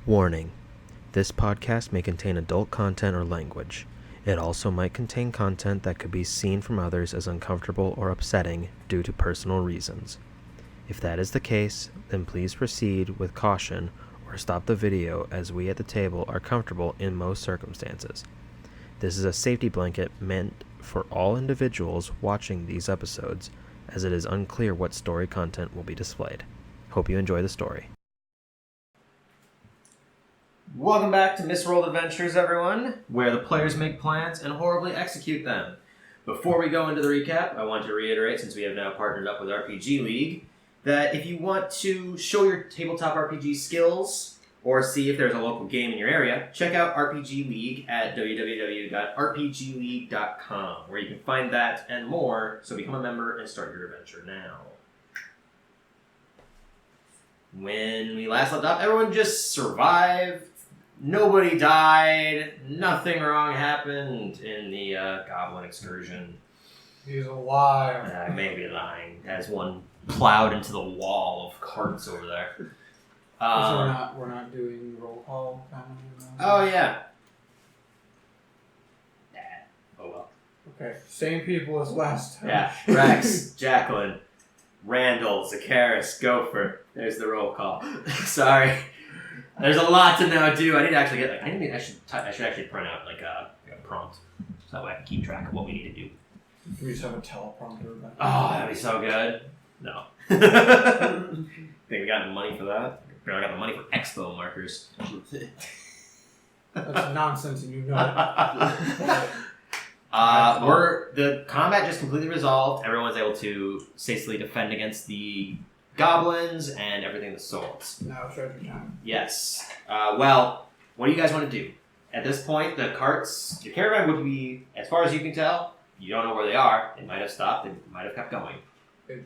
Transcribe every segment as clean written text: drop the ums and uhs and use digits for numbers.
Warning: this podcast may contain adult content or language. It also might contain content that could be seen from others as uncomfortable or upsetting due to personal reasons. If that is the case, then please proceed with caution or stop the video, as we at the table are comfortable in most circumstances. This is a safety blanket meant for all individuals watching these episodes, as it is unclear what story content will be displayed. Hope you enjoy the story. Welcome back to Misrolled Adventures, everyone, where the players make plans and horribly execute them. Before we go into the recap, I want to reiterate, since we have now partnered up with RPGLeague, that if you want to show your tabletop RPG skills or see if there's a local game in your area, check out RPGLeague at www.rpgleague.com, where you can find that and more, so become a member and start your adventure now. When we last left off, everyone just survived. Nobody died. Nothing wrong happened in the goblin excursion. He's a liar. I may be lying. As one plowed into the wall of carts over there. So we're not doing roll call. Oh yeah. Oh well. Okay, same people as last time. Yeah. Rex, Jacqueline, Randall, Zacharis, Gopher. There's the roll call. Sorry. There's a lot to now do. I need to actually get I should actually print out a prompt, so that way I can keep track of what we need to do. We just have a teleprompter. Oh, that'd be so good. No. Think we got the money for that? I got the money for expo markers. That's nonsense, and you know it. The combat just completely resolved. Everyone's able to safely defend against the goblins and everything with swords. Now it's treasure time. Yes. Well, what do you guys want to do? At this point, the carts, your caravan would be, as far as you can tell, you don't know where they are. They might have stopped. They might have kept going. They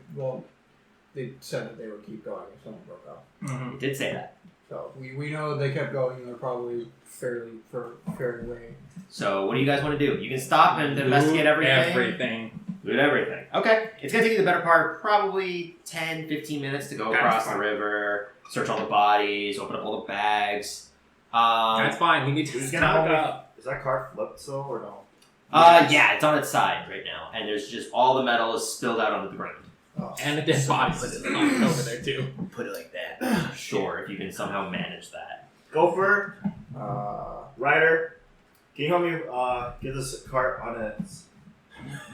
said that they would keep going if someone broke up. Mm-hmm. It did say that. So we know they kept going, and they're probably fairly away. So what do you guys want to do? You can stop and investigate everything. Loot everything. Okay. It's going to take you the better part, probably 10, 15 minutes to go across the river, search all the bodies, open up all the bags. That's fine. We need to stock up. Is that car flipped so or no? Yeah, it's on its side right now, and there's just all the metal is spilled out onto the ground. Oh, and the dead bodies over there too. Put it like that. Sure, if you can somehow manage that. Gopher, Ryder, can you help me get this cart on its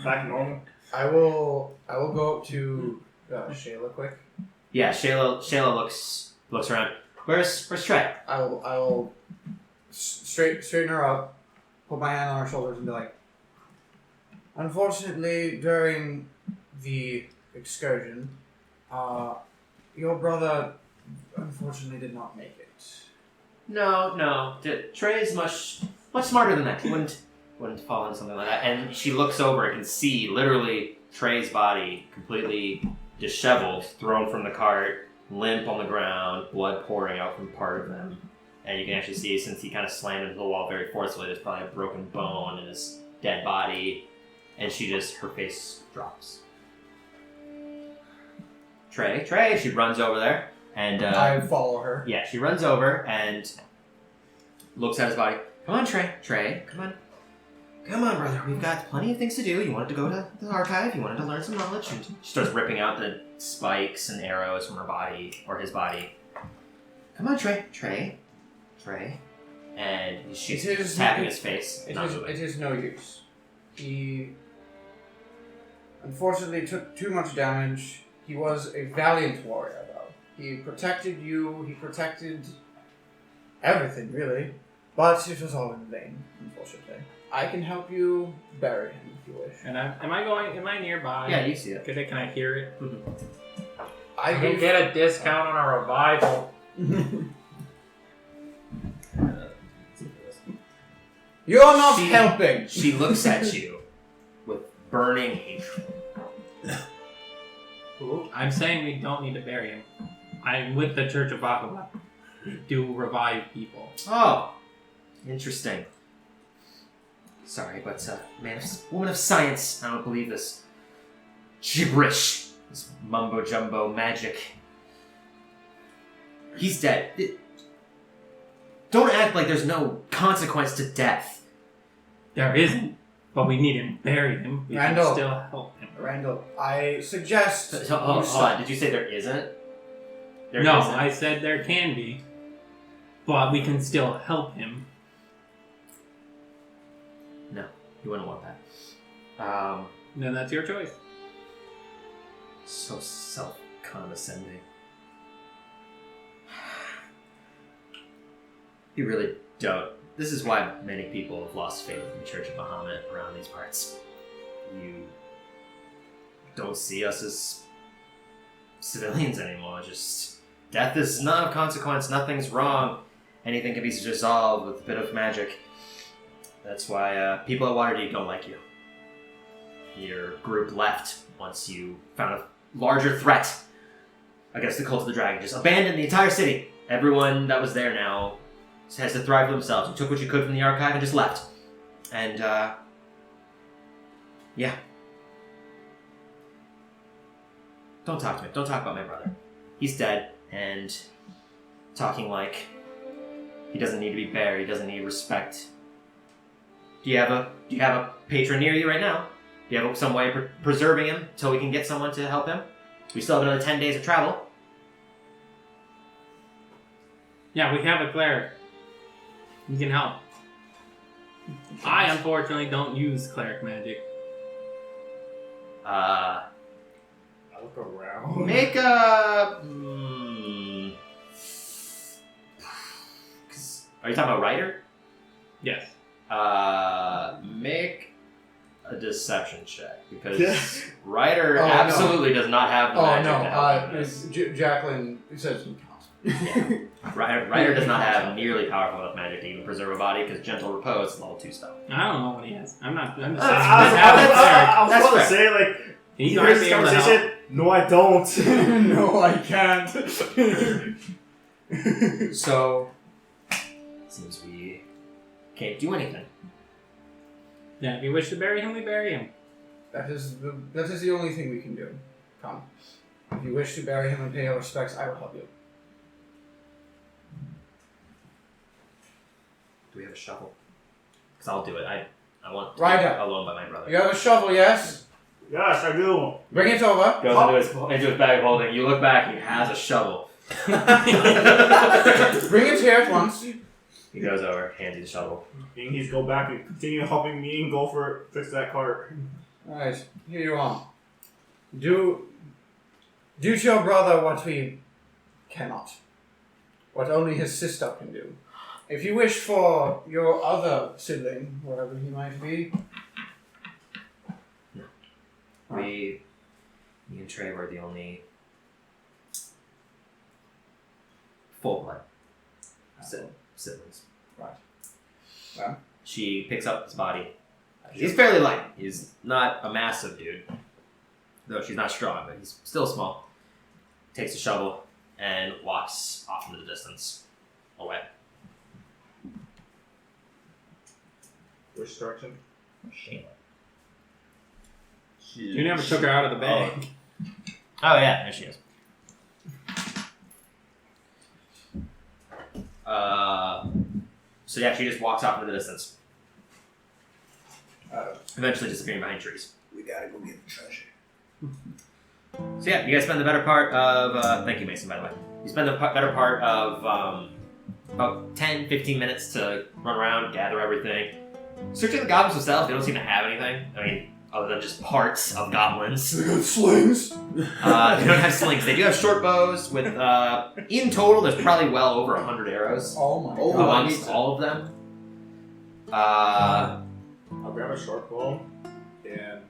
back normal? I will go up to Shayla quick. Yeah, Shayla looks around. Where's Trey? I will straighten her up, put my hand on her shoulders, and be like, unfortunately, during the excursion, your brother unfortunately did not make it. No. Trey is much smarter than that. He wouldn't fall into something like that. And she looks over and can see literally Trey's body completely disheveled, thrown from the cart, limp on the ground, blood pouring out from part of him. And you can actually see, since he kind of slammed into the wall very forcefully, there's probably a broken bone in his dead body. And her face drops. Trey, she runs over there, and I follow her. Yeah, she runs over and looks at his body. Come on, Trey, come on, brother. We've got plenty of things to do. You wanted to go to the archive. You wanted to learn some knowledge. And she starts ripping out the spikes and arrows from her body or his body. Come on, Trey, and she's tapping his face. It is no use. He unfortunately took too much damage. He was a valiant warrior, though. He protected you, he protected everything, really. But it was all in vain, unfortunately. I can help you bury him if you wish. And am I nearby? Yeah, you see it. Can I hear it? Mm-hmm. I can get a discount on a revival. You're not helping! She looks at you with burning hatred. I'm saying we don't need to bury him. I'm with the Church of Aquila. We do revive people. Oh, interesting. Sorry, but woman of science, I don't believe this gibberish, this mumbo jumbo magic. He's dead. act like there's no consequence to death. There isn't, but we need to bury him. We Randall. can still help him. Randall, I suggest. Hold on. Did you say there isn't? There No, isn't? I said there can be, but we can still help him. No, you wouldn't want that. Then that's your choice. So self-condescending. You really don't. This is why many people have lost faith in the Church of Bahamut around these parts. You don't see us as civilians anymore. Just death is not of consequence. Nothing's wrong. Anything can be resolved with a bit of magic. That's why people at Waterdeep don't like you. Your group left once you found a larger threat against the Cult of the Dragon. Just abandoned the entire city. Everyone that was there now has to thrive for themselves. You took what you could from the archive and just left. And, yeah. Don't talk to me. Don't talk about my brother. He's dead, and talking like he doesn't need to be buried, he doesn't need respect. Do you have a patron near you right now? Do you have some way of preserving him until we can get someone to help him? We still have another 10 days of travel. Yeah, we have a cleric. He can help. I unfortunately don't use cleric magic. I look around. Make a... Are you talking about writer? Yes. Make a deception check, because writer Oh, no. absolutely does not have the Oh magic no, to help him. Jacqueline says you can't. Writer does not have nearly powerful enough magic to even preserve a body, because gentle repose is level 2 spell. I don't know what he has. I'm just saying. I was That's about to fair. say, like, He you might heard be this able to help. conversation? No, I don't. No, I can't. So, seems we can't do anything. Yeah, if you wish to bury him, we bury him. That is the only thing we can do. Come. If you wish to bury him and pay your respects, I will help you. Do we have a shovel? Because I'll do it. I want to Right be up. alone by my brother. You have a shovel, yes? Yes, I do. Bring it over. Goes into his bag of holding. You look back, he has a shovel. Bring it here at once. He goes over, hands you the shovel. And he's go back and continue helping me and go for fix that cart. Alright, here you are. Do to your brother what we cannot. What only his sister can do. If you wish for your other sibling, wherever he might be. Me and Trey were the only full blood siblings. Right. Well. She picks up his body. He's fairly light. He's not a massive dude. Though she's not strong, but he's still small. Takes a shovel and walks off into the distance. Away. Which direction? You never took her out of the bag. Oh yeah, there she is. So yeah, she just walks off into the distance. Eventually disappearing behind trees. We gotta go get the treasure. So yeah, you guys spend the better part of... thank you, Mason, by the way. You spend the better part of about 10-15 minutes to run around, gather everything. Searching the goblins themselves, they don't seem to have anything. I mean, other than just parts of goblins. They got slings. They don't have slings. They do have short bows with, in total, there's probably well over 100 arrows Oh my amongst god. all of them. I'll grab a short bow and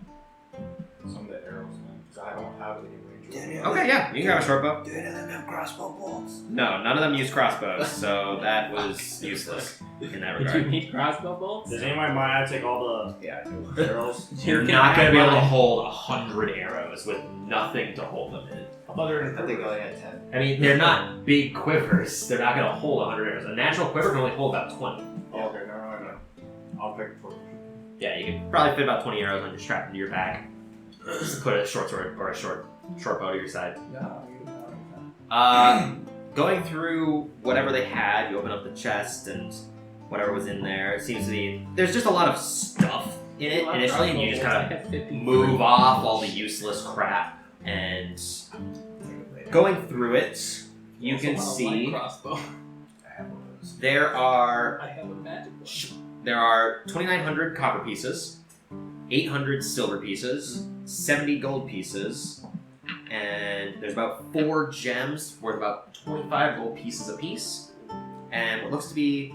some of the arrows, man, because I don't have any range. Okay, yeah, you can grab a short bow. Do any of them have crossbow bolts? No, none of them use crossbows, so that was useless in that Did you regard. need crossbow bolts? Does anyone mind I take all the arrows? You're You not can going to be able to have hold 100 arrows with nothing to hold them in. I thought they were in I think I only had 10. I mean, they're not big quivers. They're not going to hold 100 arrows. A natural quiver can only hold about 20. Oh, okay, no. I'll pick for Yeah, you can probably fit about 20 arrows on your strap into your back. Just put a short sword or a short bow to your side. No, you know. going through whatever they had, you open up the chest and whatever was in there. It seems to be there's just a lot of stuff in it initially, and you just kind of move off all the useless crap. And going through it, you can see there are 2,900 copper pieces, 800 silver pieces, 70 gold pieces, and there's about 4 gems worth about 25 gold pieces apiece, and what looks to be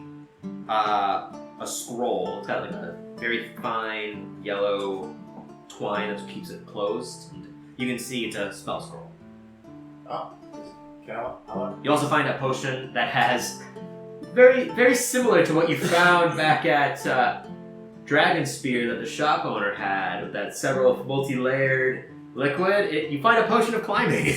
a scroll. It's got like a very fine yellow twine that keeps it closed. And you can see it's a spell scroll. Oh. You also find a potion that has very, very similar to what you found back at Dragon Spear that the shop owner had, with that several multi-layered liquid. You find a potion of climbing.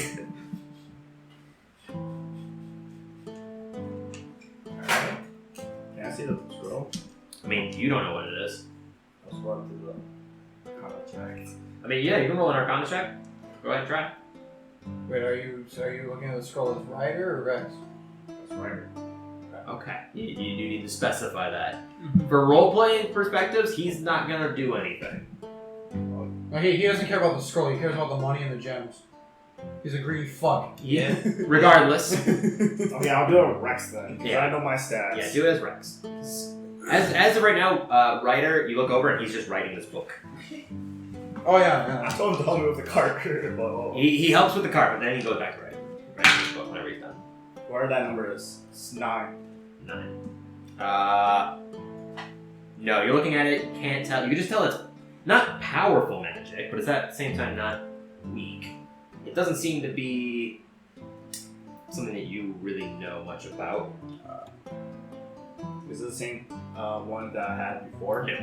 Alright. Can I see the scroll? I mean, you don't know what it is. Let's run through the contract. I mean, yeah, you can roll an Arcana check. Go ahead and try. Wait, are you looking at the scroll as Ryder or Rex? That's Ryder. Okay. You do need to specify that. For role-playing perspectives, he's not going to do anything. No, he doesn't care about the scroll, he cares about the money and the gems. He's a greedy fuck. Yeah. Regardless. Okay, I'll do a Rex then, because Yeah. I know my stats. Yeah, do it as Rex. As of right now, Ryder, you look over and he's just writing this book. Oh yeah. I told him to help me with the cart. He helps with the cart, but then he goes back to writing his book whenever he's done. Where that number is? It's 9. 9. No, you're looking at it, can't tell. You can just tell it's not powerful magic, but it's at the same time not weak. It doesn't seem to be something that you really know much about. Is it the same one that I had before? No.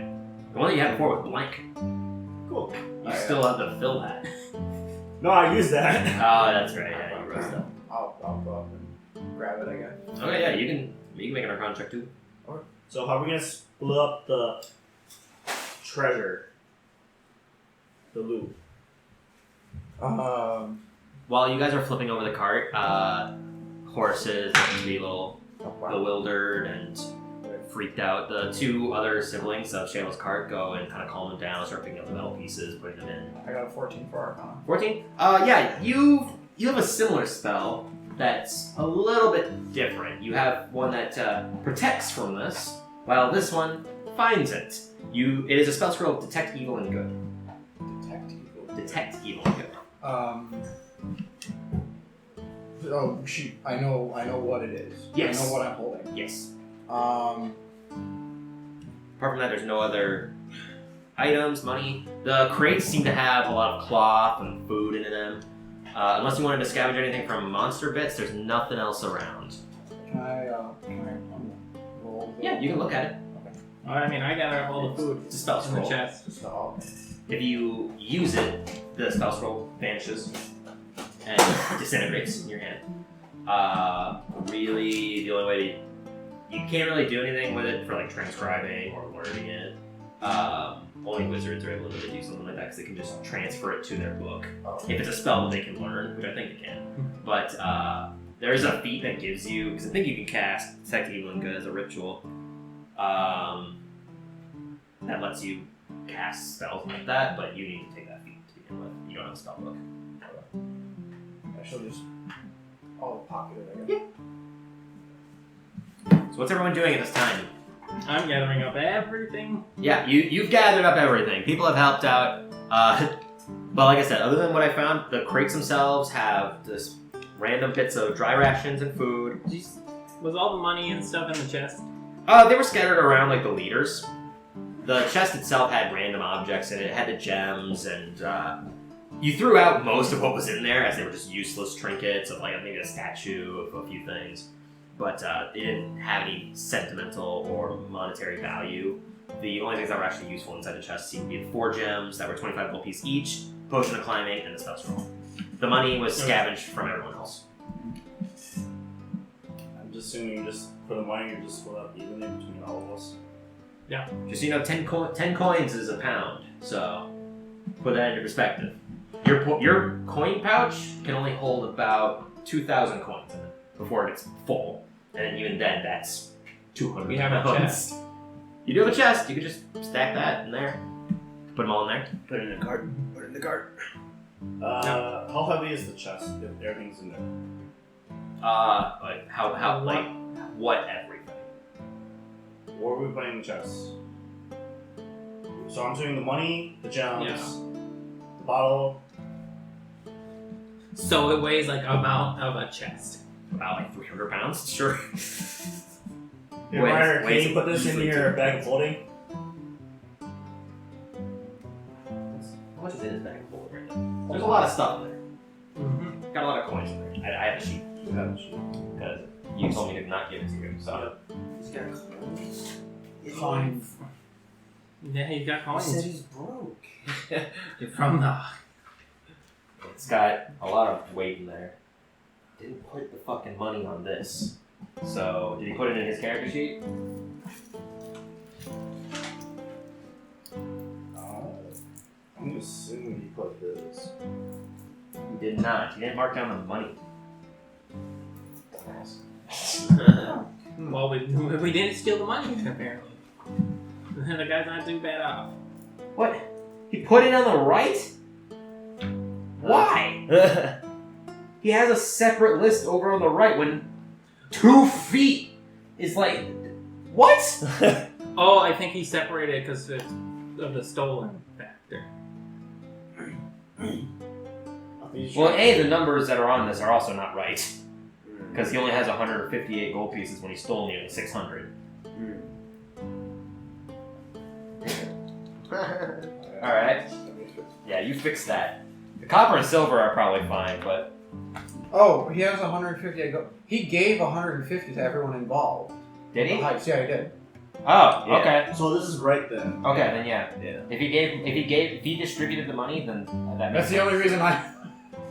The one that you had before was blank. Cool. You still have to fill that. No, I used that. Oh, that's right. Yeah, you wrote stuff. I'll go up and grab it, I guess. Okay, yeah, you can make an Arcana check too. So how are we going to split up the treasure? The loot? While you guys are flipping over the cart, horses look to be a little bewildered and freaked out. The 2 other siblings of Shayla's cart go and kind of calm them down, start picking up the metal pieces, putting them in. I got a 14 for Arcana. 14? Yeah, you have a similar spell that's a little bit different. You have one that protects from this, while this one finds it. It is a spell scroll, Detect Evil and Good. Detect evil. Detect Evil and Good. Oh shoot! I know what it is. Yes. I know what I'm holding. Yes. Um. Apart from that, there's no other items, money. The crates seem to have a lot of cloth and food in them. Unless you wanted to scavenge anything from monster bits, there's nothing else around. Can I roll? Yeah, you can look at it. I mean, I gather up all the food It's a spell in the scroll. chest. Just all. If you use it, the spell scroll vanishes and disintegrates in your hand. Really, the only way you can't really do anything with it for like transcribing or learning it. Only wizards are able to do something like that because they can just transfer it to their book. If it's a spell that they can learn, which I think it can. But there is a feat that gives you, because I think you can cast Detect Evil and Good as a ritual. That lets you cast spells like that, but you need to take that feat to begin with. You don't have a spell book. I shall just pocket it, I guess. So what's everyone doing at this time? I'm gathering up everything. Yeah, you've gathered up everything. People have helped out. But like I said, other than what I found, the crates themselves have just random bits of dry rations and food. Was all the money and stuff in the chest? They were scattered around like the leaders. The chest itself had random objects in it. It had the gems, and you threw out most of what was in there as they were just useless trinkets of like maybe a statue of a few things. But it didn't have any sentimental or monetary value. The only things that were actually useful inside the chest seemed to be the 4 gems that were 25 gold piece each, potion of climbing, and the spell scroll. The money was scavenged from everyone else. I'm just assuming you just put the money and just split up evenly between all of us. Yeah. Just so you know, 10 coins is a pound, so put that into perspective. Your coin pouch can only hold about 2,000 coins in it. before it gets full. And even then, that's 200 We have a pounds. chest. You do have a chest. You could just stack that in there. Put them all in there. Put it in the cart. Put it in the cart. How heavy is the chest if everything's in there? Like how like what everything? Where are we putting the chest? So I'm doing the money, the gems, the bottle. So it weighs like amount of a chest. About like 300 pounds. Sure. Hey, Ryder, can you put this in your bag of holding? How much is in his bag of holding right now? There's a lot of stuff in there. Mm-hmm. Got a lot of coins in there. I have a sheet You have a sheet. because you told me to not give it to you. So He's got coins. Fine. Yeah, you got He coins. said he's broke. You're from the. it's got a lot of weight in there. Didn't put the fucking money on this. So did he put it in his character sheet? I'm assuming he put this. He did not. He didn't mark down the money. Well, we didn't steal the money apparently. The guy's not too bad off. What? He put it on the right? Why? He has a separate list over on the right when 2 feet is like... What? Oh, I think he separated because of the stolen factor. Well, A, the numbers that are on this are also not right. Because he only has 158 gold pieces when he stole nearly 600. Alright. Yeah, you fix that. The copper and silver are probably fine, but... Oh, he has 150. He gave 150 to everyone involved. Did he? The heights, yeah, he did. Oh, Yeah. okay. So this is right then. Okay, then yeah. Yeah. If he distributed the money, then that makes That's the sense. only reason I.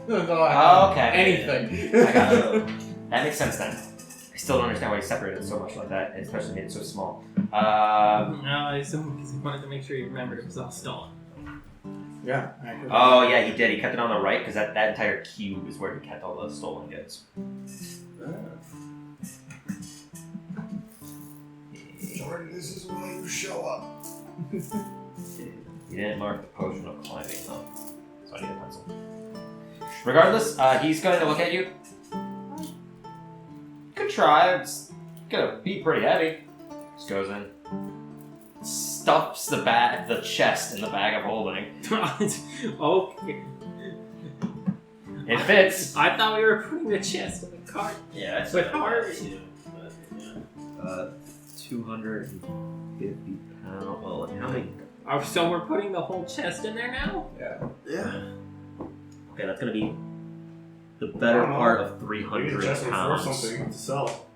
Oh, okay. Anything. I got it. That makes sense then. I still don't understand why he separated it so much like that, and especially made it so small. No, I assume because he wanted to make sure he remembered it was all stolen. Yeah. Oh yeah, he did. He kept it on the right because that entire cube is where he kept all the stolen goods. Jordan, this is why you show up. He didn't mark the potion of climbing though, so I need a pencil. Regardless, he's going to look at you. Good try. It's gonna be pretty heavy. Just goes in, stuffs the chest in the bag of holding. Okay. It fits. I thought we were putting the chest in the cart. Yeah, that's With what I Harvey. too, but, 250 pounds. Well, how many? Oh, so we're putting the whole chest in there now? Yeah. yeah. Okay, that's gonna be the better part of 300 Just for pounds. something to sell.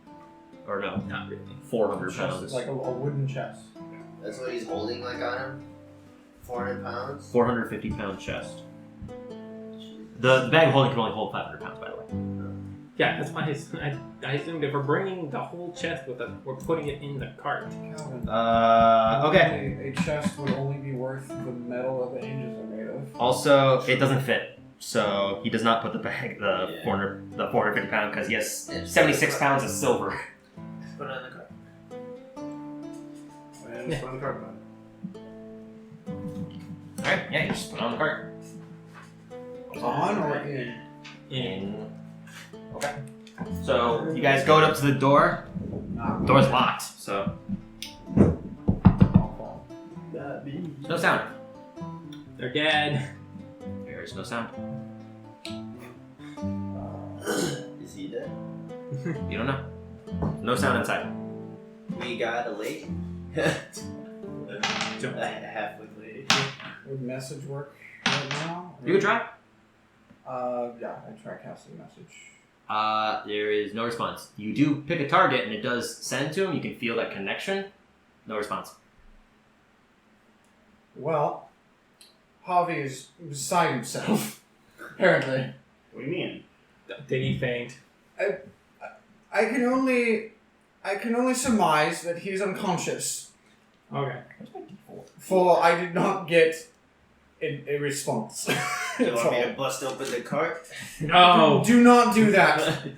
Or no, Not really. 400 Chest pounds. is like a wooden chest. That's what he's holding like on him? 400 pounds? 450 pound chest. The bag of holding can only hold 500 pounds, by the way. Yeah, that's why I assumed if we're bringing the whole chest with us, we're putting it in the cart. Calvin. Okay. A chest would only be worth the metal that the hinges are made of. Also, it doesn't fit, so he does not put the 450 pound because he has Yeah. 76 pounds of silver. Put it on the cart. And just put in the cart All right, yeah, you just put it on the cart. On or in? In. Okay. So you guys go up to the door. Not Door's locked, so no sound. They're dead. There's no sound. Is he dead? You don't know. No sound inside. We got a late. Halfway late. Would message work right now? You can try. Yeah, I try casting message. There is no response. You do pick a target and it does send to him. You can feel that connection. No response. Well, Javi is beside himself, apparently. What do you mean? Did he faint? I can only surmise that he's unconscious, Okay. for I did not get a response. Do you want me to bust open the cart? No. Do not do that.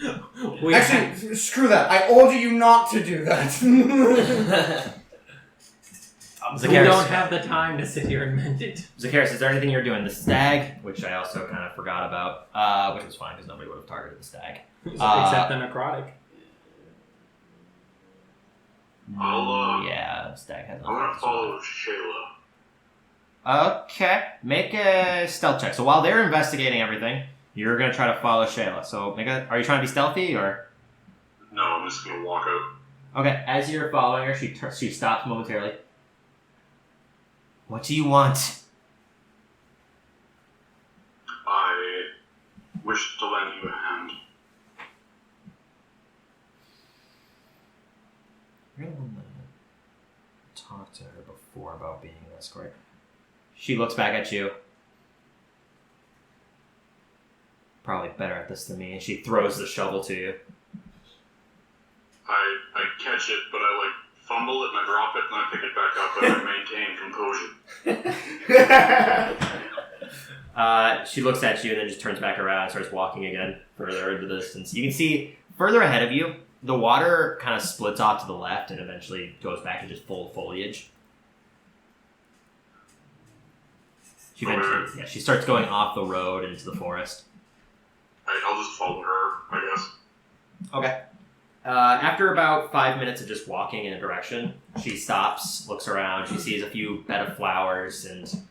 Actually, screw that. I order you not to do that. We don't have the time to sit here and mend it. Zacchaeus, is there anything you're doing? The stag, which I also kind of forgot about, which was fine because nobody would have targeted the stag. Except the necrotic. Yeah, the stag has I'm gonna follow Shayla. Okay, make a stealth check. So while they're investigating everything, you're gonna try to follow Shayla. So are you trying to be stealthy or? No, I'm just gonna walk out. Okay, as you're following her, she stops momentarily. What do you want? I wish to lend you a hand. You're the one that talked to her before about being an escort. She looks back at you. Probably better at this than me, and she throws the shovel to you. I catch it, but I fumble it and I drop it and I pick it back up and I maintain composure. She looks at you and then just turns back around and starts walking again further into the distance. You can see further ahead of you, the water kind of splits off to the left and eventually goes back to just full foliage. She starts going off the road into the forest. I'll just follow her, I guess. Okay. After about 5 minutes of just walking in a direction, she stops, looks around, she sees a few bed of flowers and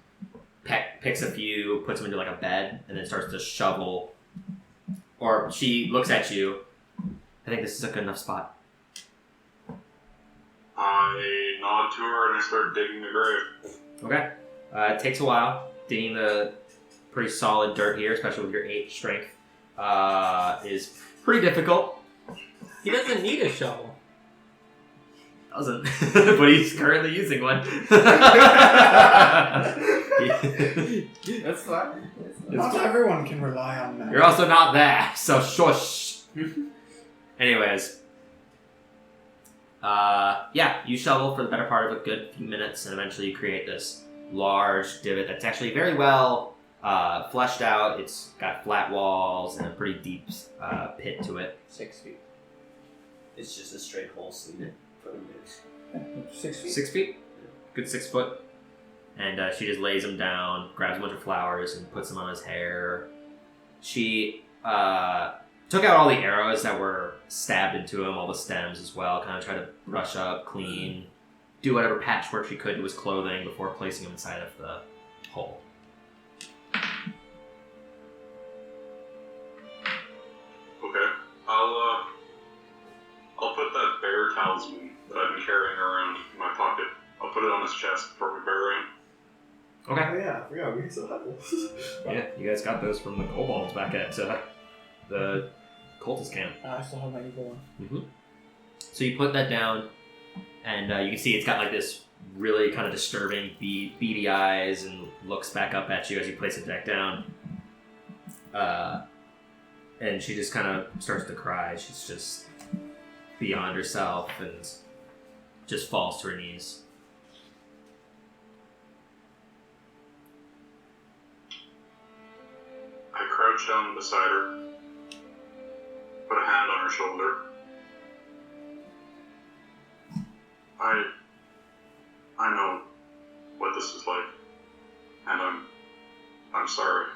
picks a few, puts them into a bed, and then starts to shovel. Or she looks at you. I think this is a good enough spot. I nod to her and I start digging the grave. Okay. It takes a while. Digging the pretty solid dirt here, especially with your 8 strength, is pretty difficult. He doesn't need a shovel. Doesn't, but he's currently using one. That's fine. Not everyone can rely on that. You're also not there, so shush. Anyways. You shovel for the better part of a good few minutes, and eventually you create this large divot that's actually very well fleshed out. It's got flat walls and a pretty deep pit to it. 6 feet. It's just a straight hole, so you put them in. 6 feet. 6 feet? Good 6 foot. And she just lays him down, grabs a bunch of flowers, and puts them on his hair. She took out all the arrows that were stabbed into him, all the stems as well, kind of tried to brush up, clean, do whatever patchwork she could to his clothing before placing him inside of the hole. Okay. I'll put that bear talisman that I've been carrying around in my pocket. I'll put it on his chest before we bury him. Okay. Oh yeah, I forgot, we still have those. Yeah, you guys got those from the kobolds back at the cultist camp. I still have my evil one. So you put that down, and you can see it's got this really kind of disturbing beady eyes, and looks back up at you as you place it back down. And she just kind of starts to cry. She's just beyond herself and just falls to her knees. I crouch down beside her, put a hand on her shoulder. I know what this is like, and I'm sorry.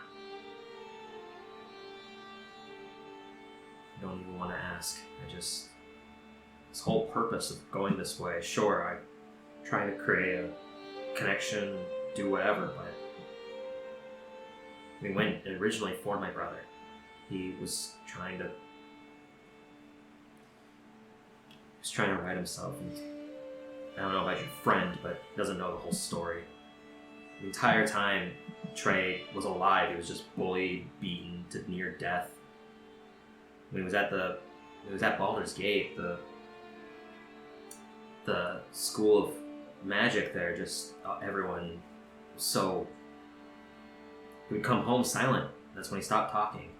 I don't even want to ask. this whole purpose of going this way, sure, I'm trying to create a connection, do whatever, but I mean, when it originally for my brother, he was trying to write himself, and I don't know about your friend, but he doesn't know the whole story. The entire time Trey was alive, he was just bullied, beaten to near death. When he was at Baldur's Gate, the school of magic there, just everyone was so... He would come home silent. That's when he stopped talking.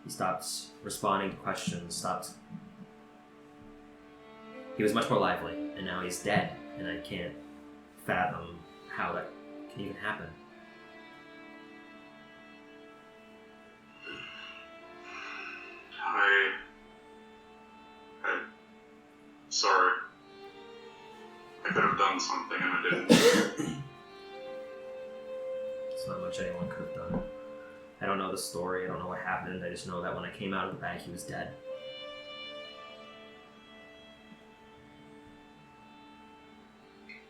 He stopped responding to questions, He was much more lively, and now he's dead, and I can't fathom how that can even happen. could have done something and I didn't. It's not much anyone could have done. I don't know the story, I don't know what happened, I just know that when I came out of the bag, he was dead.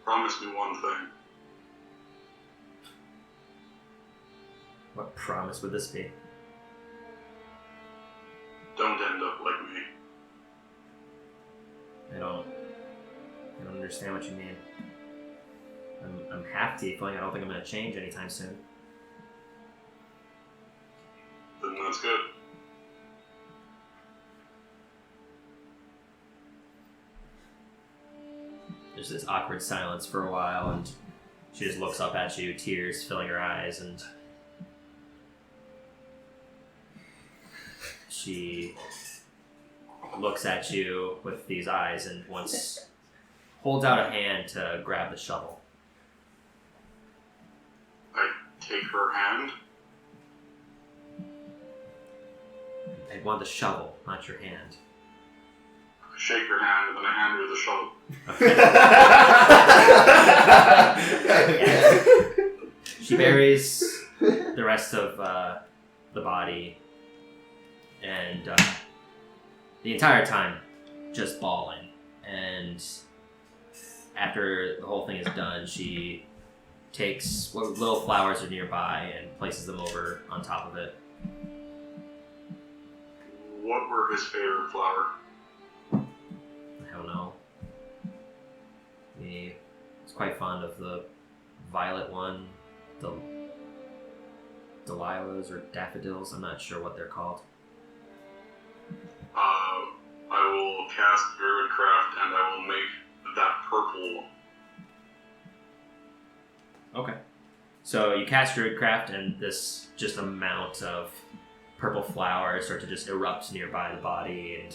Promise me one thing. What promise would this be? Don't end up like me. I don't understand what you mean. I'm half tiefling. I don't think I'm going to change anytime soon. Then that's good. There's this awkward silence for a while, and she just looks up at you, tears filling her eyes, and she looks at you with these eyes and holds out a hand to grab the shovel. I take her hand. I want the shovel, not your hand. I shake her hand and then I hand her the shovel. She buries the rest of the body, and the entire time just bawling. And after the whole thing is done, she takes what little flowers are nearby and places them over on top of it. What were his favorite flower? I don't know. He was quite fond of the violet one, the delilahs or daffodils. I'm not sure what they're called. I will cast Druidcraft and I will make that purple one. Okay. So you cast Druidcraft, and this just amount of purple flowers start to just erupt nearby the body and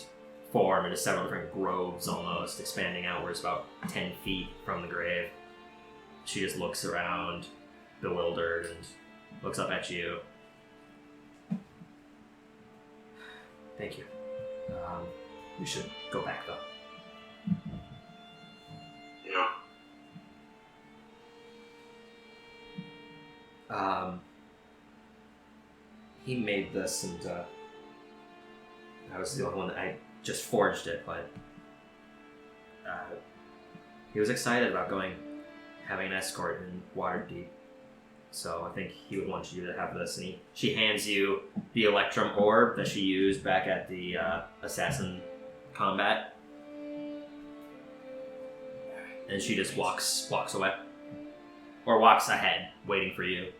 form into several different groves almost, expanding outwards about 10 feet from the grave. She just looks around, bewildered, and looks up at you. Thank you. We should go back, though. Yeah. He made this, and I was the only one that I just forged it, but he was excited about having an escort in Waterdeep. So I think he would want you to have this, and she hands you the Electrum Orb that she used back at the assassin combat, and she just walks away, or walks ahead, waiting for you.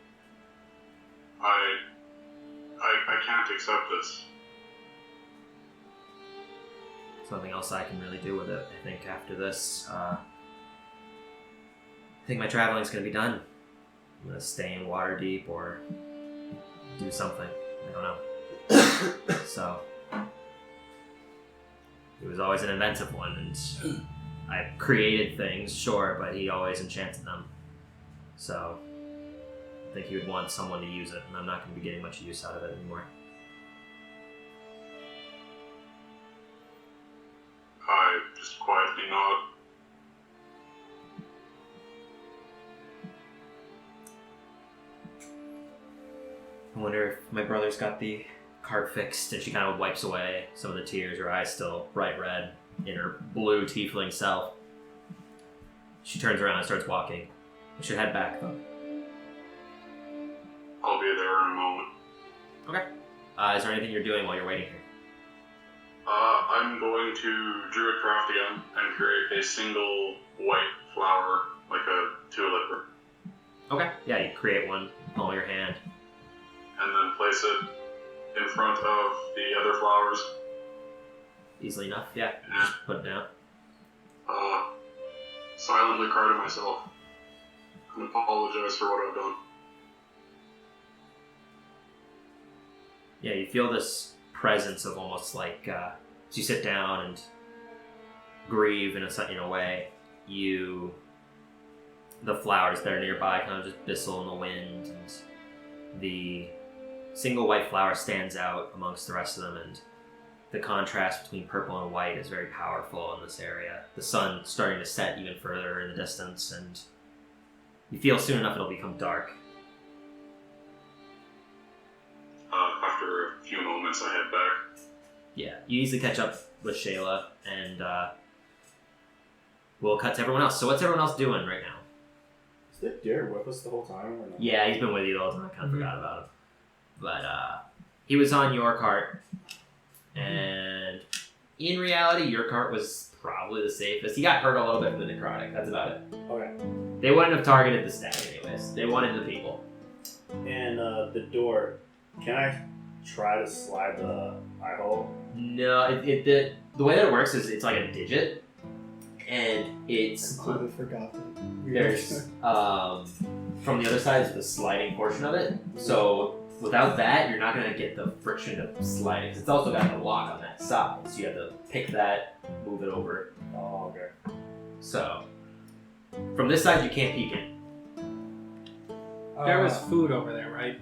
I can't accept this. There's nothing else I can really do with it. I think after this, I think my traveling's gonna be done. I'm gonna stay in Waterdeep or do something. I don't know. So, he was always an inventive one, and I created things, sure, but he always enchanted them. So, I think he would want someone to use it, and I'm not going to be getting much use out of it anymore. I just quietly nod. I wonder if my brother's got the cart fixed, and she kind of wipes away some of the tears, her eyes still bright red in her blue tiefling self. She turns around and starts walking. We should head back, though. I'll be there in a moment. Okay. Is there anything you're doing while you're waiting here? I'm going to Druidcraft again and create a single white flower, like a tulip, Okay. Yeah, you create one, palm of your hand. and then place it in front of the other flowers. Easily enough, yeah. You just put it down. Silently cry to myself and apologize for what I've done. Yeah, you feel this presence of almost like, as you sit down and grieve in a way, the flowers that are nearby kind of just bustle in the wind, and the single white flower stands out amongst the rest of them, and the contrast between purple and white is very powerful in this area. The sun starting to set even further in the distance, and you feel soon enough it'll become dark. After a few moments, I head back. Yeah, you easily catch up with Shayla, and we'll cut to everyone else. So what's everyone else doing right now? Is that deer with us the whole time? Or no? Yeah, he's been with you the whole time. I kind of forgot about him. But he was on your cart, and in reality, your cart was probably the safest. He got hurt a little bit from the necrotic. That's about it. Okay. They wouldn't have targeted the stag anyways. They wanted the people. And the door, can I try to slide the eye hole? No, the way that it works is it's like a digit, and it's Completely forgot that. there's from the other side is the sliding portion of it. So without that, you're not gonna get the friction of sliding. 'Cause it's also got the lock on that side, so you have to pick that, move it over. Oh, okay. So from this side, you can't peek in. There was food over there, right?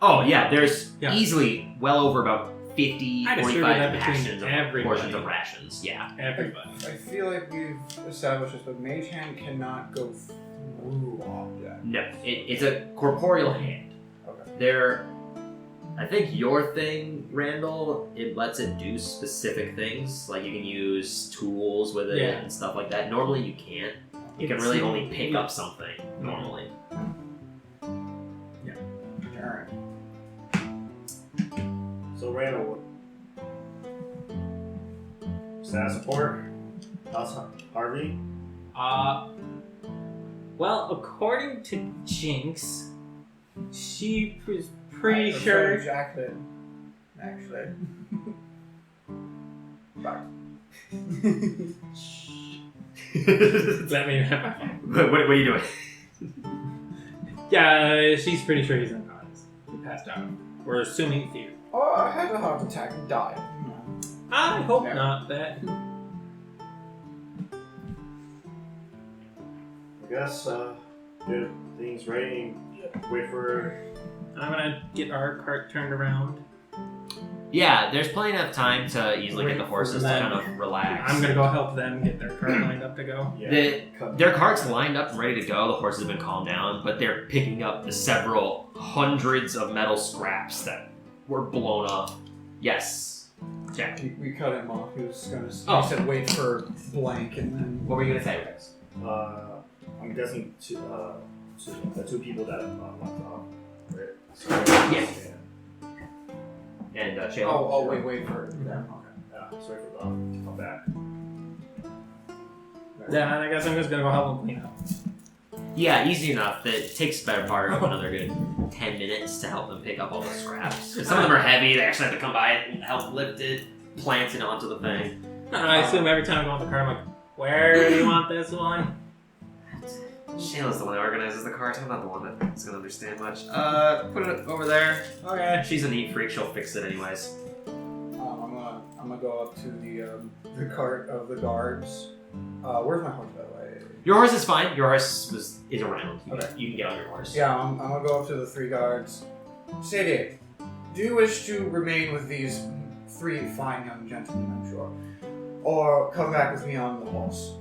Oh yeah, there's Yeah. easily well over about 50, I distributed 45 that between rations of everybody. portions of rations. Yeah. Everybody. I feel like we've established this, but Mage Hand cannot go through objects. No, it's a corporeal hand. Okay. I think your thing, Randall, it lets it do specific things. Like you can use tools with it Yeah. and stuff like that. Normally you can't. You can really only pick up something normally. Alright. So Randall, status report. How's Harvey? Well, according to Jinx, she was pretty I prefer sure. Jacqueline, actually. Right. Let me have my phone. what are you doing? Yeah, she's pretty sure he's unconscious. He passed out. We're assuming fear. Oh, I had a heart attack and died. I hope Yeah. not. That. I guess get things ready and wait for. I'm gonna get our cart turned around. Yeah, there's plenty of time to easily get the horses to kind of relax. I'm gonna go help them get their cart lined up to go. Their carts lined up and ready to go. The horses have been calmed down, but they're picking up the several hundreds of metal scraps that were blown off. Yes, Jack. We cut him off. He was gonna. Oh. He said wait for blank, and then. What were you gonna say, Rex? I'm guessing the two people that left off. Right? So, Yeah. And Shayla. Oh, wait for them. Okay. Yeah. Sorry for them. Come back. Yeah, and I guess I'm just gonna go help them clean up. Yeah, easy enough. It takes better part of another good 10 minutes to help them pick up all the scraps. 'Cause some of them are heavy. They actually have to come by it and help lift it, plant it onto the thing. I assume every time I go on the cart, I'm like, where do you want this one? Shayla's the one that organizes the carts. I'm not the one that's gonna understand much. Put it over there. Okay. She's a neat freak. She'll fix it anyways. I'm gonna go up to the cart of the guards. Where's my horse, by the way? Your horse is fine. Your horse is around. Okay. You can get on your horse. Yeah, I'm gonna go up to the three guards. Sadie, do you wish to remain with these three fine young gentlemen, I'm sure, or come back with me on the horse?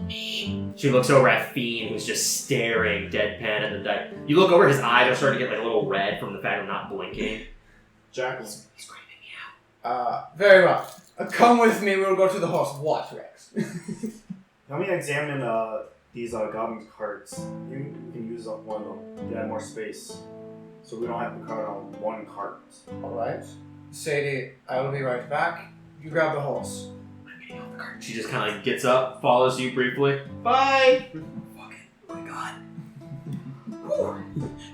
She looks over at Fiend, who's just staring deadpan at the deck. You look over, his eyes are starting to get like a little red from the fact of not blinking. Jacqueline. He's screaming out. Very well. Come with me. We'll go to the horse. What, Rex? Let me examine these goblin carts. You can use one of them. Get more space, so we don't have to cart on one cart. All right. Sadie, I will be right back. You grab the horse. She just kind of like gets up, follows you briefly. Bye! Fucking, oh my god.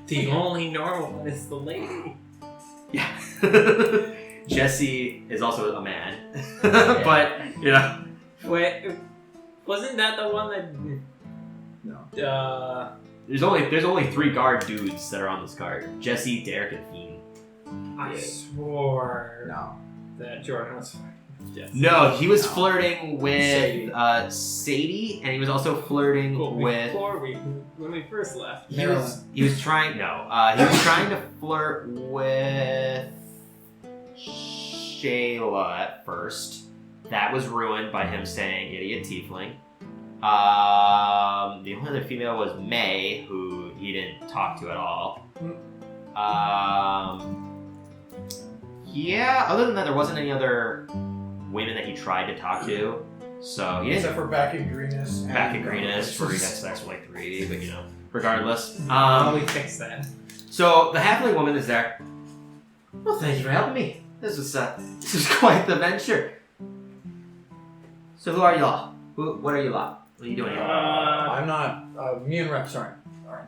The only normal one is the lady. Yeah. Jesse is also a man. But, you know. Wait, wasn't that the one that... No. There's only 3 guard dudes that are on this cart. Jesse, Derek, and Fiend. I swore No. that Jordan was... Yes. No, he was flirting with Sadie, and he was also flirting with... When we first left. He was trying to flirt with Shayla at first. That was ruined by him saying idiot tiefling. The only other female was May, who he didn't talk to at all. Yeah, other than that, there wasn't any other women that he tried to talk to. So he didn't. Except for back in Greenest. Back in Greenest, where he had sex with like 3, but regardless. How we fix that? So the halfling woman is there. Well, thank you for helping me. This was quite the venture. So who are y'all? What are you lot? What are you doing here? I'm not. Me and Rex aren't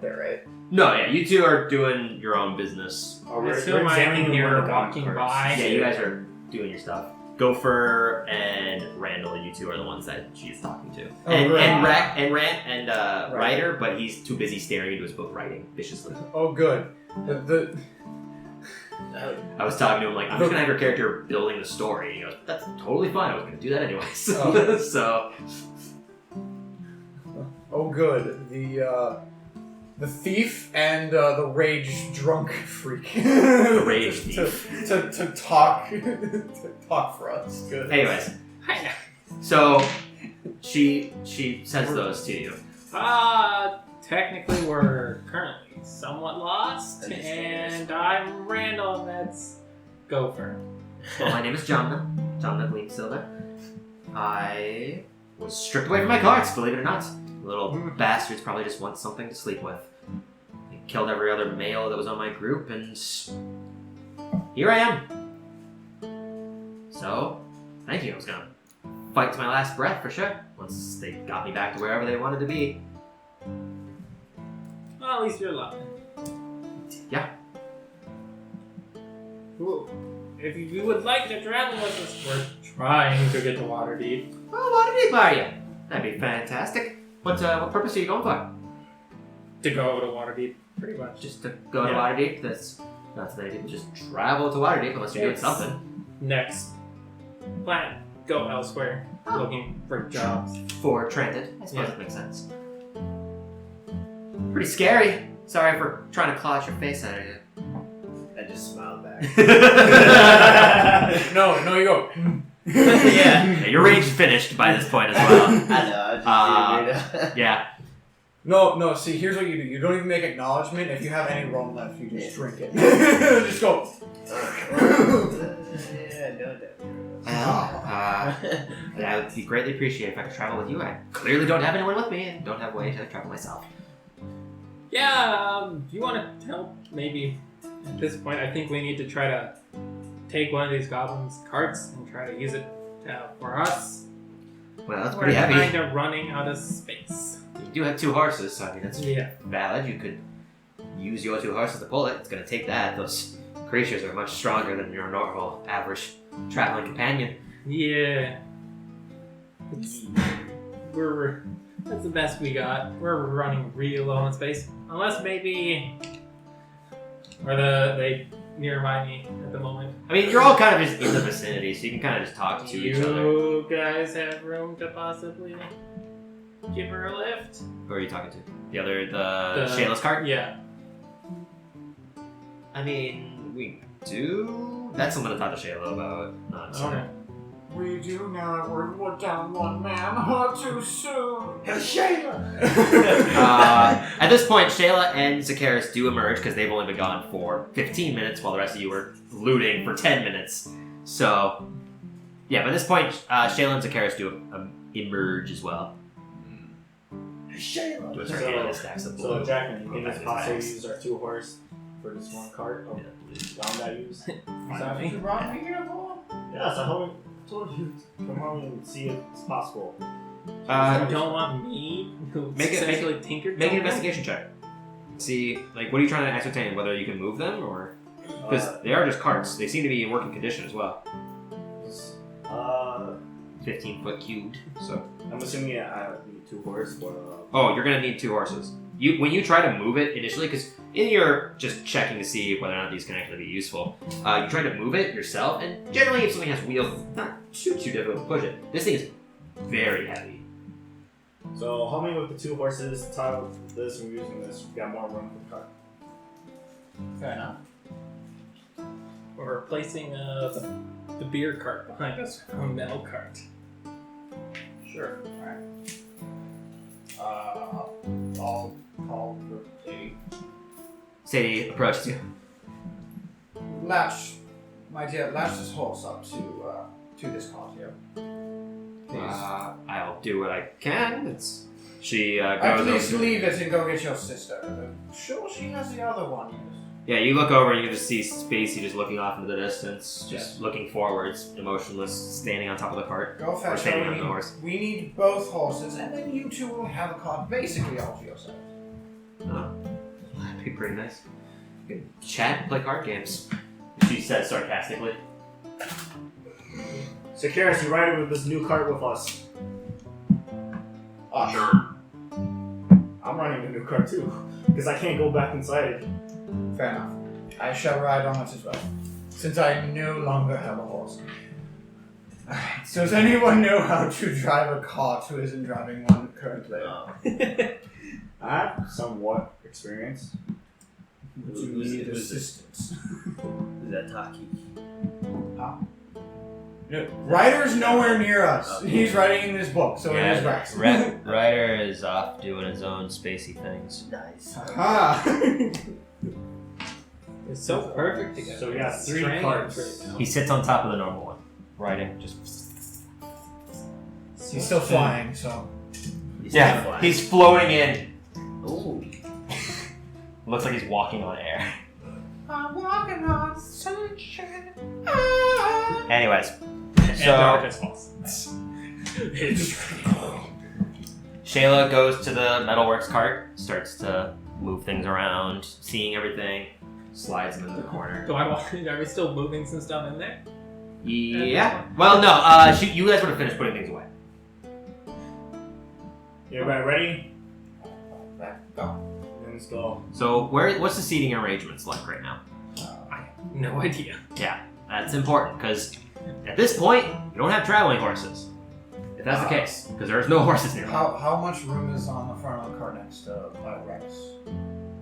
there, right? No, yeah, you two are doing your own business. I assume I can hear walking by. Yeah, you guys are doing your stuff. Gopher and Randall, you two are the ones that she's talking to. Oh, and right. Ryder, but he's too busy staring into his book writing viciously. Oh, good. I was talking to him like, I'm just gonna have your character building the story. And he goes, that's totally fine. I was gonna do that anyway. Oh. So. Oh, good. The thief and the rage drunk freak. The rage thief. To talk for us. Good. Anyways, so she sends those to you. Technically we're currently somewhat lost, and I'm Randall, and that's Gopher. Well, my name is Jonna Gleamsilver. I was stripped away from my cards, believe it or not. Little bastards probably just want something to sleep with. They killed every other male that was on my group, and here I am. So, thank you. I was gonna fight to my last breath for sure, once they got me back to wherever they wanted to be. Well, at least you're alive. Yeah. Cool. If you would like to travel with us, we're trying to get to Waterdeep. Oh, Waterdeep, are you? That'd be fantastic. What purpose are you going for? To go to Waterdeep, pretty much. Just to go to Waterdeep? That's not so many people just travel to Waterdeep unless you're doing something. Next plan, go elsewhere, looking for jobs. For transit, I suppose it makes sense. Pretty scary. Sorry for trying to claw your face out of you. I just smiled back. No, you go. Yeah, your rage is finished by this point as well. I know, I just figured. Yeah. No, see, here's what you do. You don't even make acknowledgement. If you have any rum left, you just drink it. Just go. Yeah, no. That would be greatly appreciated if I could travel with you. I clearly don't have anyone with me and don't have a way to travel myself. Yeah, do you want to help? Maybe at this point, I think we need to try to take one of these goblins' carts and try to use it for us. Well, that's We're pretty heavy. kind of running out of space. You do have 2 horses, so I mean, that's Yeah. valid. You could use your 2 horses to pull it. It's going to take that. Those creatures are much stronger than your normal, average traveling companion. Yeah. That's the best we got. We're running real low on space. Unless maybe... they nearby me at the moment. I mean, you're all kind of just in the vicinity, so you can kind of just talk to each other. You guys have room to possibly give her a lift? Who are you talking to? The Shayla's cart? Yeah. I mean, we do... That's something to talk to Shayla about. Not so. Okay. We do now that we're down one man. Too soon. At this point, Shayla and Zakaris do emerge because they've only been gone for 15 minutes while the rest of you were looting for 10 minutes. So, yeah, by this point, Shayla and Zakaris do emerge as well. Shayla. Do a certain stacks of So blue. Jackman, you can Okay, just possibly thanks. use our 2 horse for this 1 cart of round that use. Is that what you brought me here for? Yeah, so how we told you to come home and see if it's possible. You don't want me who Make it- essentially tinkered Make an something? investigation check. See, like, what are you trying to ascertain? Whether you can move them, or... Because they are just carts. They seem to be in working condition as well. 15 foot cubed, so... I'm assuming I need 2 horse, but Oh, you're gonna need 2 horses. When you try to move it initially, because in your just checking to see whether or not these can actually be useful, you try to move it yourself, and generally if something has wheels, it's not too difficult to push it. This thing is very heavy. so help me with the 2 horses, tie with this, and we're using this. We got more room for the cart. Fair enough. We're replacing the beer cart behind us with a metal cart. Sure. Alright. I'll call the lady. Sadie approaches you. Latch, my dear, latch this horse up to this cart here. Please. I'll do what I can. She goes At least over. leave it and go get your sister. Sure, she has the other one. Yeah, you look over and you just see Spacey just looking off into the distance, just looking forwards, emotionless, standing on top of the cart. Go Or fetch standing her. on the horse. We need both horses, and then you two will have a cart basically all to yourselves. Oh, that'd be pretty nice. You can chat and play card games. She says sarcastically. Sakaris, you ride with this new cart with us. Sure. I'm riding the new cart too, because I can't go back inside. Fair enough. I shall ride on it as well, since I no longer have a horse. Alright, so does anyone know how to drive a cart who isn't driving one currently? I have somewhat experience. Would you need assistance? Who's that Taki? No, Ryder's nowhere near us. He's writing in this book, so it is Rex. Ryder is off doing his own spacey things. Nice. Aha! It's so perfect together. So we got three Strange carts. right now. He sits on top of the normal one, riding just. He's still flying, so. Yeah, he's floating in. Ooh. Looks like he's walking on air. I'm walking on sunshine. Anyways, And so darkness falls. Shayla goes to the metalworks cart, starts to move things around, seeing everything, slides them into the corner. Are we still moving some stuff in there? Yeah. Well, no. You guys would have finished putting things away. Everybody ready? Go. Then let's go. So, what's the seating arrangements like right now? No idea. Yeah, that's important because at this point you don't have traveling horses. If that's the case, because there's no horses nearby. How much room is on the front of the cart next to Rex?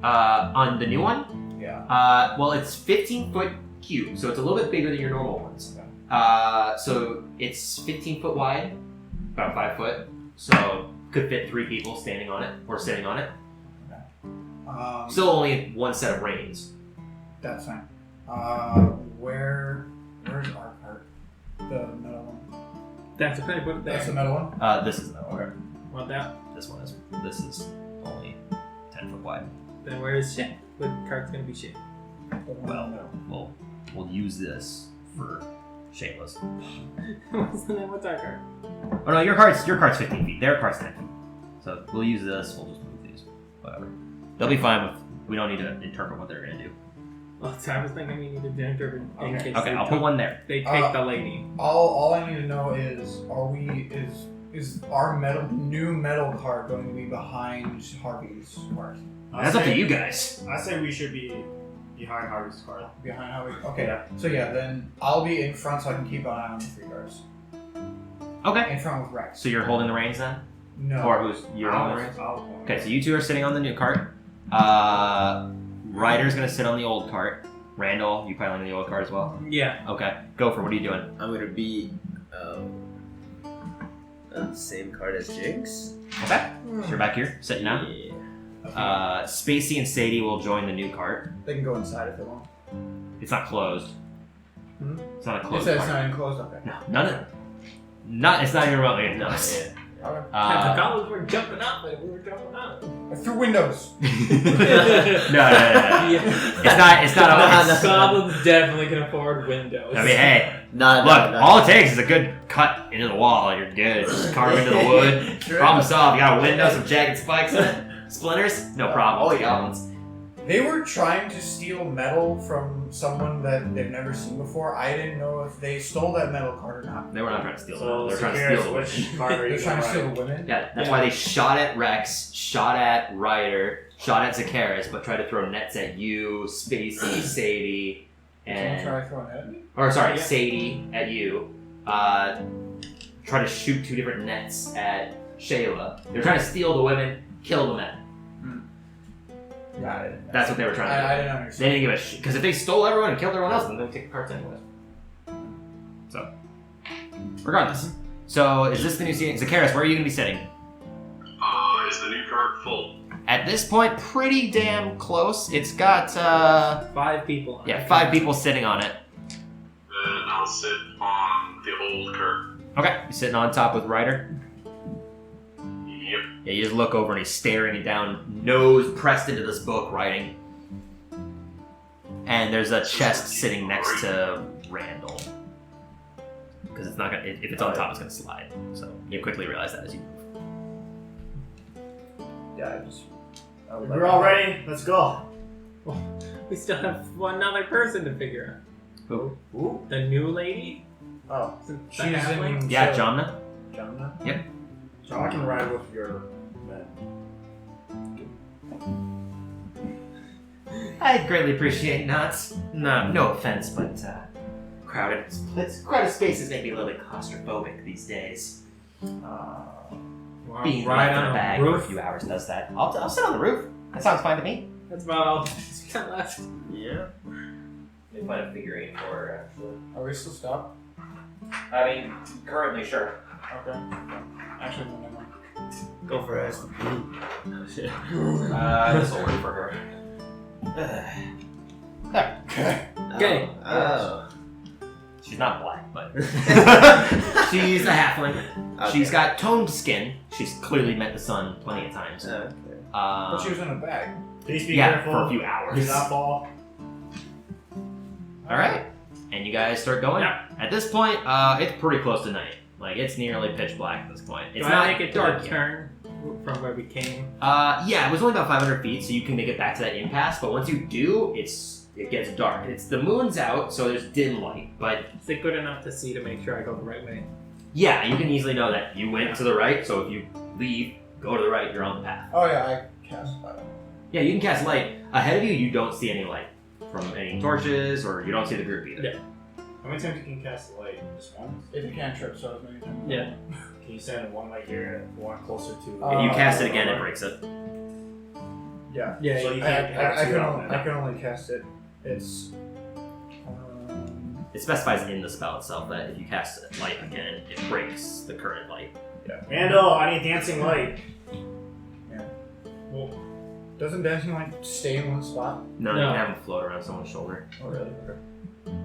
On the new one, Yeah. well, it's 15-foot cube, so it's a little bit bigger than your normal ones. Okay. So it's 15 foot wide, about 5 foot, so could fit 3 people standing on it or sitting on it. Still only one set of reins. That's fine. Where's our cart? The metal one. That's okay. Put it there. That's the metal one. This is no. Okay. Want that? This one is. This is only 10 foot wide. Then where is shit? What cart's gonna be shit? The one in the middle. We'll use this for Shayla's. What's our cart? Oh no, your cart's 15 feet. Their cart's 10 feet. So we'll use this. We'll just move these. Whatever. They'll be fine with. We don't need to interpret what they're gonna do. Well, so I was thinking we needed to interpret in case Okay, I'll put one there. they take the lady. All I need to know is, is our new metal cart going to be behind Harvey's cart? That's up to you guys. I say we should be behind Harvey's cart. Behind Harvey. Okay. Yeah. So yeah, then I'll be in front so I can keep an eye on the 3 guards. Okay. In front with Rex. So you're holding the reins then? No. Or you're holding the reins? I'll Okay, so you two are sitting on the new cart. Ryder's gonna sit on the old cart. Randall, you piling on the old cart as well? Yeah. Okay. Gopher, what are you doing? I'm gonna be on the same card as Jinx. Okay. So you're back here, sitting down. Yeah. Spacey and Sadie will join the new cart. They can go inside if they want. It's not closed. Hmm? It's not a It closed says it's cart. not enclosed. Okay. No, none of it's not even remotely no. Okay. the Uh, goblins were jumping up, but we were jumping out. Through windows. no. Yeah. It's not The goblins definitely can afford windows. I mean, hey, Not look, all it takes is a good cut into the wall, and you're good. Just carve into the wood. Problem solved. You got a window, some jagged spikes in it. Splinters? No problem. Oh, yeah. Goblins. They were trying to steal metal from someone that they've never seen before. I didn't know if they stole that metal cart or not. They were not trying to steal So, it. They're trying to Sakaris, steal the which women. card are They're you trying to steal going the women. Yeah, that's Yeah. why they shot at Rex, shot at Ryder, shot at Sakaris, but tried to throw nets at you, Spacey, Sadie, Someone and try throwing it at me? or sorry, Yeah. Sadie at you. Try to shoot 2 different nets at Shayla. They're trying to steal the women, kill the men. Yeah, That's what they were trying to do. I didn't They understand. didn't give a shit. Because if they stole everyone and killed everyone else, then they'd take the carts anyways. So, regardless. So, is this the new seating? Zakaris, where are you going to be sitting? Is the new cart full? At this point, pretty damn close. It's got, 5 people. On it. 5 people sitting on it. Then I'll sit on the old cart. Okay, you're sitting on top with Ryder. Yep. Yeah, you just look over and he's staring you down, nose pressed into this book, writing. And there's a chest sitting next to Randall. Because it's not gonna, if it's on top, it's gonna slide. So you quickly realize that as you move. Yeah, I would We're all ready. Let's go. We still have one other person to figure Who? Ooh. out. The new lady? Oh, The she's halfling? in. Yeah, Jomna. Jomna? Yep. So I can ride with your men. I'd greatly appreciate not. No offense, but crowded spaces make me a little bit claustrophobic these days. Being right left in on a a bag for a roof. few hours does that. I'll sit on the roof. That sounds fine to me. That's about all we got left. Yeah. They find a figurine for her, actually. Are we still stopped? I mean, currently, sure. Okay. Actually, no, never mind. Go for it. This will work for her. There. Okay. Oh. She's not black, but she's a halfling. Okay. She's got toned skin. She's clearly met the sun plenty of times. Okay. But she was in a bag. Please be Yeah, careful. for a few Do hours. not fall. All right, and you guys start going. Yeah. At this point, it's pretty close to night. Like it's nearly pitch black at this point. It's Do not I make it to dark a yet. turn from where we came? Yeah, it was only about 500 feet, so you can make it back to that impasse. But once you do, it gets dark. It's the moon's out, so there's dim light. But Is it good enough to see to make sure I go the right way? yeah, you can easily know that you went to the right. So if you leave, go to the right, you're on the path. Oh yeah, I cast that. Yeah, you can cast light ahead of you. You don't see any light from any torches, or you don't see the group either. Yeah. How many times you can cast the light? Just once? If you can't trip, so as many times. Yeah. Can you send one light here and one closer to? If you cast it again, it breaks it. Yeah. Yeah. So you I, can't have I, two can out only, then. I can only cast it. It's. It specifies in the spell itself that if you cast light again, it breaks the current light. Randall, I need dancing light. Well, doesn't dancing light stay in one spot? No, you No. can have them float around someone's shoulder. Oh really? Okay.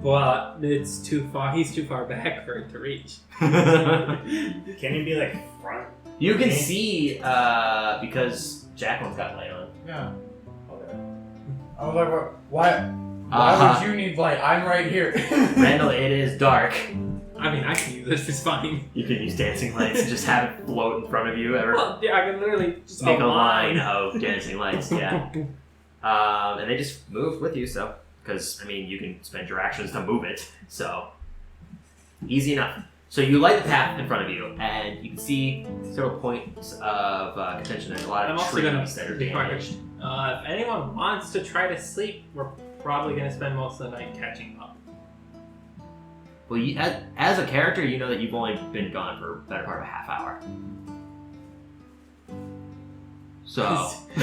But it's too far. He's too far back for it to reach. Can you be like front? You can Okay. see, because Jacqueline's got light on. Yeah. Okay. I was like, why Uh-huh. would you need light? I'm right here. Randall, it is dark. I mean, I can use this. It's fine. You can use dancing lights and just have it float in front of you. Well, yeah, I can literally just Make a line of dancing lights, yeah. Boom. And they just move with you, so. Because, I mean, you can spend your actions to move it, so. Easy enough. So you light the path in front of you, and you can see several points of contention. There's a lot I'm of also trees gonna that are be quiet. damaged. If anyone wants to try to sleep, we're probably going to spend most of the night catching up. Well, you, as a character, you know that you've only been gone for the better part of a half hour. So,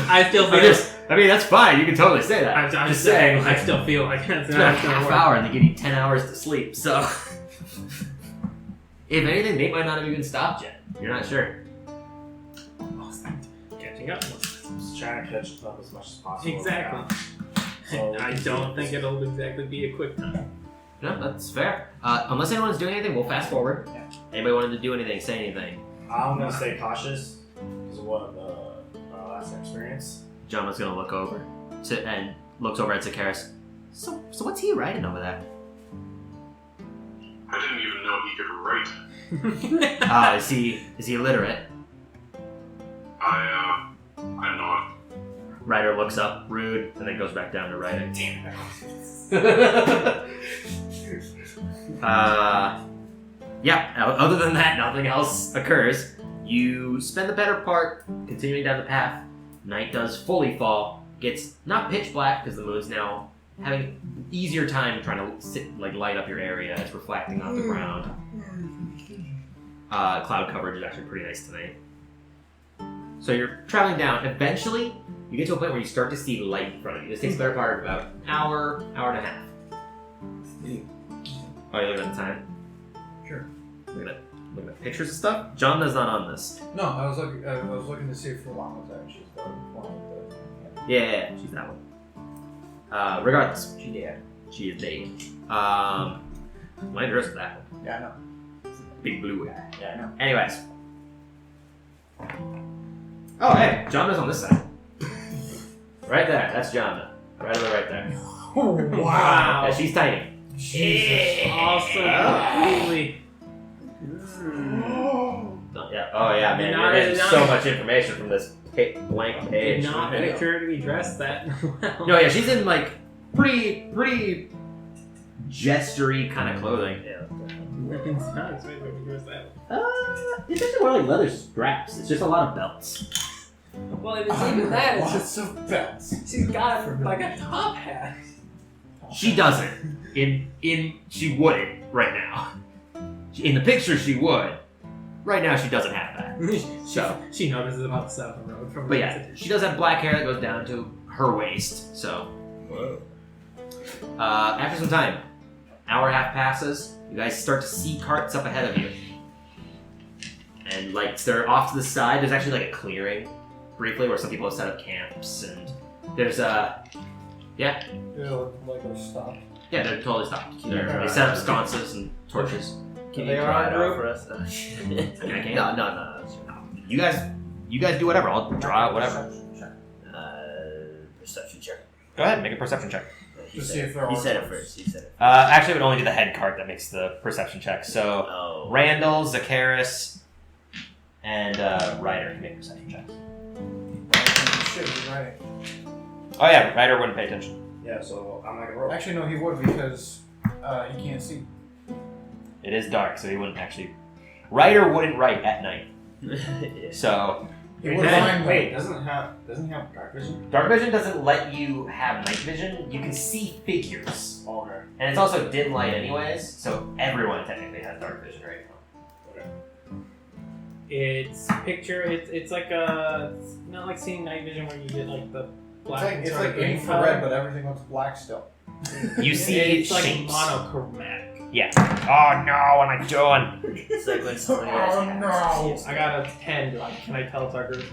I still feel. I mean, that's fine. You can totally say that. I'm just saying, I still feel like that's it's been a not going half to work. hour and they give you 10 hours to sleep. So, if anything, they might not have even stopped yet. You're not sure. Catching up. Just trying to catch up as much as possible. Exactly. So I don't think it'll exactly be a quick time. No, that's fair. Unless anyone's doing anything, we'll fast forward. Yeah. Anybody wanted to do anything, say anything. I'm gonna stay cautious because of what the last experience. John was gonna look over and looks over at Zakaris. So what's he writing over there? I didn't even know he could write. Is he illiterate? I'm not. Ryder looks up, rude, and then goes back down to writing. Damn it. Yeah, other than that, nothing else occurs. You spend the better part continuing down the path. Night does fully fall. Gets not pitch black because the moon's now having easier time trying to light up your area. It's reflecting off the ground. Cloud coverage is actually pretty nice tonight. So you're traveling down. Eventually, you get to a point where you start to see light in front of you. This takes the better part of about an hour, hour and a half. Oh, you're looking at the time? Sure. Looking at pictures and stuff? Jonna's not on this. No, I was looking to see if Furlong was there. She's the one with the... Yeah, she's that one. Regardless, she is dating. My dress is that one. Yeah, I know. Big blue guy. Yeah, I know. Anyways. Oh, hey, Jonna's on this side. Right there, that's Jonna. Right over right there. Oh, wow. Yeah, she's tiny. Jesus. Also, completely. Yeah. Oh yeah, man. Did You're not- getting did not- so much information from this blank page. Did not picture her to be dressed that well. No, yeah, she's in like pretty gestury kind of clothing. It's not expected to be dressed that well. It's actually more like leather straps. It's just a lot of belts. Well, if it's even that, it's just Lots of belts. she's got like a top hat. She doesn't. She wouldn't right now. In the picture, she would. Right now, she doesn't have that. So, She notices about the side of the road from but yeah, she does have black hair that goes down to her waist. So, after some time, hour and a half passes. You guys start to see carts up ahead of you, and like they're off to the side. There's actually like a clearing, briefly, where some people have set up camps, and there's Yeah, like a stop. yeah, they're totally stopped. They set up sconces and torches. Can They you are draw it on out group? for us? I mean, I can't. No. You guys do whatever. I'll draw out whatever. Perception check. Go ahead, make a perception check. He Just said see if there He are said it cards. first. He said it. Actually, it would only be the head card that makes the perception check. So, Oh. Randall, Zacchaeus, and Ryder can make perception checks. Shit, you're right. Oh yeah, Ryder wouldn't pay attention. Yeah, so I'm not gonna roll. Actually, no, he would because he can't see. It is dark, so he wouldn't actually. Ryder wouldn't write at night. Yeah. So, He would find Wait, doesn't he have dark vision? dark vision doesn't let you have night vision. You can see figures, Okay. and it's also dim light anyways. So everyone technically has dark vision right now. It's like it's not like seeing night vision where you get like the black. It's like infrared, but everything looks black still. You see it's like shapes. monochromatic. Yeah. Oh no! What am I doing? It's like when somebody has Oh, hats. no. I got a 10. Can I tell it's our group?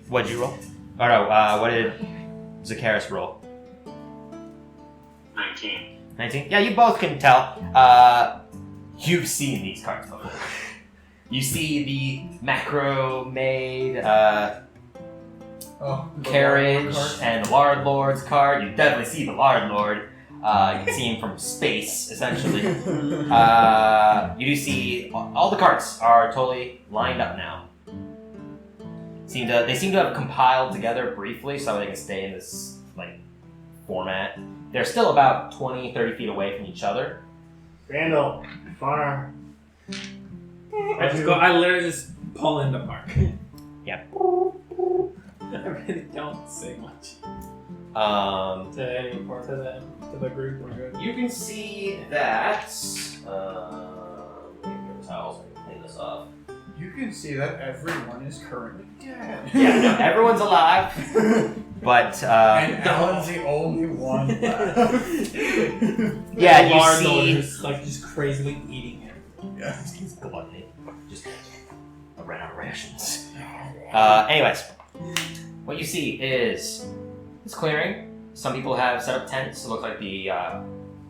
What'd you roll? Oh no. What did Zacchaeus roll? 19. 19? Yeah, you both can tell. You've seen these cards before. You see the macro made carriage and the Lard Lord's card. You definitely see the Lard Lord. You can see him from space, essentially. You do see all the cards are totally lined up now. They seem to have compiled together briefly so they can stay in this like format. They're still about 20, 30 feet away from each other. Randall, far. I literally just pull in the park. Yeah. I really don't say much Um, to the group. We're good. You can see that. Let me get the towels so I can clean this up. You can see that everyone is currently dead. Yeah, no, everyone's alive, but And Alan's the only one left. yeah, The you Lard see. Lord is like just crazily eating him. Yeah. He's gluttony. Just ran out of rations. Anyways, what you see is this clearing. Some people have set up tents. It looks like the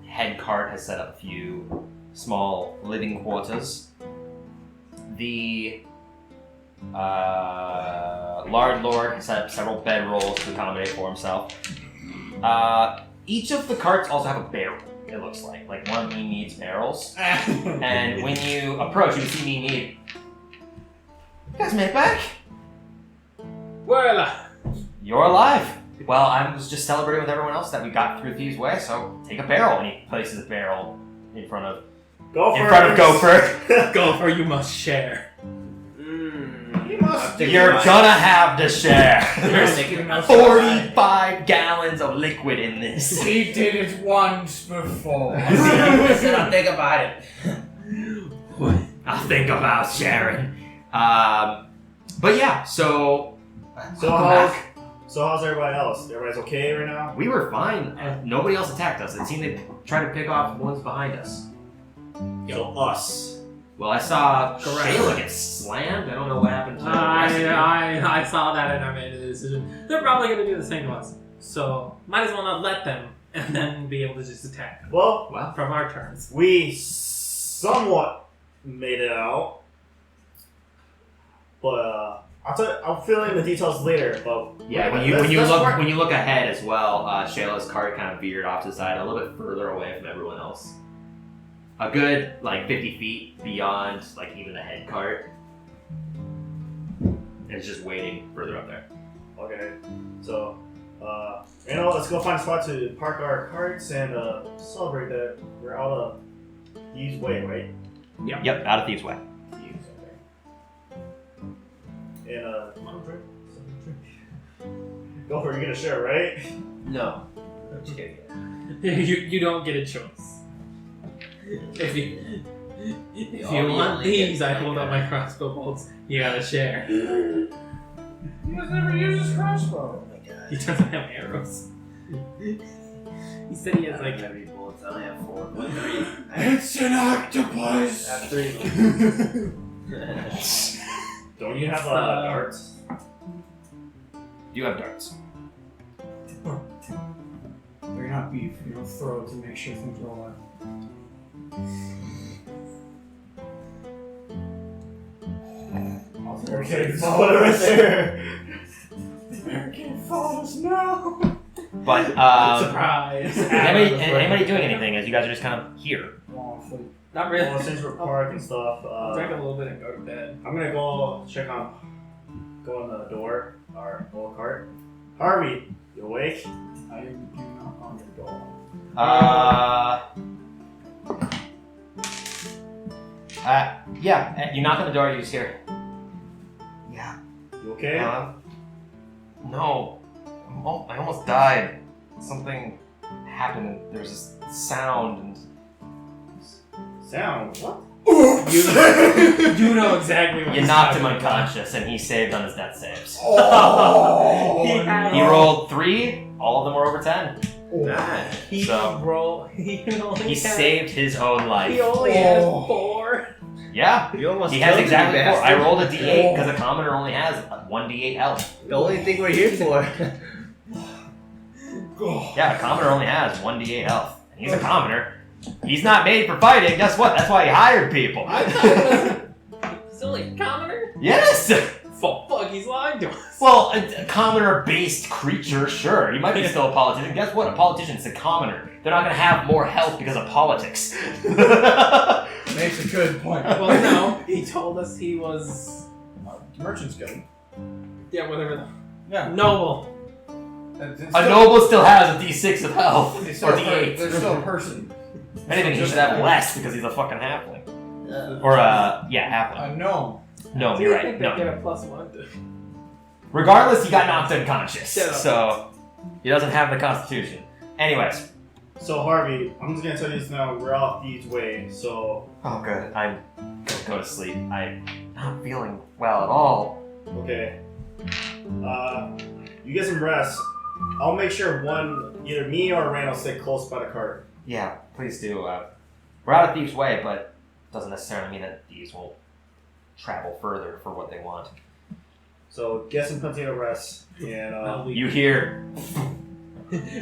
head cart has set up a few small living quarters. The Lard Lord has set up several bedrolls to accommodate for himself. Each of the carts also have a barrel, it looks like one of Mead's barrels. And when you approach, you see Mead. You guys made it back? Voila! You're alive. Well, I was just celebrating with everyone else that we got through Thieves' Way, so take a barrel. And he places a barrel in front of Gopher. Gopher, you must share. You're gonna have to share. There's There's 45 gallons of liquid in this. He did it once before. I said I'll think about it. I'll think about sharing. But yeah, so So how's everybody else? Everybody's okay right now? We were fine. Nobody else attacked us. It seemed they tried to pick off the ones behind us. So us. Well, I saw Correct. Shayla get slammed. I don't know what happened to the rest of you. I saw that and I made a decision. They're probably going to do the same to us. So, might as well not let them and then be able to just attack Well, from our turns. we somewhat made it out. But I'll fill in the details later. But Yeah, when you look ahead as well, Shayla's cart kind of veered off to the side a little bit further away from everyone else. A good 50 feet beyond even the head cart. And it's just waiting further up there. Okay, so let's go find a spot to park our carts and celebrate that we're out of Thieves' Way, right? Yep, out of Thieves' Way. Thieves, okay. And go for it. You get a share, right? No. I'm just kidding. you don't get a choice. If you want these, I hold up my crossbow bolts. You gotta share. He has never used his crossbow. Oh my god. He doesn't have arrows. He said he has I don't have any bullets. I only have 4. 1, 3. It's an octopus! I have 3. Don't you have darts? You have darts. They're not beef. You don't throw it to make sure things roll out. Okay, follow it right there. American follows now! But surprise. is anybody doing anything as you guys are just kind of here? Not really. Well, since we're parked and stuff, I'll drink a little bit and go to bed. I'm gonna go go on the door, our little cart. Harvey, you awake? I do not on your door. Yeah, you knock on the door, you just hear. Yeah. You okay? No. I almost died. Something happened and there was this sound and... Sound? What? You know exactly what You he's knocked him talking about. unconscious and he saved on his death saves. Oh! He rolled 3, all of them were over 10. Nice. He He saved his own life. He only has 4. Yeah. You almost He has killed exactly me, 4. I bastard. rolled a d8 because a commoner only has 1d8 health. The only thing we're here for. Yeah, a commoner only has 1d8 health. And he's a commoner. He's not made for fighting. Guess what? That's why he hired people. I thought he's only a commoner? Yes! Fuck, he's lying to us. Well, a commoner-based creature, sure. He might be still a politician. Guess what? A politician's a commoner. They're not going to have more health because of politics. Makes a good point. Well, no, he told us he was... Merchant's Guild. Yeah, whatever the... Yeah. Noble. A noble still has a d6 of health. They're Or d8. still a person. If anything, he should have less because he's a fucking halfling. Yeah. Or, halfling. A gnome. No, Do you're you right. think they No. get a +1 to... Regardless, he got knocked unconscious. Shut up. So, he doesn't have the constitution. Anyways. So Harvey, I'm just gonna tell you this now. We're out Thieves' Way, so Oh, good. I'm gonna go to sleep. I'm not feeling well at all. okay. You get some rest. I'll make sure either me or Randall stay close by the cart. Yeah, please do. We're out of Thieves' Way, but doesn't necessarily mean that thieves won't travel further for what they want. So get some plenty of rest, and You hear,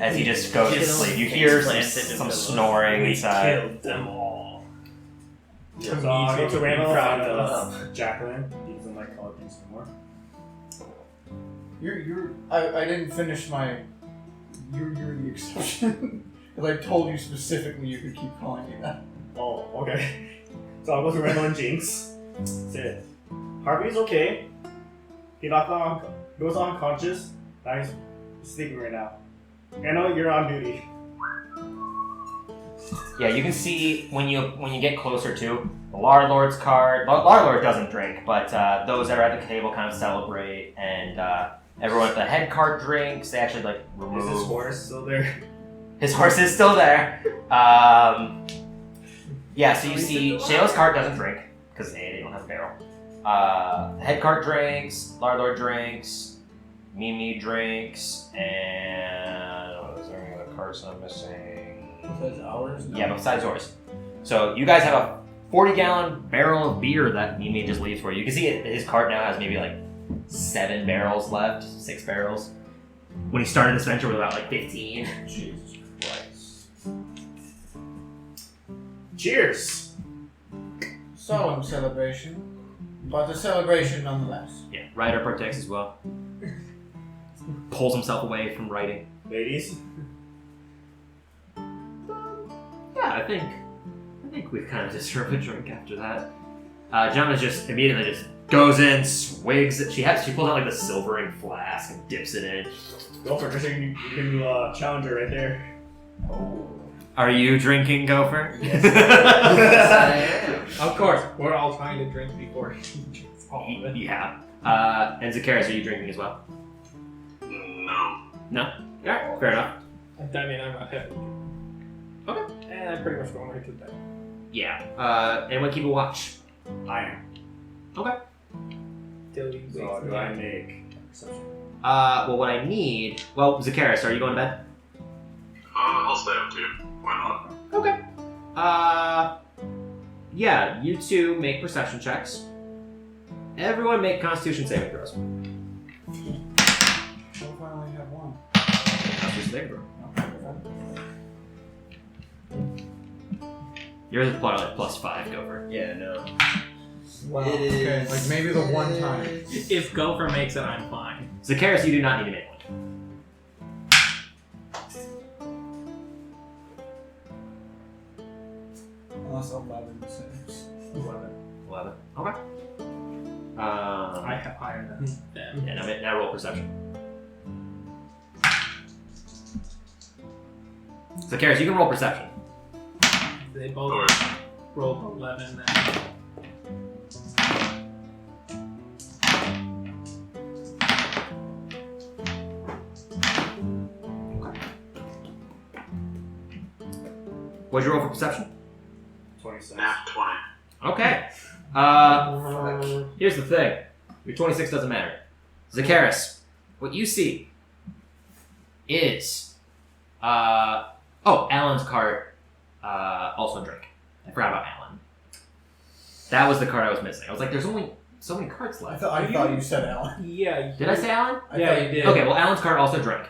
as he just goes to sleep, you hear some snoring inside. Killed them all. so I'll go to Randall Proud and of us. Jacqueline. He doesn't like calling things anymore. I didn't finish my. You're the exception. Because I told you specifically you could keep calling me that. Oh, okay. So I'll go to Randall and Jinx. Say, Harvey's okay. He goes unconscious. Now he's sleeping right now. Randall, you're on duty. Yeah, you can see when you get closer to the Larlord's card. Larlord doesn't drink, but those that are at the table kind of celebrate, and everyone at the head card drinks. They actually remove. Is his horse still there? His horse is still there. Yeah, so you see Shayla's cart doesn't drink because they don't have a barrel. The head cart drinks. Larlord drinks. Mimi drinks, and is there any other carts I'm missing? Besides ours? No. Yeah, besides yours. So you guys have a 40-gallon barrel of beer that Mimi just leaves for you. You can see his cart now has maybe like 7 barrels left, 6 barrels. When he started this venture with about like 15. Jesus Christ. Cheers. Solemn celebration, but a celebration nonetheless. Yeah, Ryder partakes as well. Pulls himself away from writing. Ladies. Yeah, I think we've kind of deserved a drink after that. Gemma just immediately just goes in, swigs it. She pulls out like the silvering flask and dips it in. Gopher, just so you can challenge her right there. Oh. Are you drinking, Gopher? Yes, I am. Of course, we're all trying to drink before he drinks all of it. Yeah. And Zacchaeus, are you drinking as well? No. No? Alright, fair enough. I mean, I'm not heavy. Okay. And I'm pretty much going right to bed. Yeah. Anyone keep a watch? I am. Okay. Till you So do I make perception? Well, what I need... Well, Zacchaeus, are you going to bed? I'll stay up too. Why not? Okay. Yeah, you two make perception checks. Everyone make Constitution saving throws. What if I only have one? Constitution saving throw. Yours is probably like +5, Gopher. Yeah, no. Wow. It is. Okay, like maybe the one time. If Gopher makes it, I'm fine. Zacchaeus, you do not need to make one. Unless 11 saves. 11. Okay. I have higher than them. Yeah, now roll perception. Zacchaeus, you can roll perception. They both Alright. rolled 11 then. What'd you roll for perception? 26. Nat 20. Okay. Here's the thing. Your 26 doesn't matter. Zacchaeus, what you see is Alan's cart also drink. I forgot about Alan. That was the cart I was missing. I was like, there's only so many carts I left. thought you said Alan. Yeah. Did I say Alan? Yeah, you did. Okay, well Alan's cart also drank.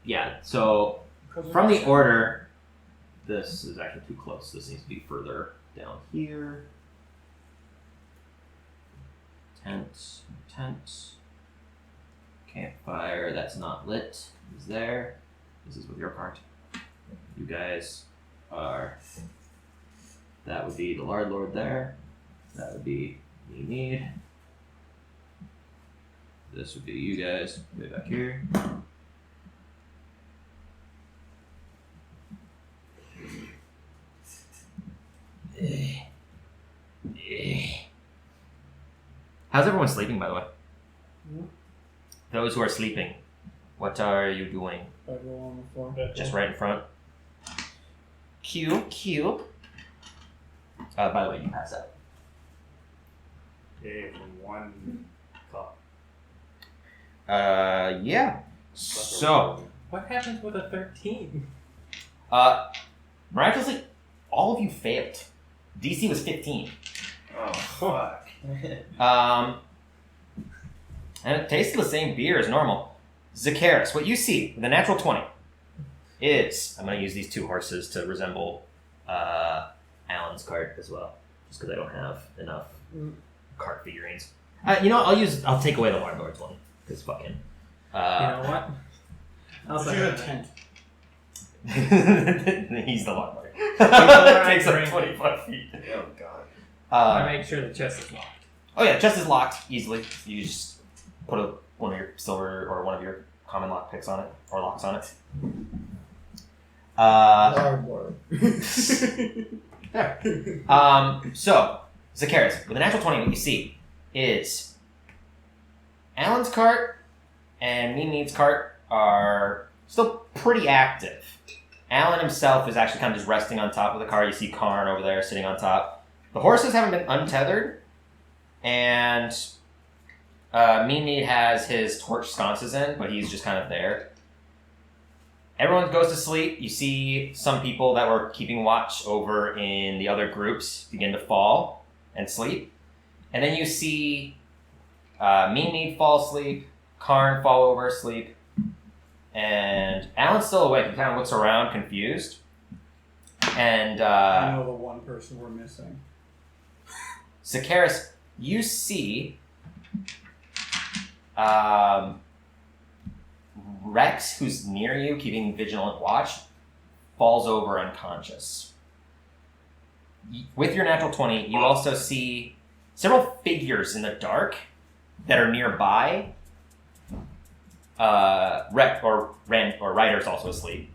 Yeah, so from the order, this is actually too close. This needs to be further down here. Tent. Campfire, that's not lit, is there. This is with your cart. You guys are, that would be the Lord there. That would be me need. This would be you guys, way back here. How's everyone sleeping, by the way? Those who are sleeping, what are you doing? I go on the floor. Just right in front. Q. By the way, you pass out. Okay, from one cup. Yeah. So, What happens with a 13? miraculously, all of you failed. DC was 15. Oh, fuck. And it tasted the same beer as normal. Zacchaeus, what you see with a natural 20 is, I'm going to use these 2 horses to resemble Alan's cart as well, just because I don't have enough cart figurines. You know what, I'll take away the Warlord's one, because fucking... You know what? I'll Let's say do a that. tent. He's the Warlord. I Takes up drink. 25 feet. Oh, God. I make sure the chest is locked. Oh yeah, chest is locked easily. You just put one of your silver or one of your common lock picks on it, or locks on it. Lord. There. So, Zacchaeus, with a natural 20, what you see is Alan's cart and Mimi's cart are still pretty active. Alan himself is actually kind of just resting on top of the car. You see Karn over there sitting on top. The horses haven't been untethered, and Mean Meat has his torch sconces in, but he's just kind of there. Everyone goes to sleep. You see some people that were keeping watch over in the other groups begin to fall and sleep. And then you see Mean Meat fall asleep, Karn fall over asleep, and Alan's still awake. He kind of looks around confused. And I know the one person we're missing. Zacchaeus, you see Rex, who's near you, keeping vigilant watch, falls over unconscious. With your natural 20, you also see several figures in the dark that are nearby. Ryder's also asleep.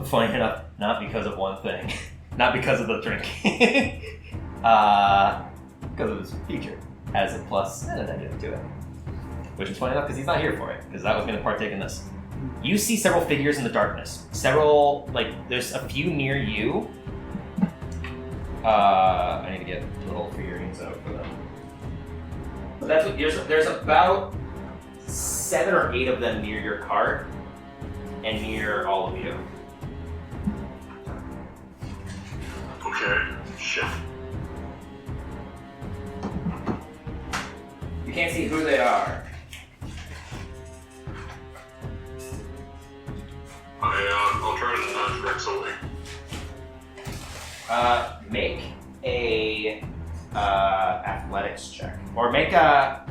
Funny enough, not because of one thing. Not because of the drink. Because of his feature. Has a plus and a negative to it. Which is funny enough because he's not here for it, because I was going to partake in this. You see several figures in the darkness. There's a few near you. I need to get little figurines out for them. But that's what, there's about 7 or 8 of them near your cart, and near all of you. Okay, shit. You can't see who they are. I'll try to nudge Rex away. Make a athletics check, or make a.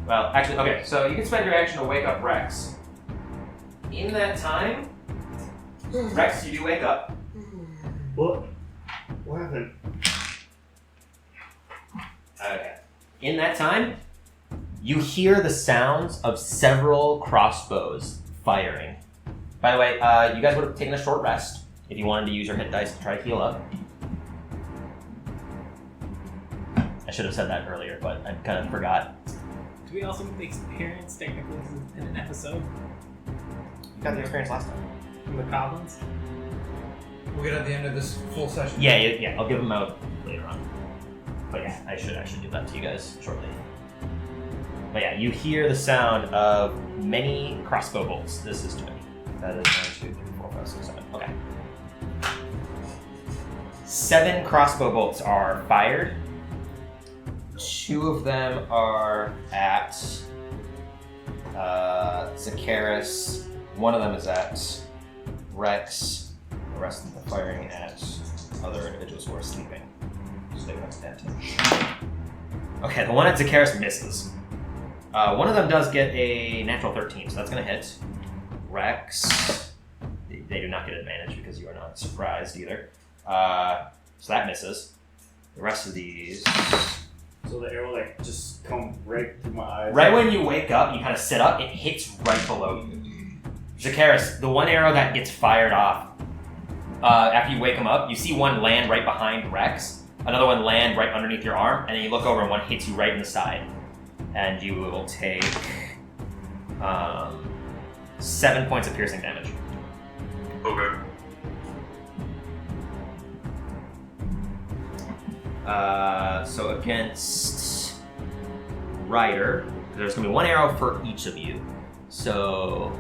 Well, actually, okay. So you can spend your action to wake up Rex. In that time, Rex, you do wake up. What happened? Okay. In that time, you hear the sounds of several crossbows firing. By the way, you guys would have taken a short rest if you wanted to use your hit dice to try to heal up. I should have said that earlier, but I kind of forgot. Do we also get the experience technically in an episode You got the experience last time. from the goblins? We'll get at the end of this full session. Yeah, I'll give them out later on. But yeah, I should actually do that to you guys shortly. But yeah, you hear the sound of many crossbow bolts. This is 20. That is 1, 2, 3, 4, 5, 6, 7. Okay. 7 crossbow bolts are fired. 2 of them are at Zacchaeus. 1 of them is at Rex. The rest of them are firing at other individuals who are sleeping. So they won't stand to. Okay, the one at Zacchaeus misses. One of them does get a natural 13, so that's going to hit. Rex, they do not get advantage because you are not surprised either. So that misses. The rest of these... So the arrow just come right through my eyes. Right when you wake up, you kind of sit up, it hits right below you. Zacchaeus, the one arrow that gets fired off, after you wake him up, you see one land right behind Rex, another one land right underneath your arm, and then you look over and one hits you right in the side. And you will take 7 points of piercing damage. Okay. So against Ryder, there's going to be 1 arrow for each of you. So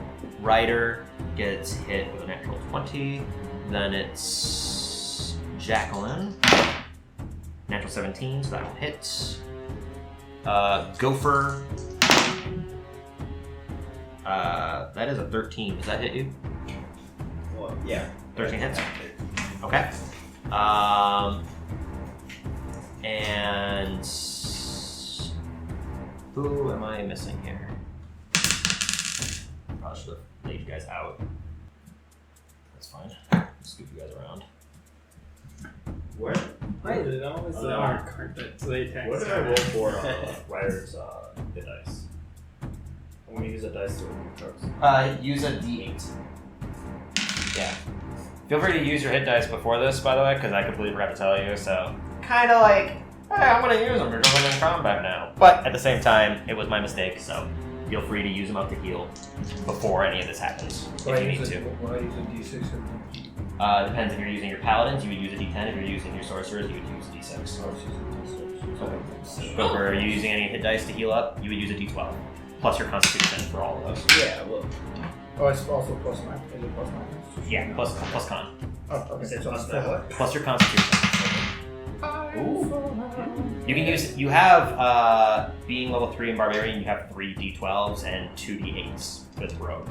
Ryder gets hit with a natural 20. Then it's Jacqueline. Natural 17, so that will hit. Gopher. That is a 13. Does that hit you? Well, yeah. 13 hits? Okay. And who am I missing here? Probably should have laid you guys out. That's fine. Scoop you guys around. Where? Right, it always our carpet, so they attack. What did I roll for Ryder's hit dice? I want to use a dice to remove charts. Use a D8. Yeah. Feel free to use your hit dice before this, by the way, because I completely forgot to tell you, so... Kind of like, hey, I'm going to use them because I'm in combat now. But at the same time, it was my mistake, so feel free to use them up to heal before any of this happens, if you need to. Why use a D6 or D8? Depends if you're using your paladins, you would use a D10. If you're using your sorcerers, you would use a D6. Oh, it's just a D6. Gopher, are you using any hit dice to heal up? You would use a d12. Plus your constitution for all of those. Yeah, well. Oh, it's also plus 9. Is it plus 9? Yeah, plus con. Oh, okay. Is it So plus it's nine? full. Plus your constitution. Ooh. You can use. You have being level 3 in barbarian. You have 3 d12s and 2 d8s with rogue.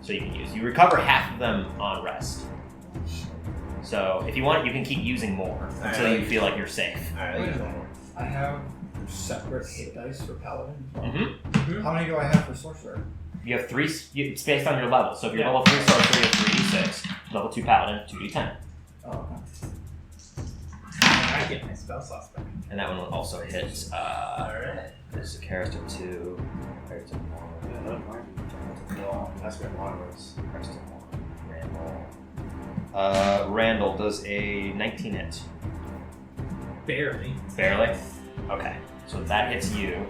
So you can use. You recover half of them on rest. So if you want, you can keep using more until you feel like you're safe. Alright, Wait a minute. I have separate hit dice for paladin as well. Mm-hmm. How many do I have for sorcerer? You have 3. It's based on your level. So if you're level 3 sorcerer, you have 3d6. Level 2 paladin, 2d10. Oh, okay. I get my spell slots back. And that one will also hit. Alright. There's a character 2. Character 1. That's where one was. Character 1. Randall does a 19 hit. Barely. Barely? Okay. So that hits you.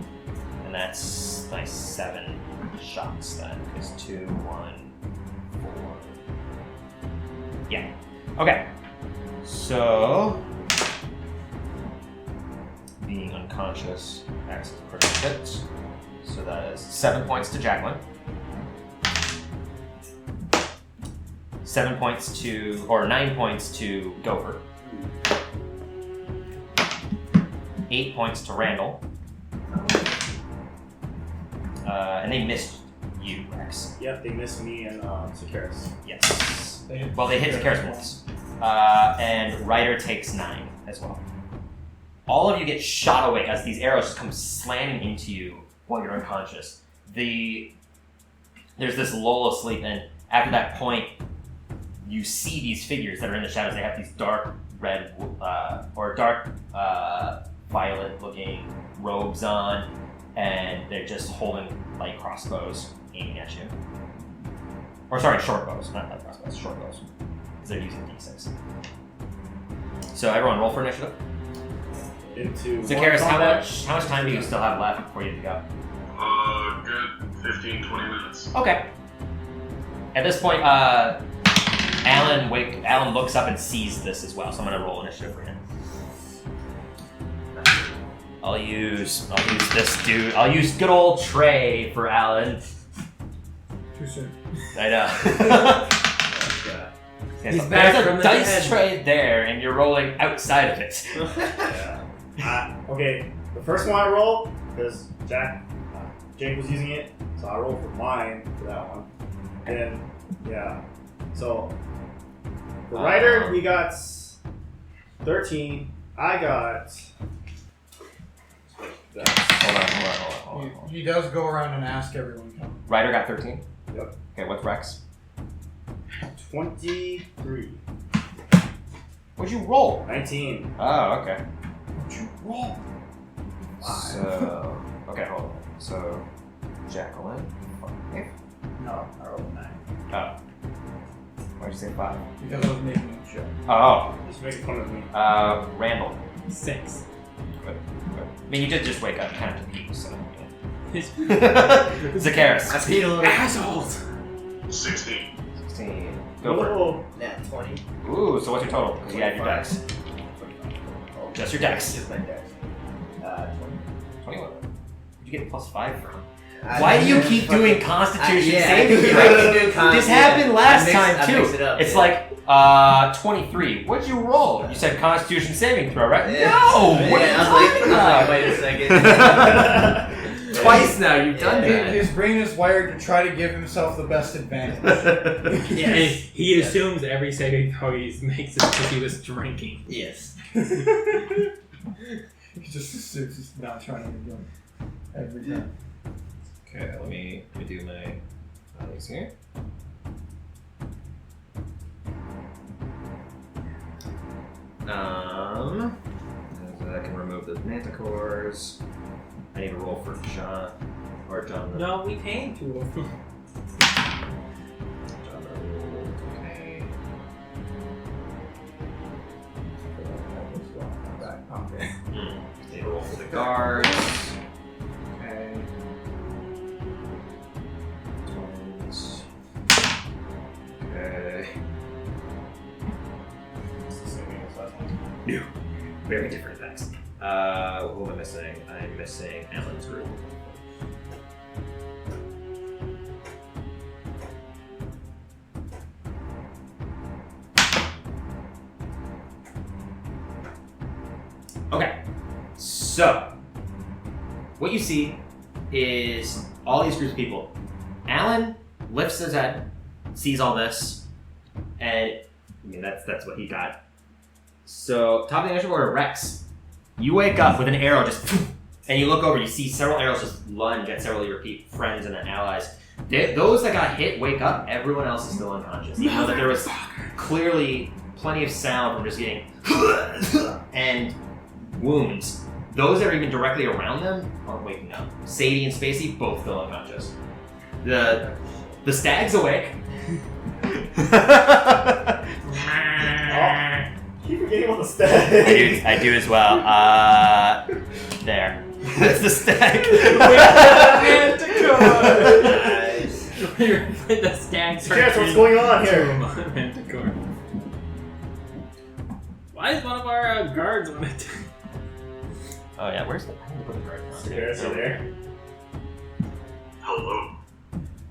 And that's my 7 shots then. Because 2, 1, 4. Yeah. Okay. So. Being unconscious acts as a critical hit. So that is 7 points to Jacqueline. 7 points to, or 9 points to Gopher. 8 points to Randall. And they missed you, Rex. Yep, they missed me and Sorcerers. Yes. They hit- Well, they hit Sorcerers once. And Ryder takes 9 as well. All of you get shot away as these arrows just come slamming into you while you're unconscious. There's this lull of sleep, and after that point, you see these figures that are in the shadows. They have these dark red or dark violet-looking robes on, and they're just holding light crossbows aiming at you. Or sorry, short bows, not light crossbows, short bows, because they're using d6. So everyone, roll for initiative. Into Zakaris, one combat. how much time do you still have left before you have to go? Good 15, 20 minutes. Okay. At this point, Alan looks up and sees this as well, so I'm gonna roll initiative for him. I'll use this dude. I'll use good old Trey for Alan. Too soon. I know. He's There's back a from the dice dead. tray there, and you're rolling outside of it. Yeah. Okay, the first one I rolled, because Jake was using it, so I rolled for mine for that one. And yeah, so for Ryder, we got 13. I got. Hold on. He does go around and ask everyone. Ryder got 13? Yep. Okay, what's Rex? 23. What'd you roll? 19. Oh, okay. What'd you roll? So, okay, hold on. So, Jacqueline, 5. No, I rolled a 9. Oh. Why'd you say 5? Because I was making a joke. Oh. Just make fun of me. Randall. 6. Good. I mean, you did just wake up kind of to pee, so. His Zakaris. I peed a little. assholes. 16. 16. Go for it. Oh, Nat 20. Ooh, so what's your total? Because you had your dex. 25. Oh, Just your dex. Just my dex. 20. 21. Where'd you get +5 from? I Why do you just keep fucking- doing Constitution yeah, saving I keep throws? doing This happened last time I too. mix it up, It's yeah. like 23. What'd you roll? You said Constitution saving throw, right? Yeah. No. What are you I talking was like, about? wait a second. Twice now you've done Yeah. His brain is wired to try to give himself the best advantage. that. And he assumes every saving throw he makes is because he was drinking. Yes. He just assumes he's not trying to do it every time. Okay, let me do my things here. I can remove the manticores. I need to roll for John or John. No, we came to him. John rolled. Okay. Okay. They roll for the guards. Okay. Twins. Okay. it's the same as last one. New. Very different effects. Who am I missing? I'm missing Alan's group. Okay, so what you see is all these groups of people. Alan lifts his head, sees all this, and I mean that's what he got. So top of the initiative order, Rex, you wake up with an arrow just, and you look over, you see several arrows just lunge at several of your friends and allies. Those that got hit wake up, everyone else is still unconscious. Even though that there was clearly plenty of sound from just getting and wounds. Those that are even directly around them aren't waking up. Sadie and Spacey both still unconscious. The stag's awake. Keep forgetting about the stag. I do as well. There. That's the stag. Nice. The stags are. Yes, what's going on here? Why is one of our guards on it? Oh yeah, where's the? I need to put the guard on. Scares are there. Hello.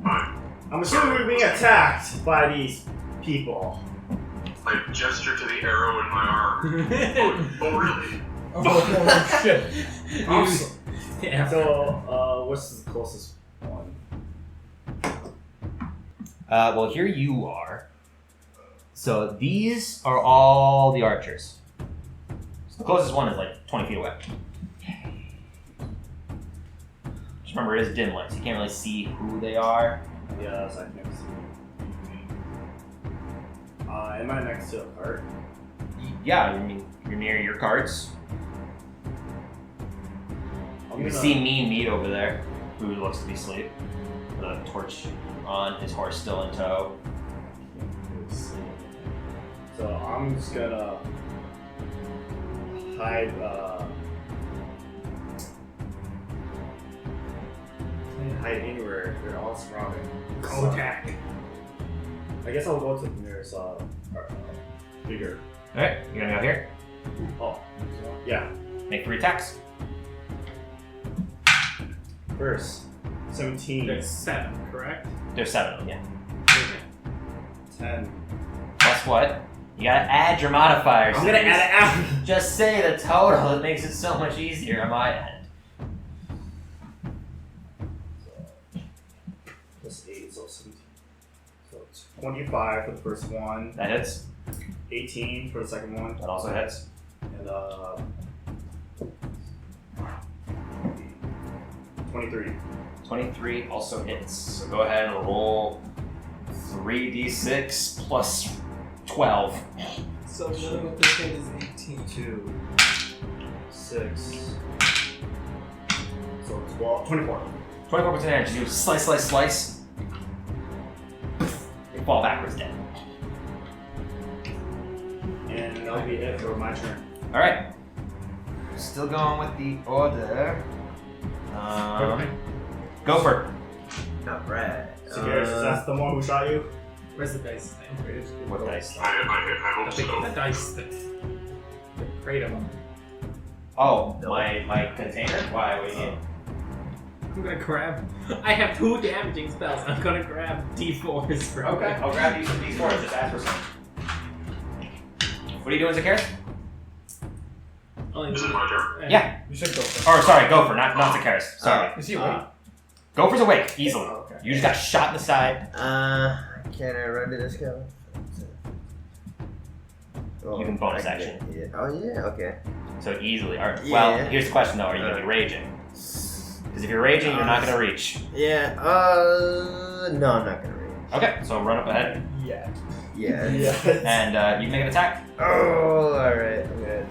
Hi. I'm assuming we're being attacked by these people. I gesture to the arrow in my arm. Oh, really? Oh, shit. Awesome. Yeah. So, what's the closest one? Well, here you are. So these are all the archers. So the closest one is like 20 feet away. Just remember, it is dim light, so you can't really see who they are. Yeah, that's like next to me. Am I next to a cart? Yeah, I mean, you're near your carts. I'm You can gonna- see Mean Meat over there, who looks to be asleep. With a torch on, his horse still in tow. So I'm just gonna hide. Can't hide anywhere. They're all surrounding. Go attack. I guess I'll go to the nearest bigger. Alright, you're gonna go here. Oh, yeah. Make 3 attacks. First, 17, There's 7, correct? There's 7 of them, yeah. 10. Guess what? You gotta add your modifiers. I'm gonna add it out. Just say the total, it makes it so much easier on my end. Plus 8, so 17. So 25 for the first one, That hits. 18 for the second one, That also hits. and 23. 23 also hits. So go ahead and roll 3d6 plus 12. So dealing with this hit is 18. 2, 6, so 12, 24. 24% damage. You slice, slice, slice. They fall backwards dead. And that'll be it for my turn. Alright. Still going with the order. Gopher. Alright. So Garrus, that's the one who shot you? Where's the dice thing? What dice? I hope The so. dice thing. The crate of them. Oh, my container? Why? What do you need? I'm gonna grab. I have 2 damaging spells. I'm gonna grab D4s from Okay, I'll grab you some d4s. Just ask for some. What are you doing, Zacchaeus? Only Is it my turn? Yeah. You should go first. Or sorry, Gopher, not Zacchaeus. Sorry. Is he awake? Gopher's awake, easily. Oh, okay. You just got shot in the side. Can I run to this guy? You can bonus action. Yeah. Oh yeah, okay. So easily. All right. Yeah. Well, here's the question though: are you gonna be raging? Because if you're raging, you're not gonna reach. Yeah, no, I'm not gonna reach. Okay, so run up ahead, Yeah. Yeah. and you can make an attack. Oh, alright, okay.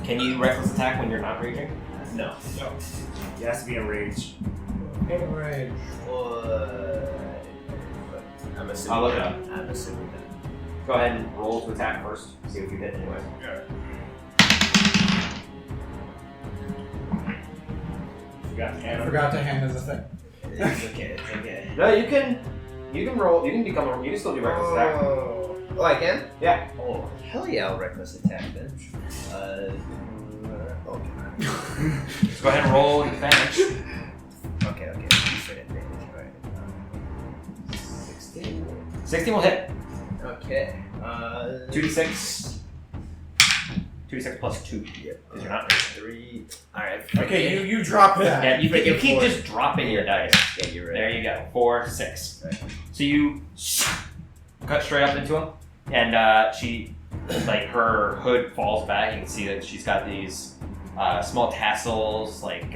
Can you reckless attack when you're not raging? No. He has to be enraged. Enrage. I'm assuming. I'll look it up. I'm assuming that. Go ahead and roll to attack first. See if you hit anyway. Forgot to I hand forgot to hand us a thing. It's okay, it's okay. No, you can roll. You can still do reckless attack. Oh, I can? Yeah. Oh, hell yeah, I'll reckless attack then. Okay. Let's go ahead and roll advantage. Okay. You said advantage, right? 16. 16 will hit. Okay. 2d6. 2d6 plus 2. Yep. Because you're not raising. 3. Alright. Okay, you drop that. Yeah, you Freaking keep four. just dropping your dice. Yeah, you're right. There you go. 4, 6. Right. So you cut straight up into him, and she, like, her hood falls back. You can see that she's got these small tassels, like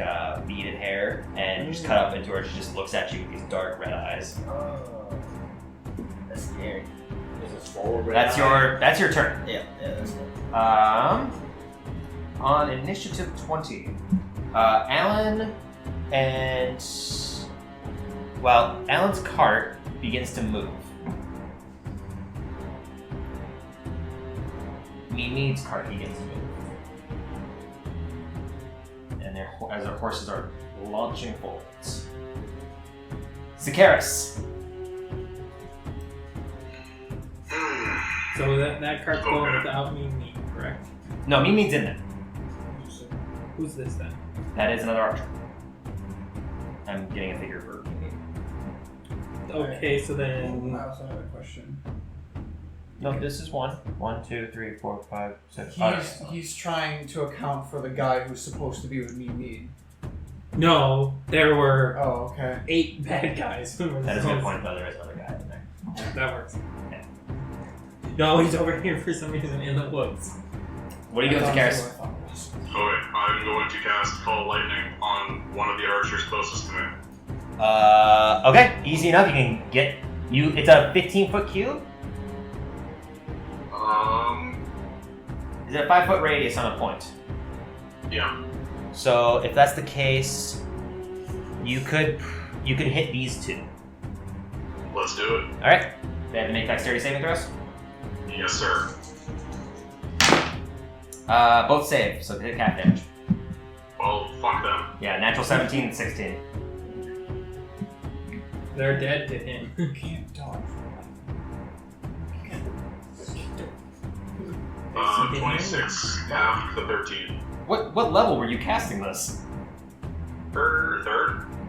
beaded hair, and you just cut up into her. She just looks at you with these dark red eyes. Oh. That's scary. That's your turn. Yeah, that's good. On initiative 20, Alan and Alan's cart begins to move. Mimi's cart begins to move, and as their horses are launching forwards. Sorcerers. So that cart's going without me, correct? No, Mimi's in there. Who's this then? That is another archer. I'm getting a figure for Mimi. Okay, so then. I also have a question. No, this is one. 1, 2, 3, 4, 5, 6. He's trying to account for the guy who's supposed to be with me. No, there were Oh, okay. 8 bad guys. Who were That is a good supposed- point, though. There is another guy in there. That works. Yeah. No, he's over here for some reason in the woods. What are you doing, Sorcerers? Okay, I'm going to cast Call Lightning on one of the archers closest to me. Okay, easy enough. You can get you. It's a 15-foot cube. Is it a 5-foot radius on a point? Yeah. So if that's the case, you could hit these two. Let's do it. All right. They have to make dexterity saving throws. Yes, sir. Both save, so hit half damage. Well, fuck them. Yeah, natural 17 and 16. They're dead to him. Can't dodge. 26, half the 13. What level were you casting this? Third?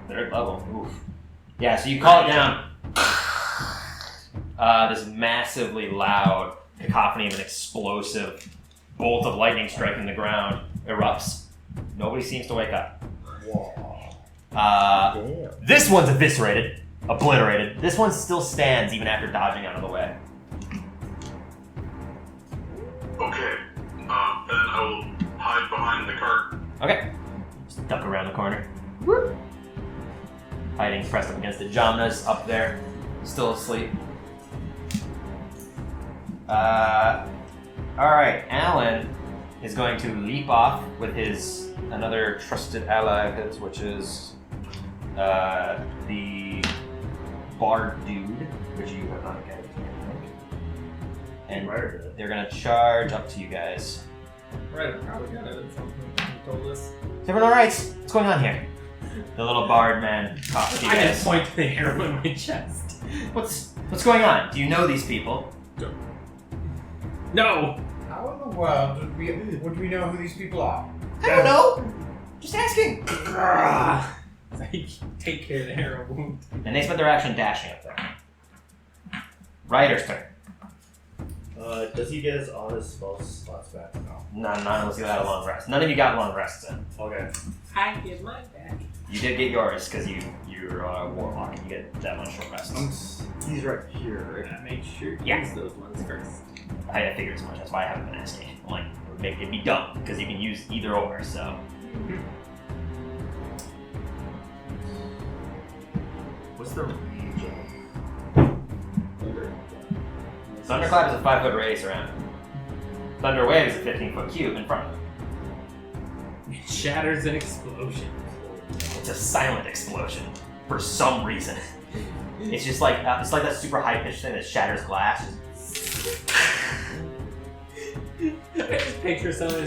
Third level. Oof. Yeah, so you call it down. This massively loud cacophony of an explosive bolt of lightning striking the ground erupts. Nobody seems to wake up. Damn. This one's eviscerated, obliterated. This one still stands even after dodging out of the way. Okay. Then I will hide behind the cart. Okay. Just duck around the corner. Hiding pressed up against the Jamnas up there, still asleep. Alright, Alan is going to leap off with his another trusted ally of his, which is the Bard dude, which you have not encountered. And they're gonna charge up to you guys. Right, I probably got it at some point when you told us. Is everyone alright? What's going on here? The little bard man talks to you I guys. just point to the arrow in my chest. What's going on? Do you know these people? No! How in the world would we know who these people are? I don't know. Just asking. I take care of the arrow wound. And they spent their action dashing up there. Ryder's turn. Does he get all his spell slots back? No. None unless you had a long rest. None of you got long rests in. Okay. I get mine back. You did get yours because you're a warlock and you get that much short rest. He's right here, right? I make sure to Yeah. use those ones first. I figured as much. That's why I haven't been asking. I'm like, it'd be dumb because you can use either or. So What's the range Thunderclap is a 5-foot radius around. Thunder Wave is a 15-foot cube in front of him. It shatters an explosion. It's a silent explosion for some reason. It's just like it's like that super high pitched thing that shatters glass. I just picture someone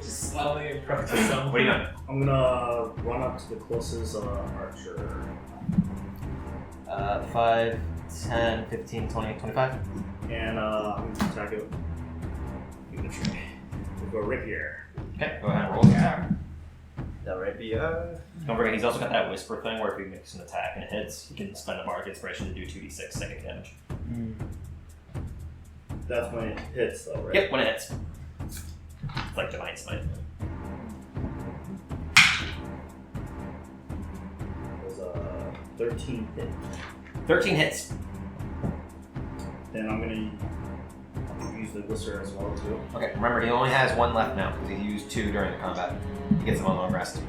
just slowly approaching someone. What are you doing? I'm gonna run up to the closest archer. 5, 10, 15, 20, 25. And I'm gonna attack it. Give it a try. We'll go right here. Okay, go ahead and roll the attack. That might be Don't forget, he's also got that whisper thing where if he makes an attack and it hits, he can spend a bardic inspiration to do 2d6 psychic damage. That's when it hits, though, right? Yep, when it hits. It's like Divine Smite. It was a 13 hit. 13 hits. Then I'm gonna use the Whisper as well, too. Okay, remember, he only has one left now because he used 2 during the combat. He gets them on long rest.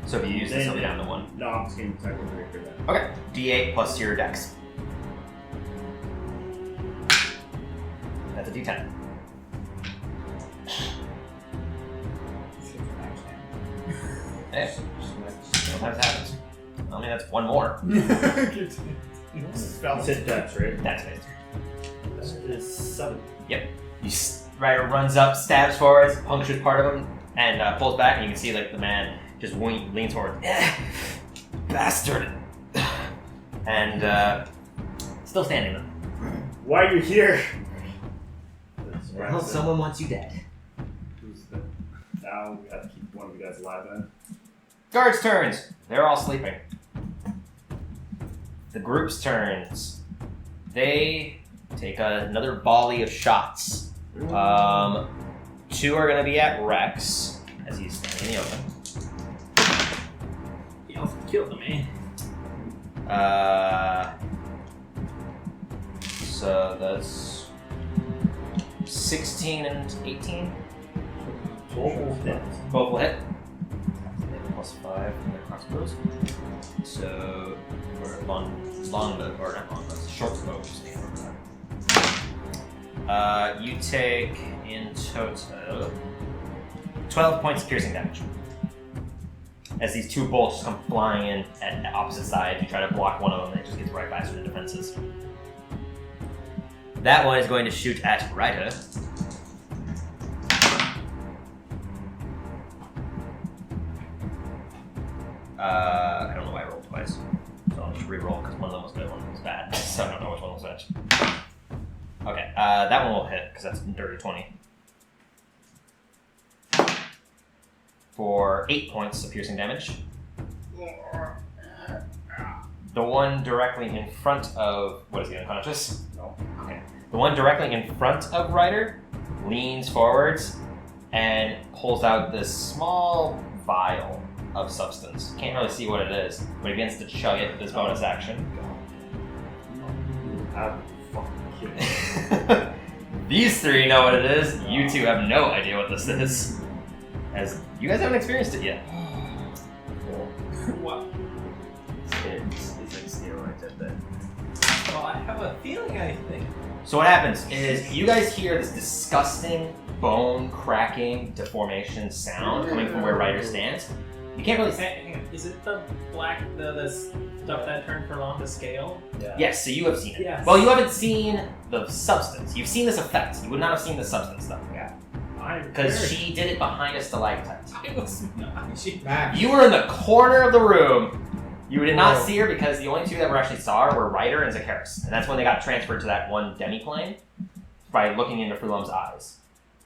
So if you use this, he'll be down to 1. No, I'm just getting technical for that. Okay, d8 plus your dex. That's a d10. Hey, sometimes it happens. I mean, that's 1 more. Spell hit dex, right? Dex based. That is 7. Ryder runs up, stabs forwards, punctures part of him, and pulls back, and you can see like the man just leans forward. Bastard! And still standing though. Why are you here? Well, someone wants you dead. Now we have to keep one of you guys alive then. Guards' turns. They're all sleeping. The group's turns. They take another volley of shots. 2 are going to be at Rex as he's standing in the open. He also killed the man. So that's 16 and 18. Both hit. Both will hit. They have +5 from their crossbows. So for longbow, or not longbow, short bow, just need you take in total 12 points of piercing damage. As these 2 bolts come flying in at opposite sides, you try to block one of them, and it just gets right past your defenses. That one is going to shoot at Ryder. I don't know why I rolled twice. So I'll just re-roll because one of them was good, one of them was bad. So I don't know which one was which. Okay, that one will hit because that's dirty 20. For 8 points of piercing damage. The one directly in front of... What is he, unconscious? No. Okay. The one directly in front of Ryder leans forwards and pulls out this small vial of substance. Can't really see what it is, but he begins to chug it with his bonus action. These 3 know what it is. You 2 have no idea what this is. As you guys haven't experienced it yet. What? it's like steroids at that. Well, I have a feeling, I think. So what happens is you guys hear this disgusting bone cracking deformation sound coming from where Ryder stands. You can't really see. Hang on. Is it the the stuff that turned for long to scale? Yeah. Yes, so you have seen it. Yes. Well, you haven't seen the substance. You've seen this effect. You would not have seen the substance though. Yeah. Because she did it behind a stalactite. I was not. Max. You were in the corner of the room. You did not see her because the only 2 that were actually saw her were Ryder and Zacchaeus. And that's when they got transferred to that one demi-plane by looking into Frulum's eyes.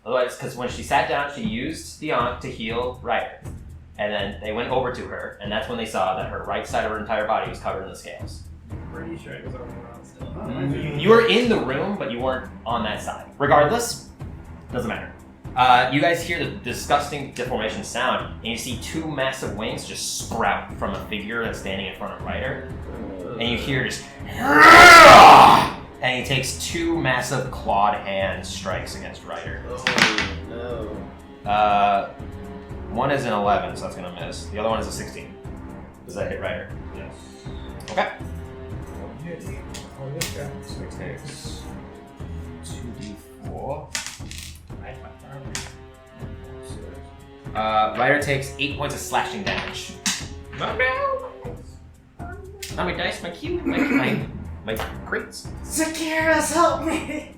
Otherwise, because when she sat down, she used the Ankh to heal Ryder. And then they went over to her, and that's when they saw that her right side of her entire body was covered in the scales. Pretty sure it was over around still. You were in the room, but you weren't on that side. Regardless, doesn't matter. You guys hear the disgusting deformation sound, and you see 2 massive wings just sprout from a figure that's standing in front of Ryder. And you hear just... And he takes 2 massive clawed hand strikes against Ryder. Oh no. One is an 11, so that's going to miss. The other one is a 16. Does that hit Ryder? Yes. Okay. So he takes 2d4. Ryder takes 8 points of slashing damage. How many dice? My cube? My crates? Zacchaeus, help me!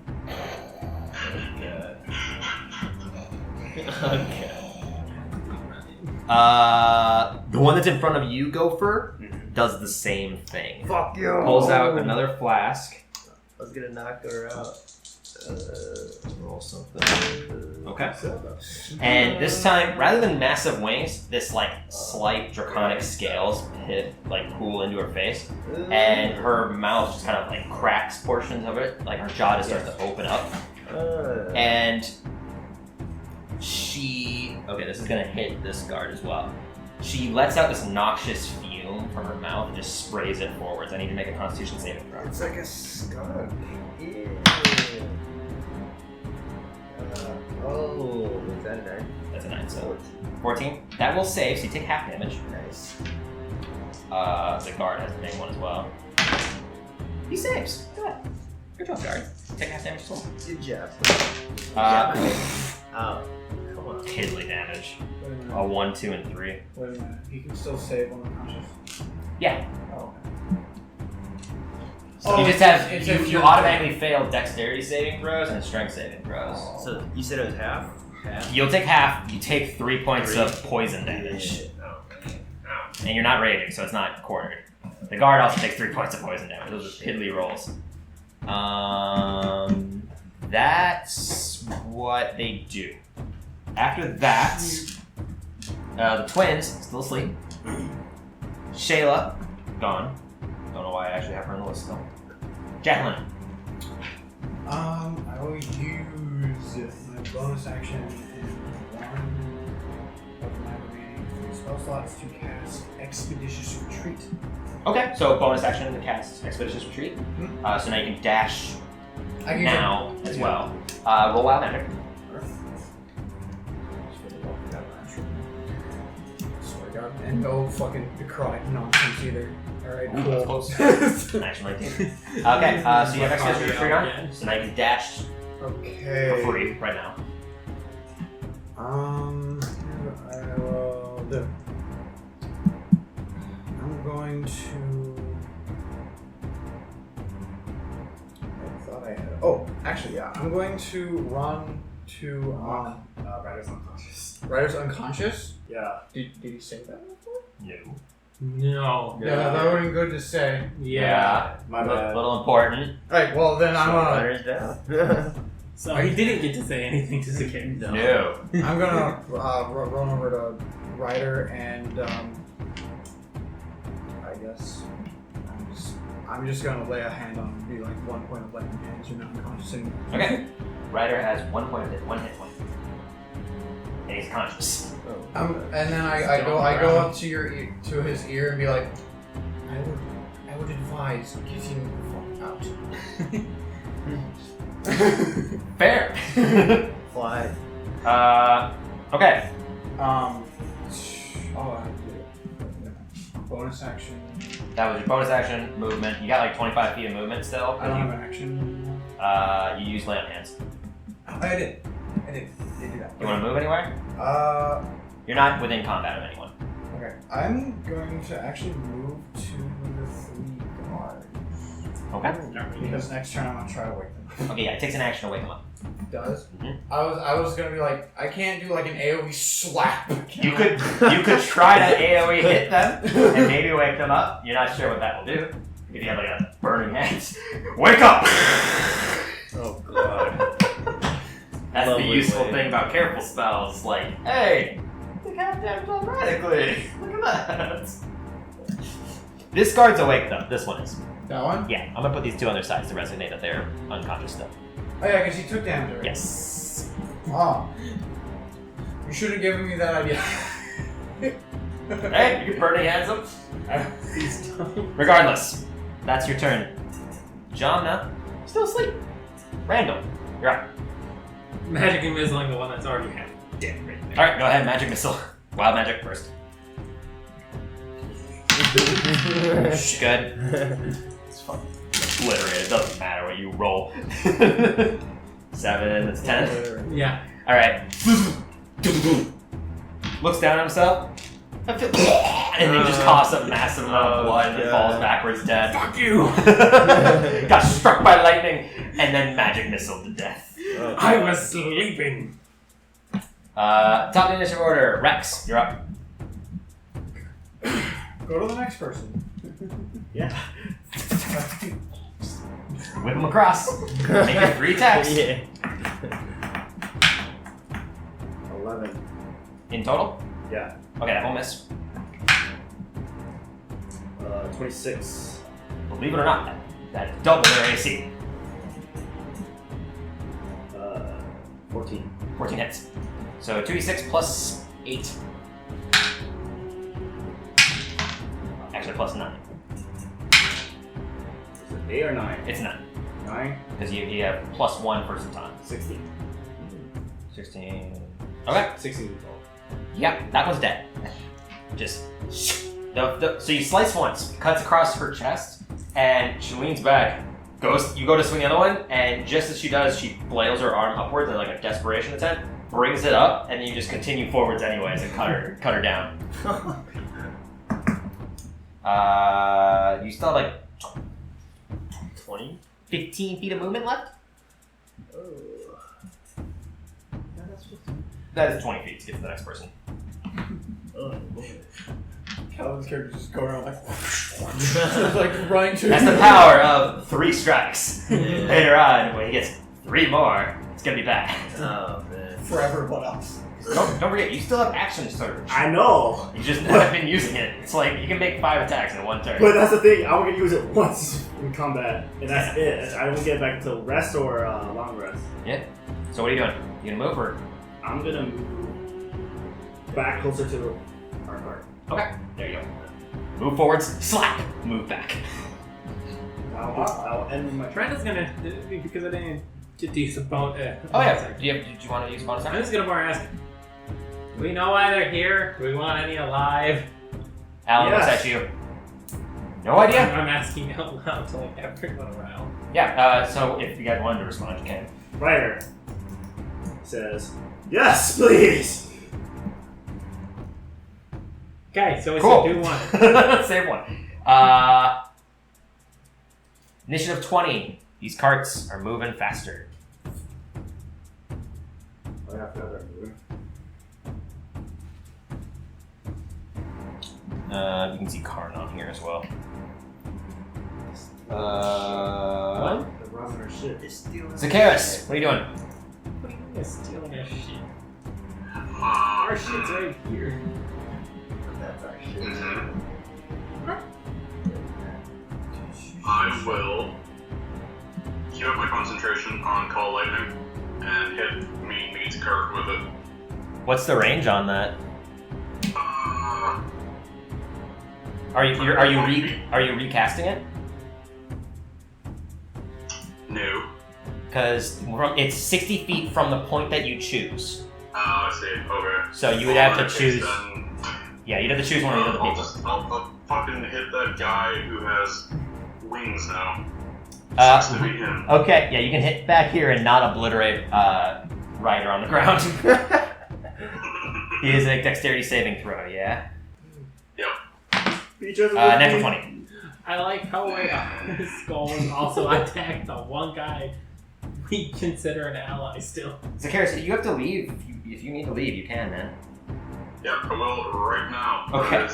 Okay. The one that's in front of you, Gopher, does the same thing. Fuck you! Pulls out another flask. I was gonna knock her out. Roll something. Okay. And this time, rather than massive wings, this like slight draconic scales pool into her face, and her mouth just kind of like cracks portions of it, like her jaw just starts to open up, and this is gonna hit this guard as well. She lets out this noxious fume from her mouth and just sprays it forwards. I need to make a Constitution saving throw. It's like a skunk. Yeah. Oh, is that a 9? That's a 9, so 14. That will save, so you take half damage. Nice. The guard has to make one as well. He saves. Good. Good job, guard. Take half damage as well. Good job. Oh, come on. Piddly damage. Wait a minute. A 1, 2, and 3. Wait a minute. He can still save on unconscious. Yeah. Oh. You just have it's you automatically fail dexterity saving throws and strength saving throws. So you said it was half? Half? You'll take half. You take 3 points of poison damage, and you're not raging, so it's not cornered. The guard also takes 3 points of poison damage. Those are piddly rolls. That's what they do. After that, the twins still asleep. Shayla gone. Don't know why I actually have her on the list though. Jacqueline. I will use my bonus action and one of my remaining 3 spell slots to cast Expeditious Retreat. Okay, so bonus action to cast Expeditious Retreat. So now you can dash now as well. Roll Wild Magic. Swear to God. And no fucking necrotic nonsense either. Alright, Ooh, cool. that's close. Action 19. Okay, so you have Expeditious Retreat on. So now you can dash Okay. for free right now. I will do. I'm going to. I thought I had. Oh, actually, yeah. I'm going to run to. Rider's unconscious. Rider's unconscious? Yeah. Did he say that? No. No. Yeah, that would have been good to say. Yeah. My A bad. little important. Alright, well then Rider's down. So he didn't get to say anything to Zakir. No. I'm gonna run over to Ryder and I guess I'm just gonna lay a hand on him and be like 1 point of lightning hands. You're not unconscious anymore. Okay. Ryder has 1 point of hit, 1 hit point. And he's conscious. And then I go up to to his ear and be like, I would advise getting the fuck out. Fair. Fly. Okay. Oh, I did. Bonus action. That was your bonus action movement. You got like 25 feet of movement still. I don't have an action. You use lay on hands. I did. They do that. You want to move anywhere? You're not within combat of anyone. Okay. I'm going to actually move to the 3 guards. Okay. Because next turn I'm gonna try to wake them up. Okay, yeah, it takes an action to wake them up. Does? Mhm. I was gonna be like, I can't do like an AoE slap. You could try to AoE hit them and maybe wake them up. You're not sure what that will do. If you have like a burning hand. Wake up! Oh god. That's Lovely the useful way. thing about careful spells, like, hey, take half damage automatically. Look at that. This guard's awake though. This one is. That one? Yeah, I'm gonna put these two on their sides to resonate that they're unconscious still. Oh yeah, because he took damage already. Yes. Oh. You should have given me that idea. Hey, you can burning hands them. Regardless, that's your turn. Jamna, still asleep. Randall, you're up. Magic and missiling the one that's already half dead right there. Alright, go ahead, magic missile. Wild magic first. Good. It's fucking obliterated. It doesn't matter what you roll. 7, that's 10. Yeah. Alright. Looks down at himself. And then he just coughs up massive amount of blood and falls backwards dead. Fuck you! Got struck by lightning and then magic missile to death. I was sleeping. Top initiative order. Rex, you're up. Go to the next person. Yeah. Whip him across. Make it 3 attacks. Yeah. 11. In total? Yeah. Okay, that won't miss. 26. Believe it or not, that double their AC. 14. 14 hits. So 2d6 plus 8. Actually, plus 9. Is it 8 or 9? It's 9. 9? Because you have plus 1 for some time. 16. 16. Okay. 16 total. Yep, that one's dead. Just. So you slice once, cuts across her chest, and she leans back. You go to swing the other one, and just as she does, she flails her arm upwards in like a desperation attempt, brings it up, and you just continue forwards anyways and cut her down. You still have like 20, 15 feet of movement left? That is 20 feet to get to the next person. Calvin's character just go around like, like running to. That's the power of 3 strikes. Later on, when he gets 3 more, it's gonna be bad. Oh man. For everyone else. Don't forget, you still have action surge. I know! You just haven't been using it. It's like you can make 5 attacks in 1 turn. But that's the thing, I'm gonna use it once in combat, and that's it. I don't get back to rest or long rest. Yeah. So what are you doing? You gonna move or? I'm gonna move back closer to our cart. Okay. There you go. Move forwards. Slap. Move back. I'll end my turn. Brenda's gonna, because I didn't get to use a bonus. Oh yeah. Did you want to use bonus I'm action? just gonna more ask. Do we know why they're here? Do we want any alive? Alan looks Yes. at you. No idea. I'm asking out loud to like everyone around. Yeah. So if you guys wanted to respond, you can. Ryder says, "Yes, please." Okay, so we Cool. said do one. Save one. Initiative 20. These carts are moving faster. I have to have that moving. You can see Karn on here as well. They're robbing our shit. Zacchaeus, what are you doing? What do you mean they're stealing our shit? Our Our shit's right here. That's our shit. I will keep up my concentration on Call Lightning and hit Mean Meat's cart with it. What's the range on that? Uh, Are you recasting it? no. Because it's 60 feet from the point that you choose. I see. Okay. So you would have to In that case, choose. then, Yeah, you'd have to choose one of the other I'll people. I'll fucking hit that guy who has wings now. Sucks to be him. Okay, yeah, you can hit back here and not obliterate Ryder on the ground. He is a dexterity saving throw, yeah? Features of Natural 20. I like how his skull was also attacked the one guy we consider an ally still. Zacchaeus, you have to leave. If you need to leave, you can, man. Yeah, I will right now. Okay. That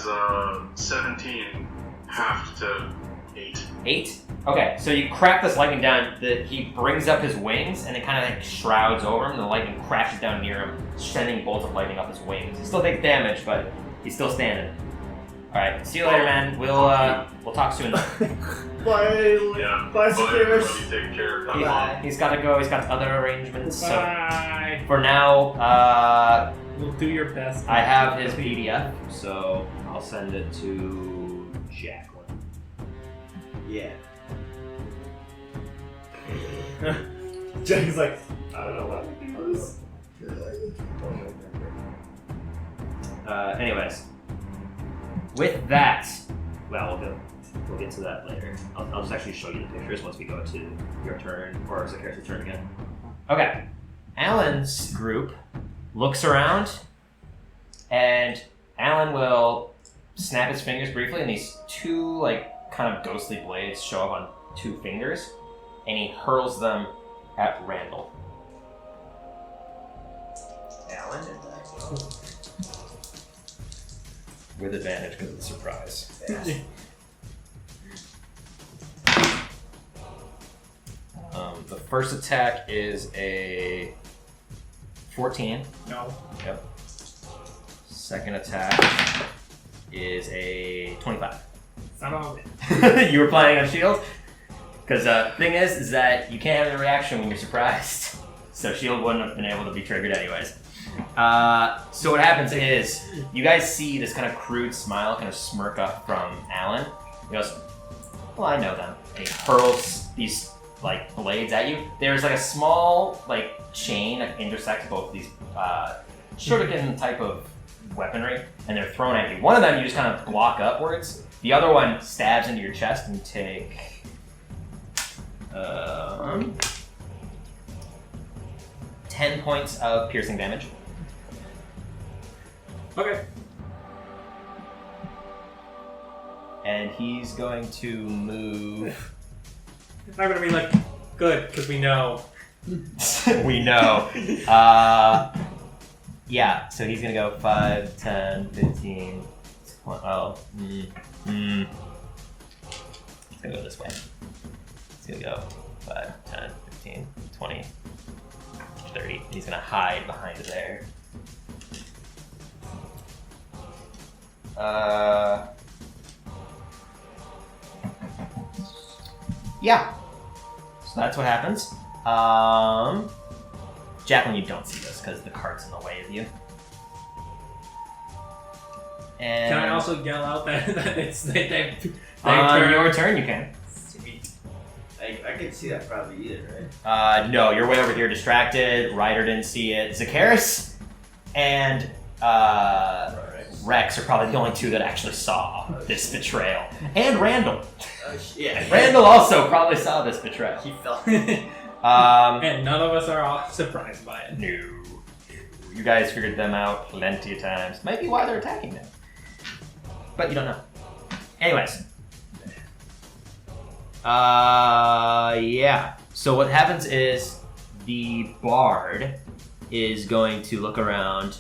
is 17 halved to 8. 8? Okay, so you crack this lightning down. He brings up his wings, and it kind of like shrouds over him. The lightning crashes down near him, sending bolts of lightning up his wings. He still takes damage, but he's still standing. All right, see you later, man. We'll talk soon. Bye, Yeah. bye, Bye, Zacchaeus. everybody. Take care. Have fun. He's got to go. He's got other arrangements. Bye. So for now, We'll do your best. I have his PDF, so I'll send it to Jacqueline. Yeah. Jack's like, I don't know what. Anyways, with that, well, we'll get to that later. I'll just actually show you the pictures once we go to your turn, or Zacchaeus' turn again. Okay. Alan's group looks around, and Alan will snap his fingers briefly, and these 2, like, kind of ghostly blades show up on 2 fingers, and he hurls them at Randall. Alan did that. With advantage because of the surprise. Yeah. First attack is a 14. No. Yep. Second attack is a 25. Son of a- You were planning on shield? Because thing is that you can't have a reaction when you're surprised. So shield wouldn't have been able to be triggered anyways. So what happens is, you guys see this kind of crude smile kind of smirk up from Alan. He goes, well, I know them. And he hurls these like blades at you. There's like a small like chain that intersects both these shuriken type of weaponry, and they're thrown at you. One of them you just kind of block upwards. The other one stabs into your chest and you take 10 points of piercing damage. Okay. And he's going to move. It's not gonna be like good because we know. We know. Yeah, so he's gonna go 5, 10, 15, 20. Oh. It's gonna go this way. It's gonna go 5, 10, 15, 20, 30. He's gonna hide behind there. Yeah. So that's what happens. Jacqueline, you don't see this because the cart's in the way of you. And Can I also yell out that it's they on your turn, you can. Sweet. I can see that probably either, right? No, you're way over here distracted. Ryder didn't see it. Zakaris and Rex are probably the only two that actually saw this betrayal. And Randall. Yeah. Randall also probably saw this betrayal. He felt And none of us are all surprised by it. No. You guys figured them out plenty of times. Might be why they're attacking them. But you don't know. Anyways. Yeah. So what happens is the bard is going to look around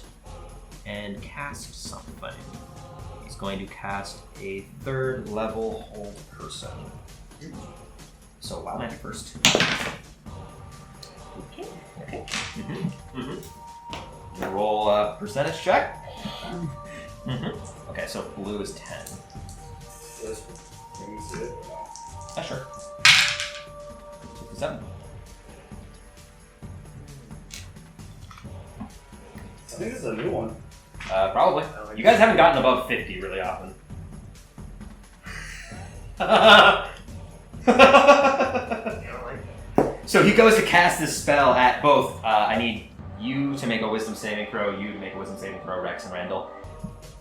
and cast something. He's going to cast a 3rd level hold person. So wild magic first. Okay. Roll a percentage check. Okay, so blue is 10. Can we see it? No. Sure. 57. I think it's a new one. Probably. You guys haven't gotten above 50 really often. So he goes to cast this spell at both. I need you to make a wisdom saving throw, you to make a wisdom saving throw, Rex and Randall.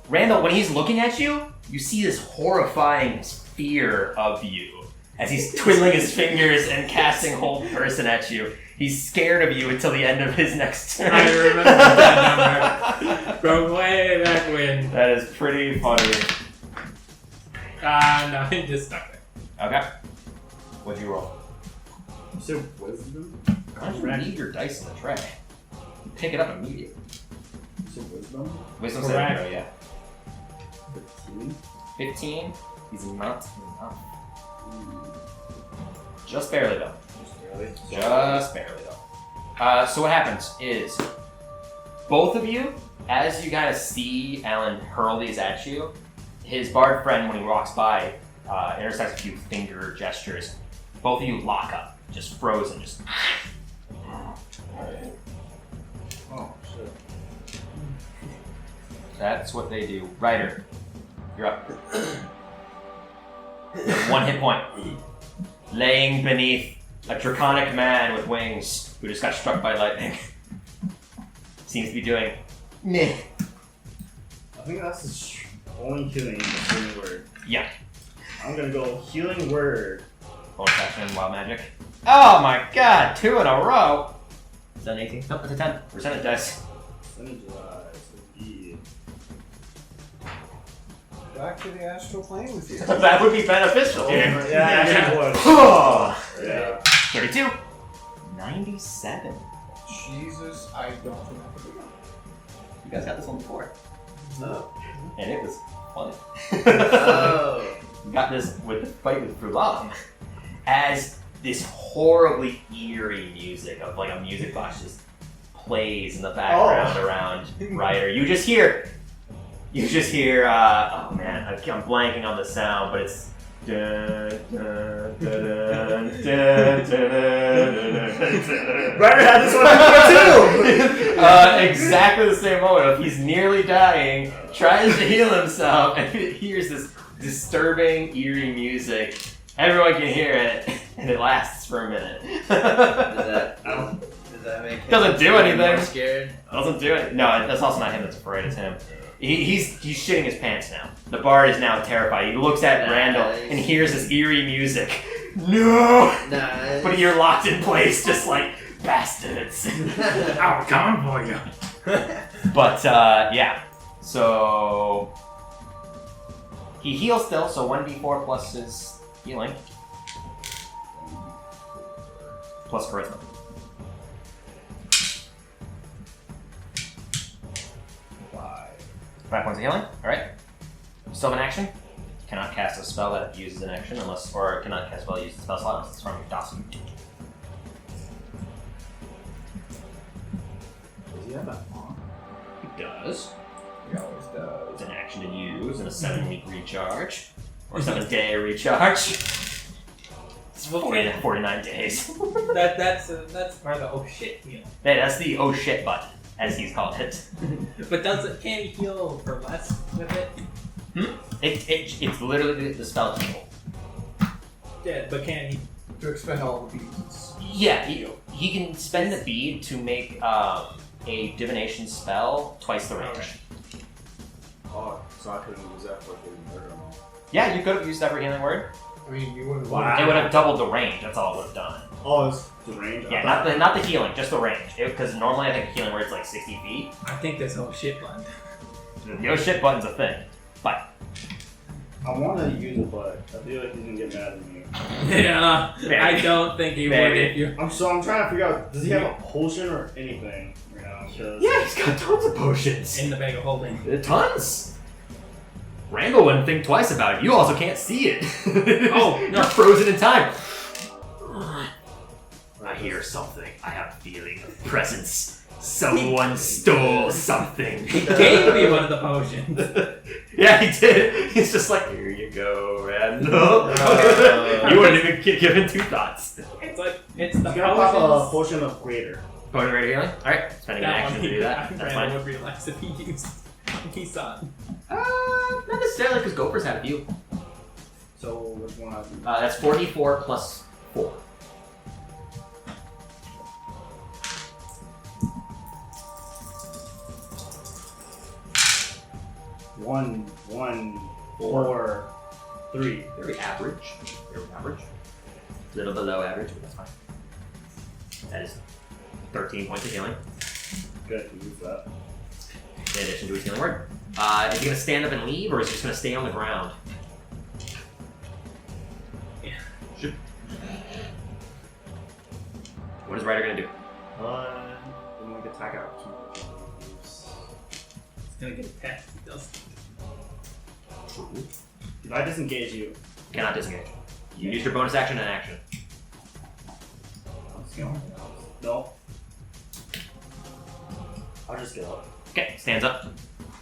Randall, when he's looking at you, you see this horrifying fear of you as he's twiddling his fingers and casting Hold Person at you. He's scared of you until the end of his next turn. I remember that number from way back when. That is pretty funny. No, he just stuck there. Okay. What'd you roll? You said wisdom? Why don't you leave your dice in the tray? You pick it up immediately. You said wisdom? Wisdom saving Correct. throw, yeah. 15? 15. He's not enough. Just barely though. Just barely though. So what happens is, both of you, as you guys see Alan hurl these at you, his bard friend, when he walks by, intersects a few finger gestures. Both of you lock up, just frozen, just. Oh, shit. That's what they do. Ryder, you're up. You have 1 hit point. Laying beneath a draconic man with wings who just got struck by lightning. Seems to be doing meh. I think that's the only healing the healing word. Yeah. I'm gonna go healing word. Bonus action, wild magic. Oh my god, 2 in a row! Is that an 18? Nope, that's a 10. Percentage dice. Percentage be Back to the astral plane with you. That would be beneficial here. Yeah, actually would. Oh. Yeah. 32. 97. Jesus, I don't remember. You guys got this one before. No. And it was fun. Oh. Oh. You got this with the fight with Frulam. As 2 of you, as you guys see Alan hurl these at you, his bard friend, when he walks by, intersects a few finger gestures. Both of you lock up, just frozen, just. Oh. That's what they do. Ryder, you're up. I'm gonna go healing word. Laying beneath a draconic man with wings who just got struck by lightning. Seems to be doing meh. I remember that number from way back when. this horribly eerie music of like a music box just plays in the background around Ryder. You just hear. Oh man, I'm blanking on the sound, but it's. Ryder had this one too. Exactly the same moment of he's nearly dying, tries to heal himself, and hears this disturbing, eerie music. Everyone can hear it, and it lasts for a minute. Does that make him Doesn't do anything. more scared? Doesn't do it. No, that's also not him that's afraid, it's him. He's shitting his pants now. The bard is now terrified. He looks at Randall and hears this eerie music. No! Nice. But you're locked in place, just like bastards. I'm coming for you. But, yeah. So... He heals still, so 1d4 plus his healing. Plus charisma. 5 points of healing. Alright. Still have an action. Cannot cast a spell that uses an action or cannot cast a spell that uses a spell slot unless it's from your Dawson. Does he have that on? He does. He always does. It's an action to use and a 7-week recharge. Or 7-day recharge. It's 49 days. That's part of the oh shit heal. Hey, that's the oh shit button, as he's called it. But can he heal for less with it? It's literally the spell table. Yeah, but can he? To expend all the beads. Yeah, he can spend the bead to make a divination spell twice the range. Okay. Oh, so I couldn't use that for healing word. Yeah, you could have used that for healing word. I mean, you wouldn't Wow. It would have doubled the range. That's all it would have done. Oh, it's the range. Yeah, not the healing, just the range. Because normally I think a healing word's like 60 feet. I think this oh shit button. The oh shit button's a thing. But I want to use it, but I feel like he's gonna get mad at me. Yeah, I don't think he would if you. I'm trying to figure out. Does he have a potion or anything right now? 'Cause- yeah, he's got tons of potions. In the bag of holding. Tons. Randall wouldn't think twice about it. You also can't see it. Oh, no. You're frozen in time. I hear something. I have a feeling of presence. Someone stole something. He gave me one of the potions. Yeah, he did. He's just like, here you go, Randall. You wouldn't even given 2 thoughts. It's like it's He's the gonna pop a potions. potion of greater. Potion ready healing? Alright, spending an action to do that. That's Brandon fine. would realize if he used he saw it. Not necessarily, because Gophers had a few. So which one? I do? That's 44 plus 4. One, 4, 3. Very average. Very average. A little below average, but that's fine. That is 13 points of healing, Good, use that. in addition to his healing word. Is he going to stand up and leave, or is he just going to stay on the ground? Yeah. Shoot. What is Ryder going to do? Then we can attack out. He's gonna get attacked. He does. If I disengage you, Cannot disengage. You use your bonus action and action. no. I'll just get up. Okay, stands up.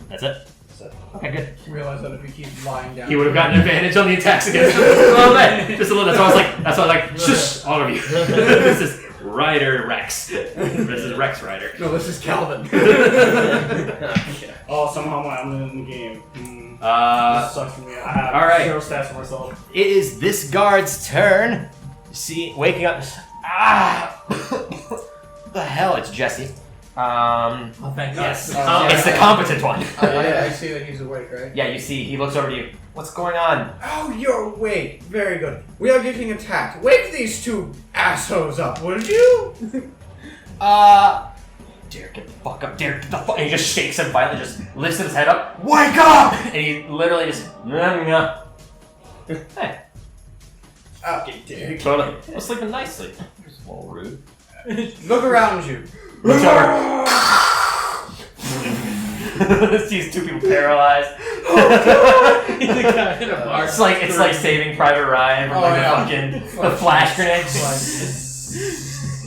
That's it. That's it. Okay, good. realize that if he keeps lying down. He would have gotten advantage on the attacks against him. Just a little bit. Just a little. That's why I was like, shush, all of you. This is Ryder Rex. This is Rex Ryder. No, this is Calvin. Oh, somehow I'm in the game. This sucks for me. I have all right. 0 stats for myself. It is this guard's turn. See, waking up. The hell, it's Jesse. Oh, thank God. Yes. Oh, It's the competent one. I see that he's awake, right? Yeah, you see, he looks over to you. What's going on? Oh, you're awake. Very good. We are getting attacked. Wake these 2 assholes up, would you? Dare get the fuck up, dare get the fuck. And he just shakes him violently, just lifts his head up. Wake up! And he literally just. Hey, Okay, Dick. totally. I was sleeping nicely. Just a little rude. Look around you. Looks over. Sees 2 people paralyzed. He's a guy in a bar. It's like Saving Private Ryan from the flash grenades.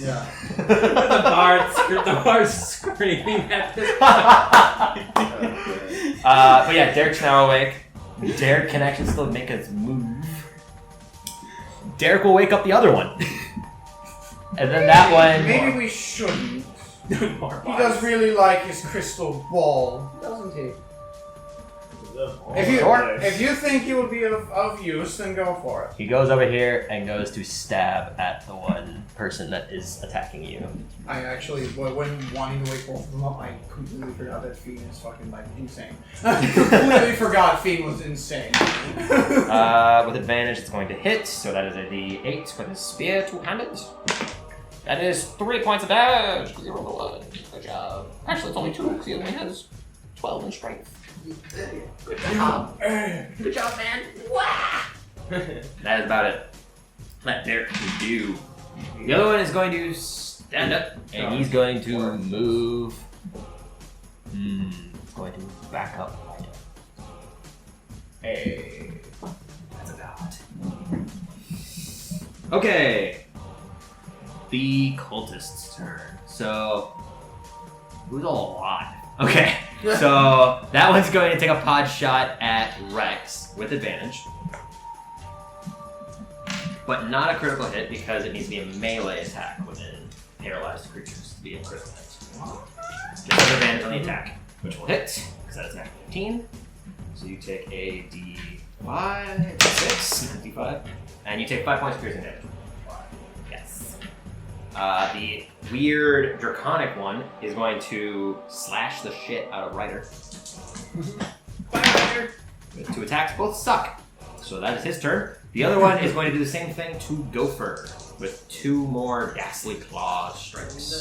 Yeah. The bar's screaming at this. But yeah, Derek's now awake. Derek can actually still make his move. Derek will wake up the other one. And then that one... Maybe we shouldn't. He More does really like his crystal ball, doesn't he? If you think he would be of use, then go for it. He goes over here and goes to stab at the one person that is attacking you. I actually, when wanting to wake both of them up, I completely forgot that Fiend is fucking like insane. I completely forgot Fiend was insane. With advantage, it's going to hit, so that is a D8 with his spear, 200. That is 3 points of damage, because he rolled a 1. Good job. Actually, it's only 2, because he only has 12 in strength. Good job. Good job, man. That is about it. Let Derek do. The other one is going to stand up, and he's going to move. He's going to back up. Hey. That's about. Okay. The cultist's turn. So, who's all alive? Okay, so that one's going to take a pod shot at Rex with advantage. But not a critical hit because it needs to be a melee attack within paralyzed creatures to be a critical hit. Just have advantage on the attack, which will hit, because that is an 15. So you take a D5, 6, D5, and you take 5 points of piercing damage. Yes. The weird draconic one is going to slash the shit out of Ryder. Two attacks both suck. So that is his turn. The other one is going to do the same thing to Gopher with 2 more ghastly claw strikes.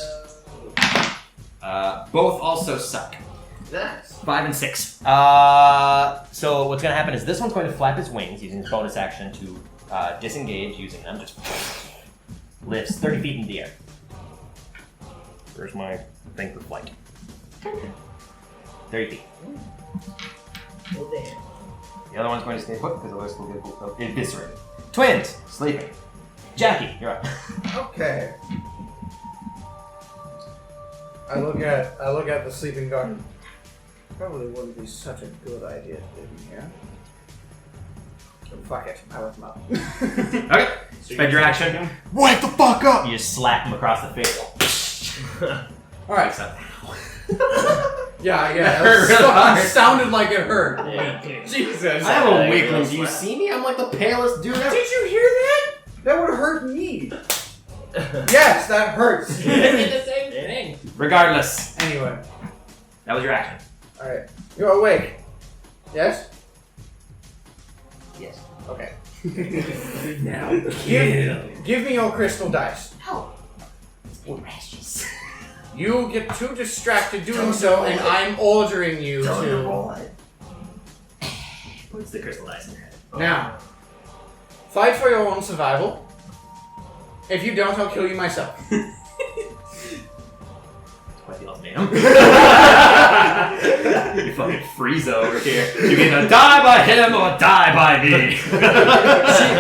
Both also suck. Nice. 5 and 6. So what's going to happen is this one's going to flap his wings using his bonus action to disengage using them. Just lifts 30 feet in the air. Where's my thing for flight? 30 feet. Well, damn. The other one's going to stay put because otherwise we'll get eviscerated. Twins, sleeping. Jackie, you're up. Okay. I look at the sleeping guard. Probably wouldn't be such a good idea to leave him here. So fuck it, I wake him up. Okay, spend your action. Wake the fuck up! You just slap him across the face. Alright. So, Yeah. hurt really hard. It sounded like it hurt. Yeah. Jesus. I have a weakling. Do you see me? I'm like the palest dude ever. Did you hear that? That would hurt me. Yes, that hurts. They did the same thing. regardless, Anyway. that was your action. Alright. You're awake. Yes? Yes. Okay. Now, Give me your crystal dice. Oh. Precious. You get too distracted doing so, and I'm ordering you to. What's the crystal dice in your head? Now, fight for your own survival. If you don't, I'll kill you myself. Quite the ultimatum. You fucking Frieza over here. You can either die by him or die by me.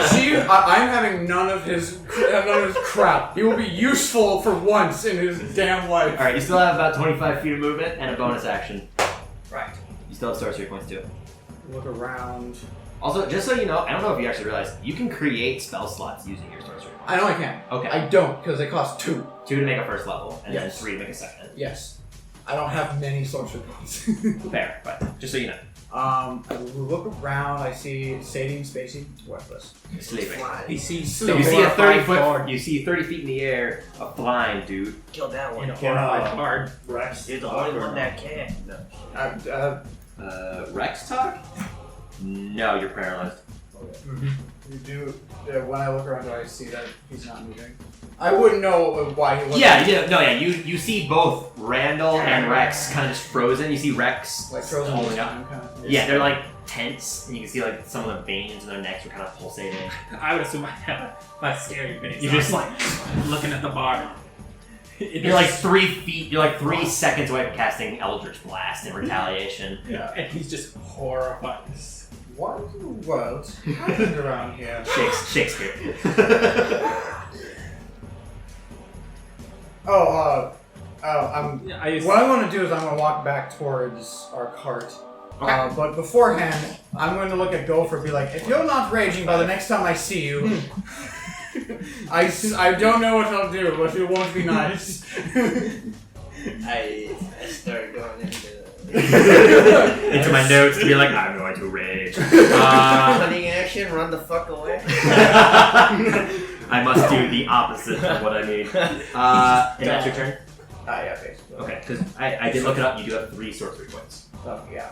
See, I'm having none of his crap. He will be useful for once in his damn life. Alright, you still have about 25 feet of movement and a bonus action. Right. You still have sorcery points too. Look around. Also, just so you know, I don't know if you actually realize, you can create spell slots using your sorcery points. I know I can. Okay. I don't, because they cost 2. 2 to make a first level, and Yes. then 3 to make a second. Yes. I don't have many sorcery points. Fair, but just so you know. I look around, I see Sadie and Spacey. Worthless. Sleeping. he sees So you see a 30 foot, you see 30 feet in the air, a blind dude. Kill that one. in a horrified card. Rex. You're the only one that can. No. Rex talk? No, you're paralyzed. You do. When I look around, do I see that he's not moving? I wouldn't know why he wasn't. You see both Randall and Rex kind of just frozen. You see Rex Like frozen holding up. time, kind of. Yeah, they're like tense, and you can see like some of the veins in their necks are kind of pulsating. I would assume I have my scary face. You I'm just like looking at the bar. You're like 3 feet. You're like 3 seconds away from casting Eldritch Blast in retaliation. Yeah, and he's just horrified. What in the world happened around here? Shakespeare. What Yeah, I want to do is I'm going to walk back towards our cart. Okay. But beforehand, I'm going to look at Gopher and be like, if you're not raging by the next time I see you, I don't know what I'll do, but it won't be nice. I start going into Into my notes to be like, I'm going to rage. hunting action, run the fuck away. I must do the opposite of what I mean. And that's your turn? Yeah, basically. Okay, because I did look it up. You do have 3 sorcery points. So, yeah.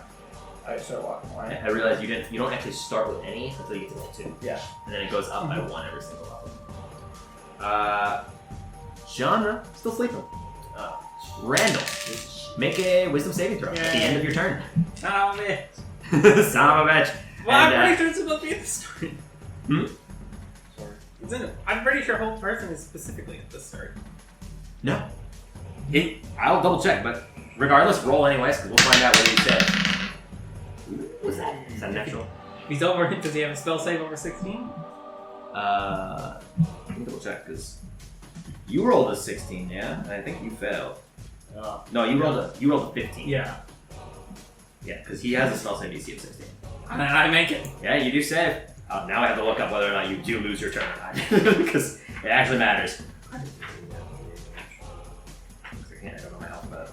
I start walking away. I realized you don't actually start with any until you get to level 2. Yeah. And then it goes up by 1 every single level. Genre, still sleeping. Randall, make a wisdom saving throw at the end of your turn. Oh, man. Son of a bitch. Well, And, I'm pretty sure it's supposed to be at the start. Sorry. I'm pretty sure whole person is specifically at the start. No. I'll double check, but regardless, roll anyways, because we'll find out what he said. What's that? Is that an actual? If he's over, does he have a spell save over 16? Let me double check, because you rolled a 16, yeah? And I think you failed. No, you rolled a 15. Yeah. Yeah, because he has a spell save DC of 16. And I make it. Yeah, you do save. Now I have to look up whether or not you do lose your turn or not, because it actually matters. I don't know my alphabet.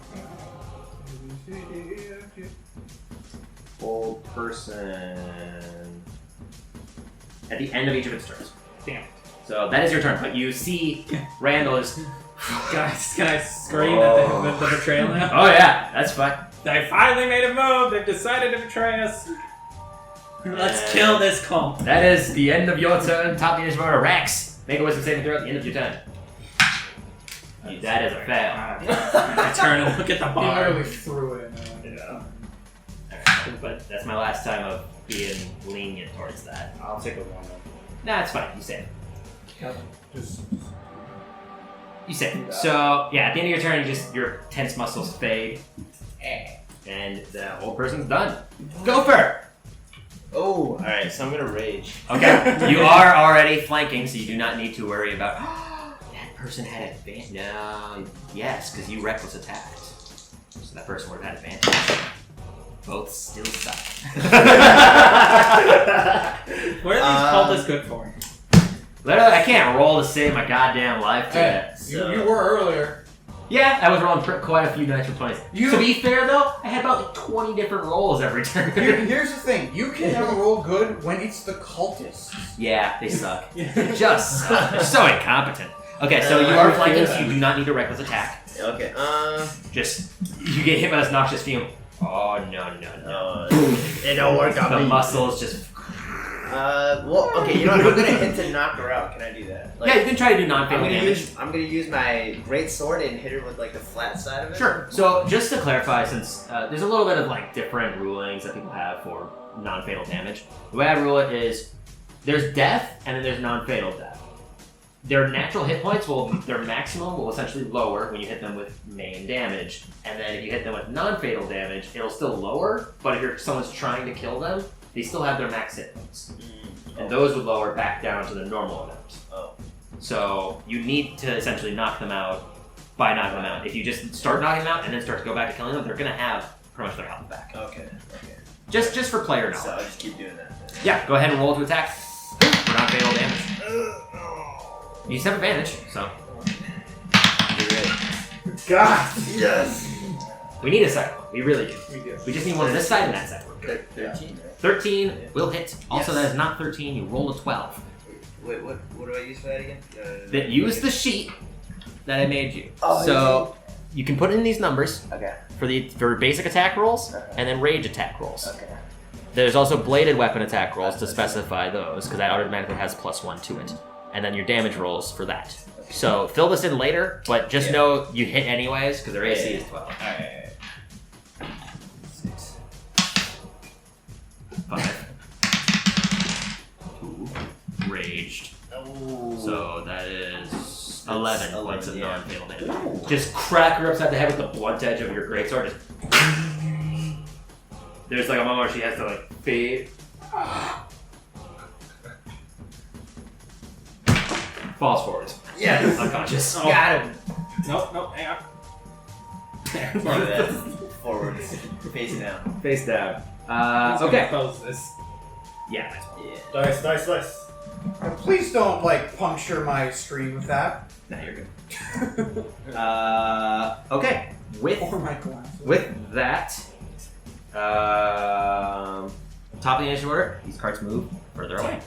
Old person. At the end of each of its turns. Damn. So that is your turn, but you see Randall is. Can I scream at the betrayal now? Oh yeah, that's fine. They finally made a move. They've decided to betray us. Let's kill this cult. That is the end of your turn. Top of the initiative order. Rex, make a wisdom saving throw at the end of your turn. That is a fail. I turn and look at the He bar. literally threw it in. Alright, but that's my last time of being lenient towards that. I'll take a 1 then. Nah, it's fine. You save. Just You save. So yeah, at the end of your turn, your tense muscles fade, and the old person's done. Gopher. Oh, alright, so I'm gonna rage. Okay, you are already flanking, so you do not need to worry about. That person had advantage. No, yes, because you reckless attacked, so that person would have had advantage. Both still suck. What are these cultists good for? Literally, I can't roll to save my goddamn life today. you were earlier. Yeah, I was rolling quite a few natural 20s. To be fair though, I had about 20 different rolls every turn. Here's the thing: you can never roll good when it's the cultists. Yeah, they suck. They just suck. They're so incompetent. Okay, so you are flanking, so you do not need a reckless attack. Okay, Just, you get hit by this noxious fume. Oh, no. it don't work on The me. muscles just... Well, okay, you know what? I'm gonna hit to knock her out. Can I do that? yeah, you can try to do non-fatal damage. I'm gonna use my great sword and hit her with like the flat side of it. Sure. So, just to clarify, since there's a little bit of like different rulings that people have for non-fatal damage, the way I rule it is there's death and then there's non-fatal death. Their natural hit points their maximum will essentially lower when you hit them with main damage, and then if you hit them with non-fatal damage, it'll still lower. But if someone's trying to kill them, they still have their max hit points, and those would lower back down to the normal amount. Oh. So you need to essentially knock them out by knocking them out. If you just start knocking them out and then start to go back to killing them, they're gonna have pretty much their health back. Okay. Just for player knowledge. So I'll just keep doing that. Then. Yeah, go ahead and roll to attack for non-fatal damage. You just have advantage, so. You're ready. God. Yes. We need a second one. We really do. We do. We just need one on this side and that side. 13, right? 13 will hit. Also, Yes. that is not 13. You roll a 12. Wait, what do I use for that again? Then use the sheet that I made you. Oh, So you can put in these numbers Okay. for basic attack rolls Okay. and then rage attack rolls. Okay. There's also bladed weapon attack rolls to specify those because that automatically has +1 to it. And then your damage rolls for that. So fill this in later, but just know you hit anyways because their AC is 12. Alright. 6. 5. 2. Raged. Oh. So that is 11 points of yeah. non-fatal damage. Just crack her upside the head with the blunt edge of your greatsword. Just there's like a moment where she has to like fade. Falls forward. Yes. Unconscious. Oh. Got him. Nope, hang on. Forward. Face down. Face down. Who's Okay. gonna close this? Yeah, that's fine. Yeah. Dice. Please don't like puncture my screen with that. Nah, you're good. Okay. Or my glasses. With that, top of the initiative order, these cards move further away.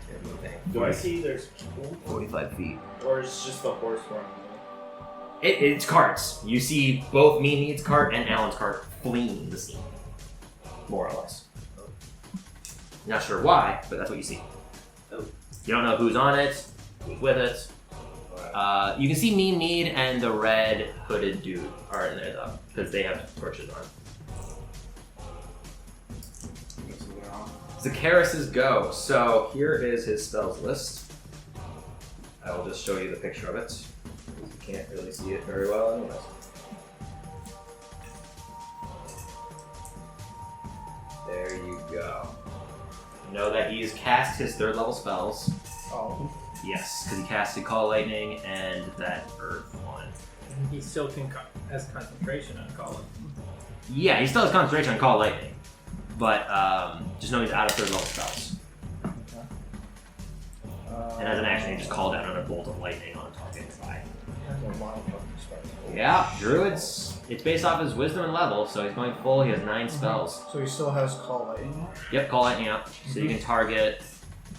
They're moving Do I see there's people? 45 feet. Or is just the horse running away? It's carts. You see both me Need's cart and Alan's cart fleeing the scene. More or less. Not sure why, but that's what you see. Oh. You don't know who's on it, who's with it. You can see me, Need, and the red hooded dude are in there though, because they have torches on. Zacchaeus' go. So here is his spells list. I will just show you the picture of it. You can't really see it very well anyways. There you go. Know that he has cast his 3rd level spells. Oh. Yes, because he casted Call Lightning and that Earth one. He still has concentration on calling. Yeah, he still has concentration on Call Lightning, but just know he's out of 3rd level spells. And as an action, he just called down on a bolt of lightning on target guy. That's a lot of fucking spells. Yeah, Druid's. It's based off his wisdom and level, so he's going full. He has 9 spells. So he still has Call Lightning? Yep, Call Lightning up. So you can target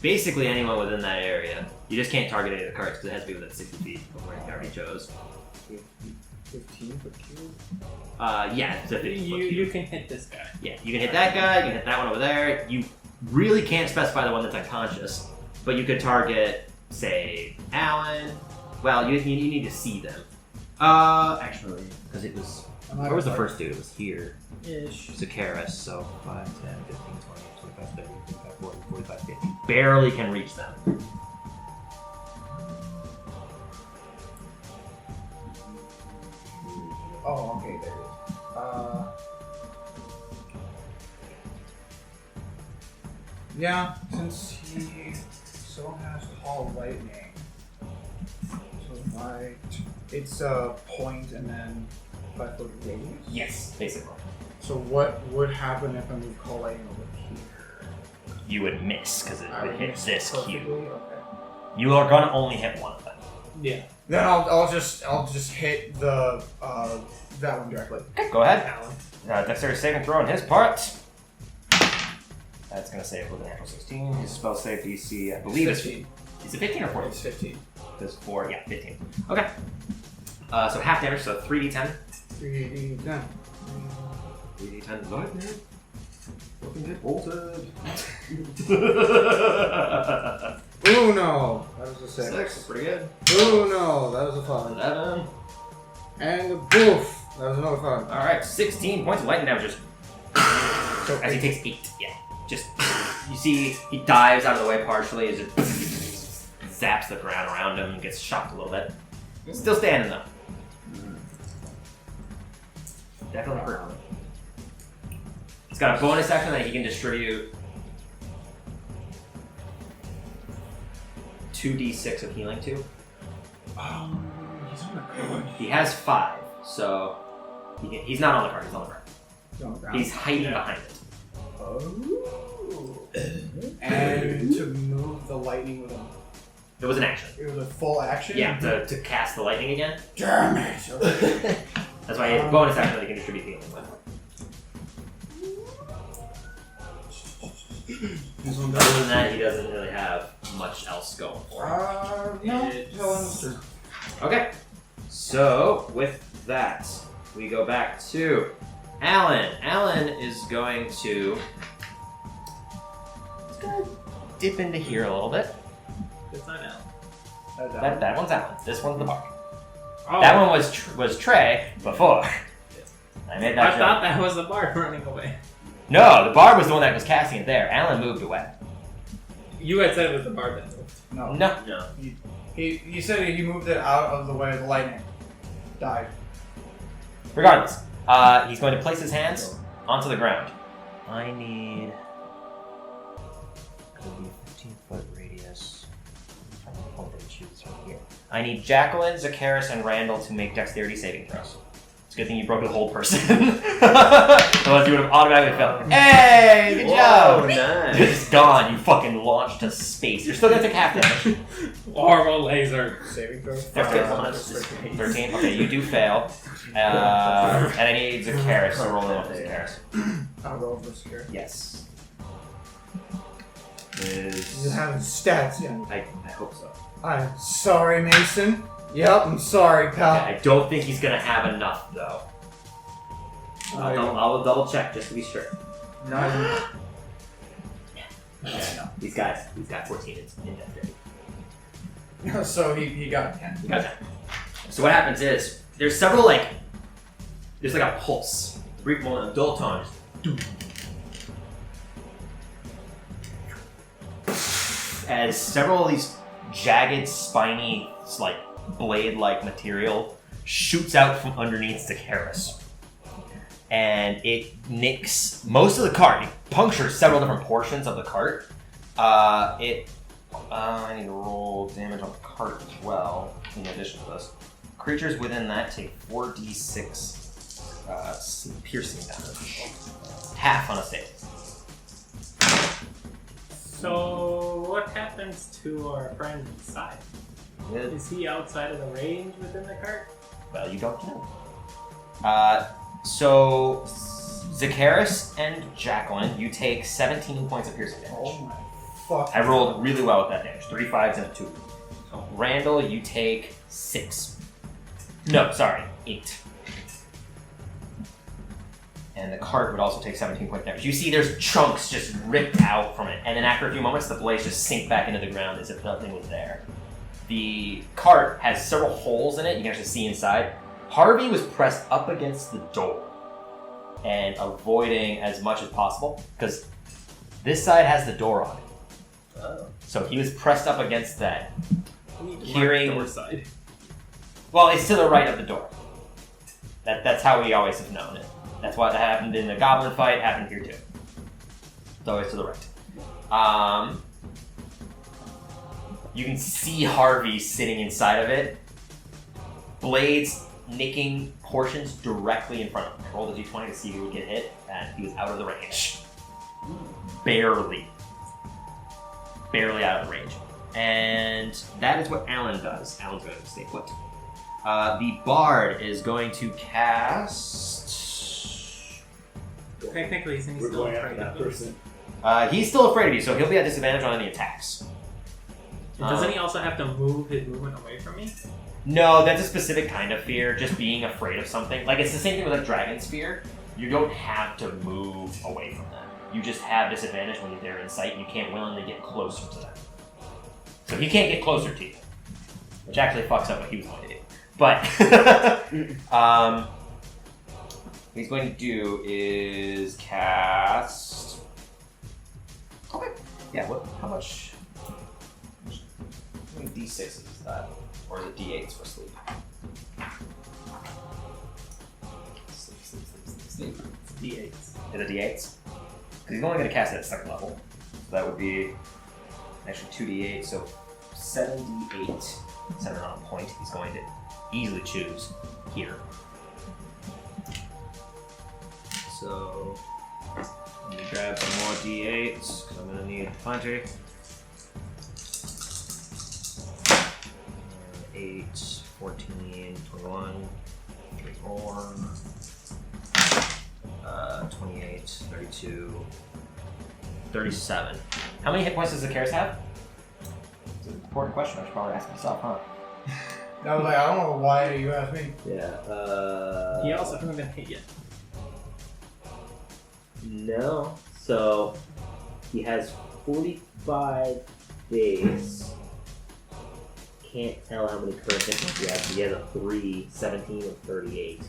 basically anyone within that area. You just can't target any of the cards because it has to be within 60 feet of where he already chose. 15 for cube? Yeah, it's a 50 foot cube. You can hit this guy. Yeah, you can hit that guy, you can hit that one over there. You really can't specify the one that's unconscious, but you could target, say, Alan. Well, you need to see them. Actually, because it was... Where was the first dude? It was here. Ish. Zacchaeus, so 5, 10, 15, 20, 25, 30, 35, 40, 45, 50. Barely can reach them. Oh, okay, there it is. Yeah, since he still has Call Lightning, so it's a point and then 5 foot radius? Yes, basically. So what would happen if I move Call Lightning over here? You would miss, because it I would would hit miss this perfectly? cube. Okay. You are going to only hit one of them. Yeah. Then I'll just hit the that one directly. Okay, go ahead. Alan. Dexterity saving throw on his part. That's going to save with a natural 16. His spell save DC, I believe, is 15. Is it 15 or 14? It's 15. There's 4, yeah, 15. Okay. So half damage, so 3d10. 3d10. 3d10 lightning. Looking good. Bolted. Ooh no! That was a 6. 6, pretty good. Ooh no! That was a 5. 11. And a boof! That was another 5. Alright, 16 points of lightning damage just So as he takes 8. Yeah. Just, you see, he dives out of the way partially as it zaps the ground around him and gets shocked a little bit. Still standing though. Definitely hurt him. He's got a bonus action that he can distribute 2d6 of healing to. he's on the ground. He has 5, so he's not on the card, he's on the ground. He's on the ground. He's hiding behind it. Oh. And to move the lightning with him. It was an action. It was a full action? Yeah, to cast the lightning again. Damn it! Okay. That's why he has a bonus action that he can distribute healing with. Other than that, he doesn't really have much else going for him. No. Tell him. Okay, so with that, we go back to Alan. Alan is going to dip into here a little bit. It's not Alan. That one's Alan. This one's the bard. Oh, That one was Trey before. I made that I joke. thought that was the bard running away. No, the bard was the one that was casting it there. Alan moved away. You had said it was the bard that moved. No. No. He said he moved it out of the way of the lightning. Died. Regardless, he's going to place his hands onto the ground. I need... Could be a 15-foot radius. I'm going to choose from here. I need Jacqueline, Zacchaeus, and Randall to make dexterity saving throws. It's a good thing you broke the whole person. Otherwise you would have automatically failed. Hey, good job! Nice. It's gone. You fucking launched to space. You're still going to take half damage. Horrible laser. Saving throw. Dexterity 13. Okay, you do fail. And I need Zacchaeus to roll in with Zacchaeus. I'll roll for secure. Yes. You have stats, yeah. I hope so. I'm sorry, Mason. Yep, I'm sorry, pal. I don't think he's gonna have enough though. I'll double check just to be sure. No. Yeah, no. He's got 14 in dexterity. So he got 10. He got 10. So what happens is there's several there's like a pulse. Brief moment of dull tone. As several of these jagged, spiny, blade-like material shoots out from underneath Zacchaeus. And it nicks most of the cart. It punctures several different portions of the cart. I need to roll damage on the cart as well, in addition to this. Creatures within that take 4d6 piercing damage. Half on a save. So, what happens to our friend inside? Well, Is he outside of the range within the cart? you don't know. So, Zacchaeus and Jacqueline, you take 17 points of piercing damage. Oh my fuck. I rolled really well with that damage. 3 5s and a 2. Randall, you take 6. No, sorry, 8. And the cart would also take 17 points damage. You see there's chunks just ripped out from it, and then after a few moments the blades just sink back into the ground as if nothing was there. The cart has several holes in it, you can actually see inside. Harvey was pressed up against the door and avoiding as much as possible, because this side has the door on it. Oh. So he was pressed up against that. Hearing door side. Well, it's to the right of the door. That's how we always have known it. That's why that happened in the goblin fight, happened here too. It's always to the right. You can see Harvey sitting inside of it. Blades nicking portions directly in front of him. I rolled a d20 to see who would get hit, and he was out of the range. Barely. Barely out of the range. And that is what Alan does. Alan's going to stay put. The bard is going to cast... Technically, he's We're still going after afraid that of you. person. He's still afraid of you, so he'll be at disadvantage on any attacks. Doesn't he also have to move his movement away from me? No, that's a specific kind of fear, just being afraid of something. Like, it's the same thing with dragon's fear. You don't have to move away from them. You just have disadvantage when they're in sight, and you can't willingly get closer to them. So he can't get closer to you, which actually fucks up what he was going to do. But, what he's going to do is cast... Okay. Yeah, how much... How many d6s is that? Or is it d8s for sleep? Sleep. D8s. Is it d8s? Because he's only going to cast it at second level. So that would be actually 2d8, so 7d8. Centered on a point, he's going to easily choose here. So, let me grab some more d8s, because I'm going to need plenty. 8, 14, 21, 24, 28, 32, 37. How many hit points does Zacchaeus have? It's an important question. I should probably ask myself, huh? I was like, I don't know why you asked me. Yeah. He also hasn't been hit yet. No. So he has 45 days. Can't tell how many current hit points he has. He has a 3, 17, or 38.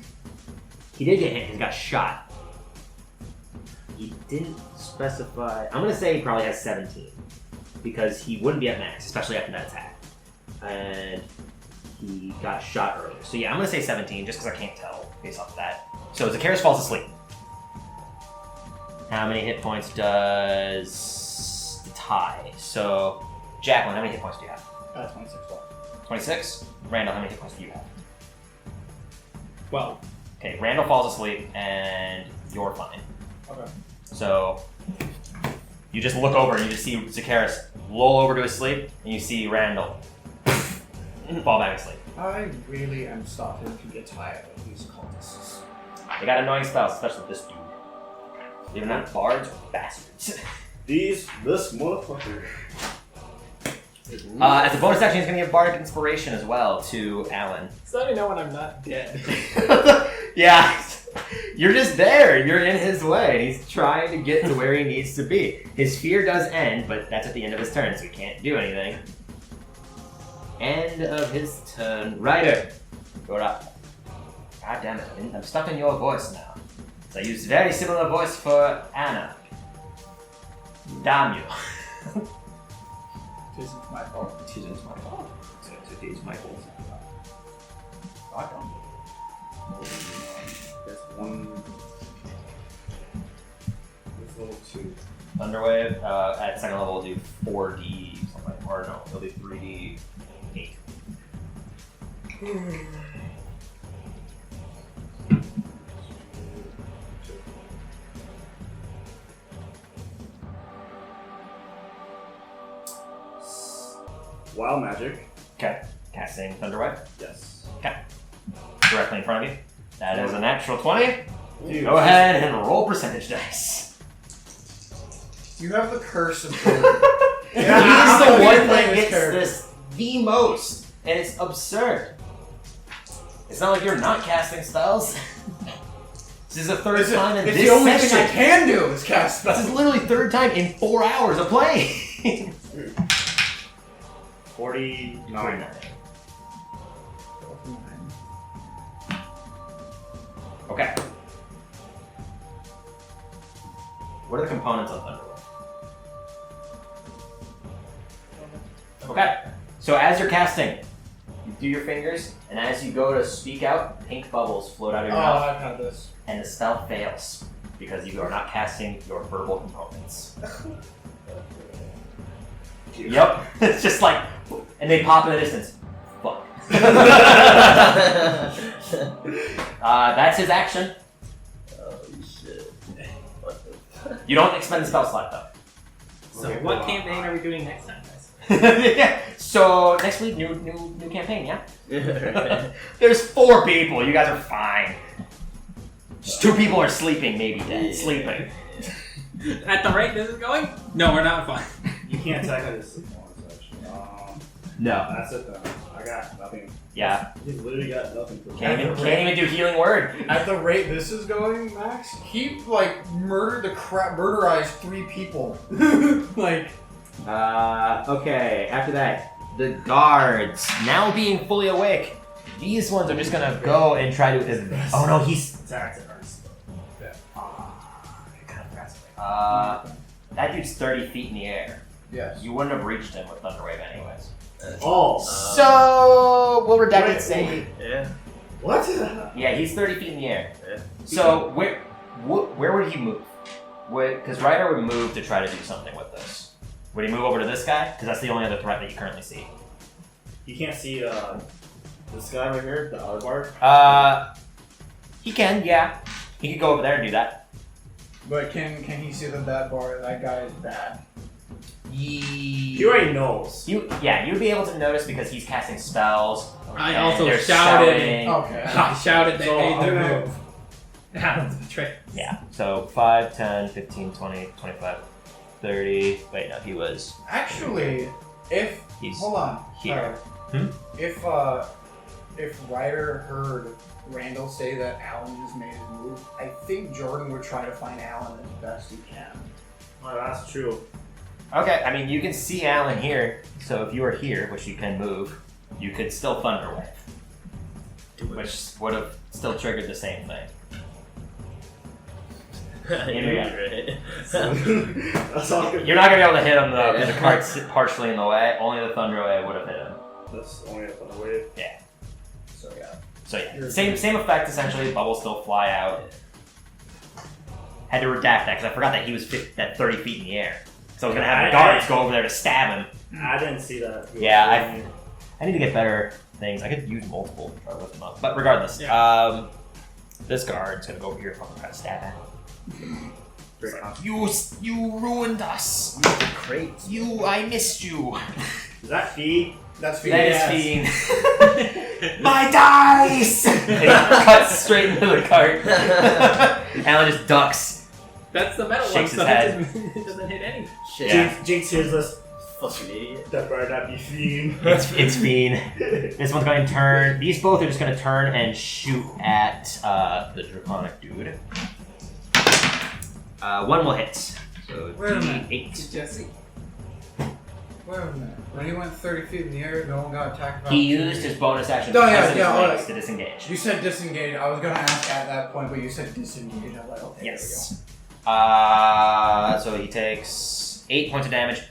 He did get hit. He got shot. He didn't specify. I'm gonna say he probably has 17. because he wouldn't be at max, especially after that attack. And he got shot earlier. So yeah, I'm gonna say 17 just because I can't tell based off of that. So Zacchaeus falls asleep. How many hit points does the tie? So Jacqueline, how many hit points do you have? 26 left. 26? Randall, how many hit points do you have? 12. Okay, Randall falls asleep and you're fine. Okay. So you just look over and you just see Zacchaeus roll over to his sleep, and you see Randall fall back asleep. I really am starting to get tired of these cultists. They got annoying spells, especially this dude. They're not bards or bastards. This motherfucker. As a bonus action, he's going to give bardic inspiration as well to Alan. So let me know when I'm not dead. Yeah, you're just there. You're in his way. He's trying to get to where he needs to be. His fear does end, but that's at the end of his turn, so he can't do anything. End of his turn. Ryder, go up. God damn it, I'm stuck in your voice now. So I used very similar voice for Anna. Damn you. It isn't my fault. It isn't my fault. It is my fault. God damn. That's one. This level 2. Thunderwave, at second level, will do 4d something, or no, it'll do 3d8. Wild magic. Okay, casting Thunderwave. Yes. Okay, directly in front of you. That is a natural 20. Dude, Go ahead and roll percentage dice. You have the curse of He's Hoard. the I'm one playing that this gets character. this the most, and it's absurd. It's not like you're not casting spells. This is the third time in It's this the only session. thing I can do is cast This is spells. literally third time in 4 hours of playing. 49. Okay. What are the components of Thunderwave? Okay. So as you're casting, you do your fingers, and as you go to speak out, pink bubbles float out of Oh, your mouth, I've had this. and the spell fails because you are not casting your verbal components. Yep. It's just like, and they pop in the distance. Fuck. That's his action. Oh shit. What the fuck? You don't expend the spell slot though. So what campaign are we doing next time, guys? Yeah. So next week, new campaign, yeah? There's 4 people. You guys are fine. Just 2 people are sleeping, maybe dead. Sleeping. At the rate this is going? No, we're not fine. You can't technically this is bonus action. No. That's it then. I got nothing. Yeah. He's literally got nothing for Can't even do healing word. At the rate this is going, Max, he murderized 3 people. Like, Okay. After that, the guards now being fully awake. These ones are just gonna go and try to. Oh no, he's. That's it. First. That dude's 30 feet in the air. yes. You wouldn't have reached him with Thunderwave anyways. Oh. So we'll redact it. Wait, Say. Yeah. What? Yeah, he's 30 feet in the air. Yeah. So where would he move? Because Ryder would move to try to do something with this. Would he move over to this guy? Because that's the only other threat that you currently see. You can't see this guy right here, the Outbard. He can, yeah. He could go over there and do that. But can he see the bad bar? That guy is bad. He already knows. You'd be able to notice because he's casting spells. I and also they're shouted. shouting. Okay. I shouted they So, made I'm their gonna- move. Alan's betrayed. Yeah, so 5, 10, 15, 20, 25, 30. Wait, no, he was. Actually, if He's hold on, here. If Ryder heard Randall say that Alan just made his move, I think Jordan would try to find Alan as best he can. Oh, that's true. Okay, I mean, you can see Alan here, so if you were here, which you can move, you could still Thunderwave. Which would have still triggered the same thing. In reality. That's all good. You're not gonna be able to hit him though, because the cart's partially in the way. Only the thunder wave would have hit him. That's only up on the wave. Yeah. So yeah. So yeah, same effect essentially. Bubbles still fly out. Had to redact that because I forgot that he was at 30 feet in the air. So I was gonna have the guards go over there to stab him. I didn't see that. Yeah, I need to get better things. I could use multiple to try to lift them up. But regardless, this guard's gonna go over here and fucking try to stab at him. You ruined us. Great. I missed you. Is that feed? That's for That is fiend. My dice! And he cuts straight into the cart. Alan just ducks. That's the metal Shakes one, his so head. it doesn't hit anything. Shit. Yeah. Jinx hears this. Fucking idiot. That better not be feed. It's fiend. This one's going to turn. These both are just going to turn and shoot at the draconic dude. One will hit. So Wait a minute. D8. Jesse. Wait a minute. When he went 30 feet in the air, no one got attacked. He used his bonus action Oh, because yeah, of his yeah, wings alright. to disengage. You said disengage. I was gonna ask at that point, but you said disengage. I'm like, okay. Yes. So he takes 8 points of damage.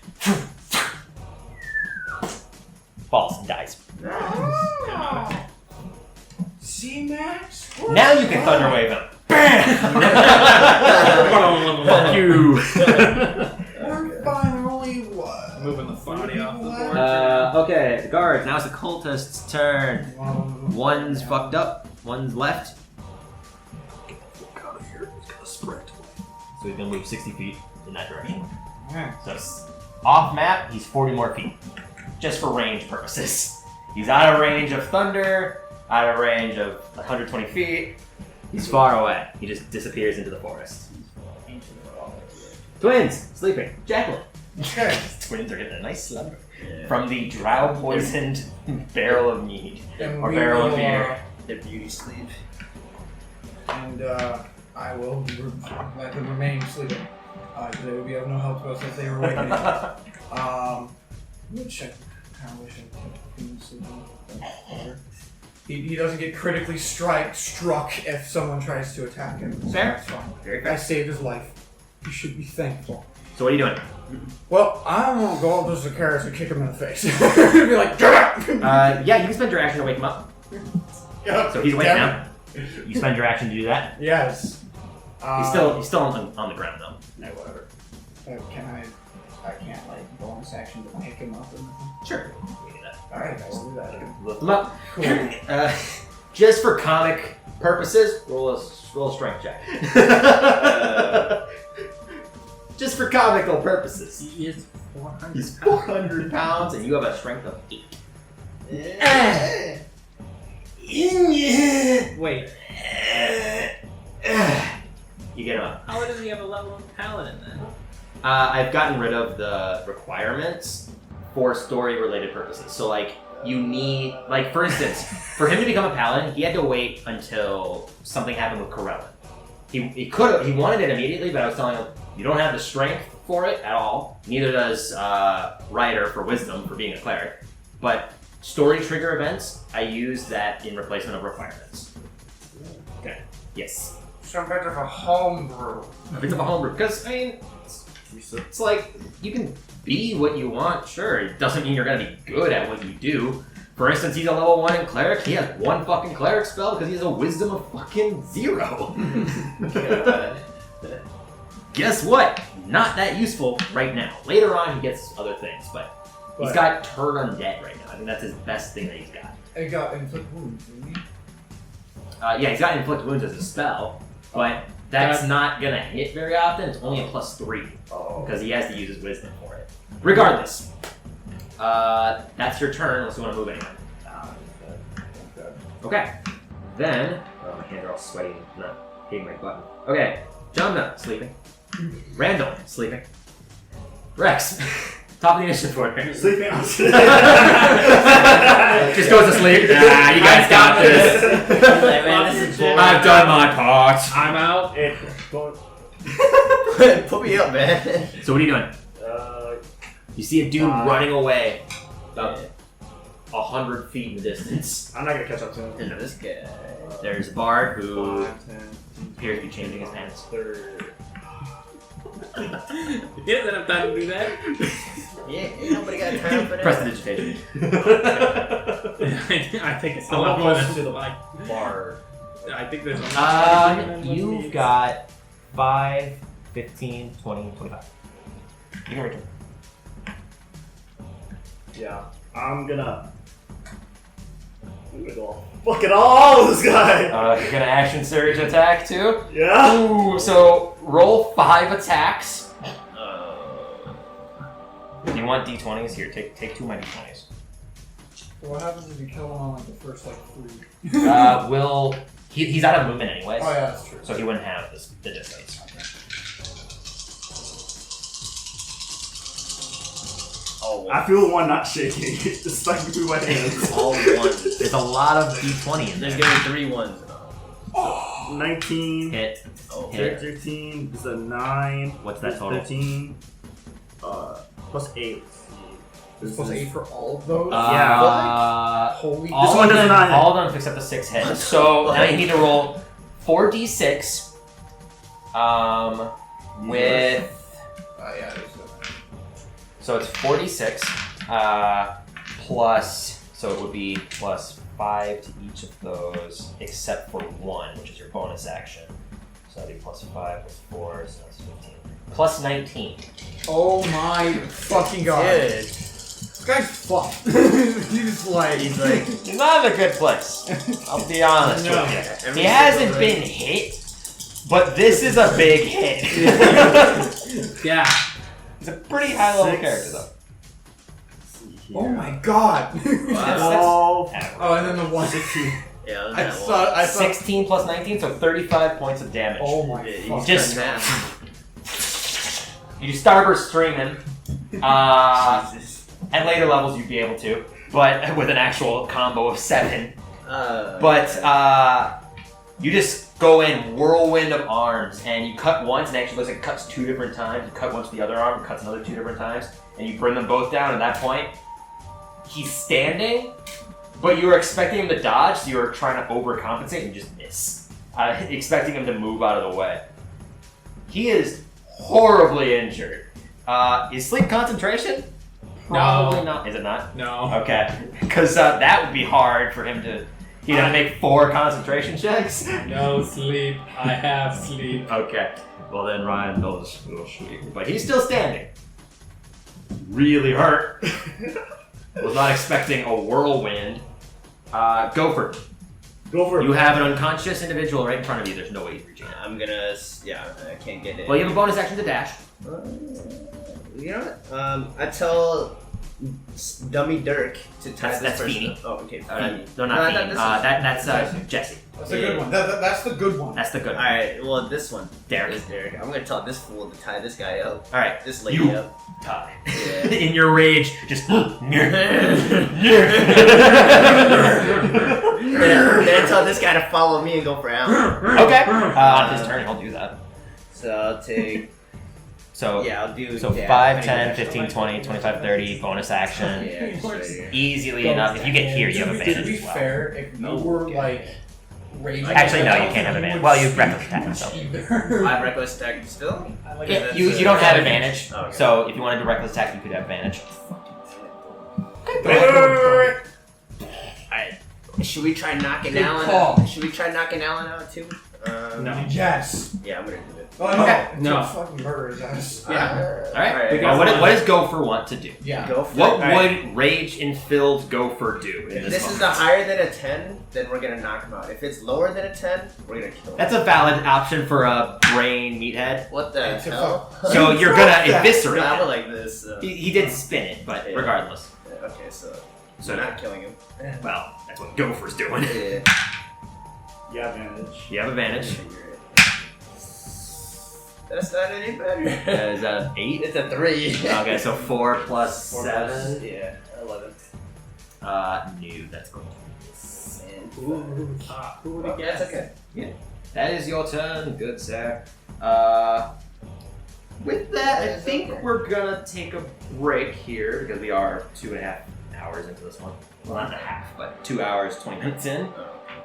Falls and dies. There we go. See, Max? Now you can thunder wave him. Bam! Fuck you. We're finally what? Moving the body off the board. Okay, the guards. Now it's the cultist's turn. One's fucked up. One's left. Get the fuck out of here. He's gonna sprint. So he's gonna move 60 feet in that direction. Okay. So off map, he's 40 more feet. Just for range purposes. He's out of range of thunder, out of range of 120 feet. He's far away. He just disappears into the forest. Twins, sleeping. Jacqueline. Okay. Twins are getting a nice slumber. From the drow poisoned barrel of mead. And Or we barrel will, of beer. Their beauty sleep. And I will let them remain sleeping. They would be of no help to us if they were waking up. Which I kind of wish I kept him sleeping. But he doesn't get critically struck if someone tries to attack him. So Fair. that's fine. Very I fast. saved his life. He should be thankful. So what are you doing? Well, I won't go up to Zacchaeus and kick him in the face. Be like, "Get up!" Yeah, you can spend your action to wake him up. So he's awake Damn now. You spend your action to do that. Yes. He's still on the ground though. No, whatever. I can't like bonus action to pick him up or anything. Sure. We do that. Alright, I will do that. Lift him up. Cool. Just for comic purposes, roll a strength check. Just for comical purposes. He is 400. He's 400 pounds, and you have a strength of 8. Wait, You get him up. how does he have a level of paladin then? I've gotten rid of the requirements for story-related purposes. So, like, you need, like, for instance, for him to become a paladin, he had to wait until something happened with Corellin. He wanted it immediately, but I was telling him, you don't have the strength for it at all. Neither does Ryder for wisdom for being a cleric. But story trigger events, I use that in replacement of requirements. Okay. Yes. Some bit of a homebrew. A bit of a homebrew. Because, I mean, it's like, you can be what you want, sure. It doesn't mean you're going to be good at what you do. For instance, he's a level 1 in cleric. He has 1 fucking cleric spell because he has a wisdom of fucking 0. Guess what? Not that useful right now. Later on, he gets other things, but he's got turn undead right now. I think that's his best thing that he's got. He got inflict wounds, didn't he? Yeah, he's got inflict wounds as a spell, but that's not gonna hit very often. It's only a +3 because he has to use his wisdom for it. Regardless, that's your turn unless you want to move anywhere. Okay, then my hands are all sweaty and not hitting my button. Okay, Jamna sleeping. Randall sleeping. Rex, top of the initiative order. Sleeping on Just goes to sleep. Nah, you guys got this. Hey, man, this is boring. I've done my part. I'm out. Put me up, man. So what are you doing? You see a dude running away about 100 feet in the distance. I'm not gonna catch up to him. And this guy. There's a bard who 5, 10, appears to be changing his pants. 30. He doesn't have time to do that. Yeah, ain't nobody got time for that. Prestidigitation. I think it's I'm still not more close than to the like. bar. I think there's. only You've got 5, 15, 20, 25. You can return. Yeah. I'm gonna go fucking all this guy. You're gonna action surge attack too? Yeah. Ooh, so roll 5 attacks. Do you want d20s? Here, take 2 of my d20s. What happens if you kill him on like the first like 3? He's out of movement anyways. Oh yeah, that's true. So he wouldn't have the distance. All I feel one not shaking. It's stuck between my hands. All ones. There's a lot of d20 in There's there. gonna be 3 ones. 19. Hit. Oh, Hit. 13 is a 9. What's that total? 13. Plus 8. It's plus 8 for all of those? Yeah. Holy All This one of does them, not hit. all of them except the 6 hit. So now you need to roll 4d6 with... yeah, there's So it's 46 plus, so it would be plus 5 to each of those except for 1, which is your bonus action. So that'd be plus 5 plus 4, so that's 15. Plus 19. Oh my fucking god. Dude. This guy's fucked. He's like... He's not in a good place. I'll be honest No. with you. He hasn't been hit, but this is a big hit. Yeah. He's a pretty high level 6. character though. Oh my god. Oh, Oh, and then the 1. Yeah, I that thought... I thought... 16 plus 19, so 35 points of damage. Oh my Yeah, fuck. Just- math. You starburst streaming. Jesus. At later levels you'd be able to, but with an actual combo of 7. But You just go in whirlwind of arms, and you cut once, and actually looks like it cuts 2 different times. You cut once with the other arm, cuts another 2 different times, and you bring them both down. At that point, he's standing, but you were expecting him to dodge, so you were trying to overcompensate and just miss, expecting him to move out of the way. He is horribly injured. Is sleep concentration? Probably not. Is it not? No. Okay, because that would be hard for him to. He'd have to make 4 concentration checks. No sleep. I have sleep. Okay, well then Ryan knows will sleep, but he's still standing. Really hurt. Was not expecting a whirlwind. Go for it. go for it. You have an unconscious individual right in front of you. There's no way he's reaching out. I'm gonna. Yeah, I can't get it. Well, you have a bonus action to dash. You know what? I tell Dummy Dirk to tie That's this person. Feeny. Oh, okay. No, Feeny. not No, I Fiend. thought That's Jesse. That's a good one. That's the good one. That's the good one. Alright, well, this one. Derek. Is Derek. I'm gonna tell this fool to tie this guy up. All right, This lady You- up. tie. Yeah. In your rage, just. Then tell this guy to follow me and go for Alan. Okay. On his turn, he'll do that. So I'll take. So, Yeah, I'll do. so yeah, 5, 10, 15, 20, 25, 30, bonus action. Yeah, just right here. Easily enough. If you get here, you have To advantage be as well. fair, if you were like raging, Actually, no, you can't have advantage. Well, you reckless attack, so. I have reckless attack still? Yeah, you don't have advantage, Oh, okay. so if you wanted to reckless attack, you could have advantage. Alright. Should we try knocking Good Alan call. out? Should we try knocking Alan out too? No. Yes. Yeah, I'm gonna do it. Oh no. Okay. No. Fucking murder his ass. Yeah. Alright, got what one. does Gopher want to do? Yeah. Go for What it. Alright. would rage-infilled Gopher do in If this this is moment? a higher than a 10, then we're gonna knock him out. If it's lower than a 10, we're gonna kill him. That's a valid option for a brain meathead. What the It's a hell? So you're gonna eviscerate I him. would like this. He did spin it, but Yeah. regardless. Okay, so So we're not killing him. well, that's what Gopher's doing. Yeah. Yeah, advantage. You have advantage. That's not any better. Is that an 8? It's a 3. Okay, so 4 plus 4 7. Yeah, 11. No, that's going to And Ooh, who would have that's guessed? okay. That is your turn, good sir. With that, I think we're gonna take a break here because we are 2.5 hours into this one. Well, not a half, but 2 hours, 20 minutes in.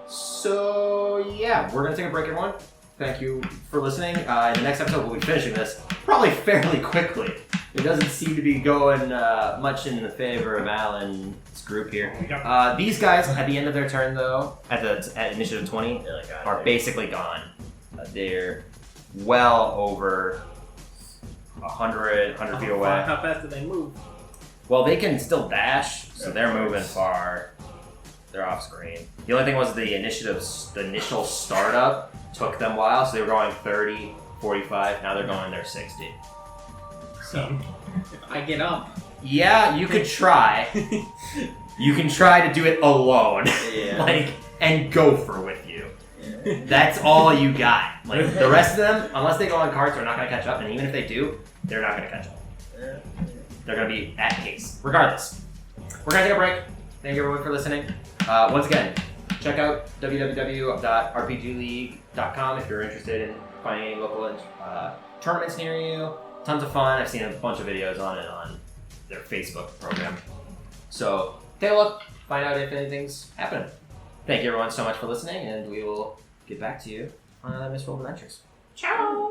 So yeah, we're gonna take a break, everyone. thank you for listening. In the next episode, we'll be finishing this probably fairly quickly. It doesn't seem to be going much in the favor of Alan's group here. These guys, at the end of their turn, though, at initiative 20, are basically gone. They're well over 100 feet away. How fast do they move? Well, they can still dash, so they're moving far. They're off screen. The only thing was the initial startup took them a while, so they were going 30, 45. Now they're going their 60. So, If I get up. yeah, you could try. You can try to do it alone, Yeah. and Gopher with you. That's all you got. The rest of them, unless they go on carts, are not going to catch up, and even if they do, they're not going to catch up. They're going to be at pace, regardless. We're going to take a break. Thank you everyone for listening. Once again, check out www.rpgleague.com if you're interested in finding any local tournaments near you. Tons of fun. I've seen a bunch of videos on it on their Facebook program. So take a look, find out if anything's happening. Thank you everyone so much for listening, and we will get back to you on another Misrolled Adventures. Ciao!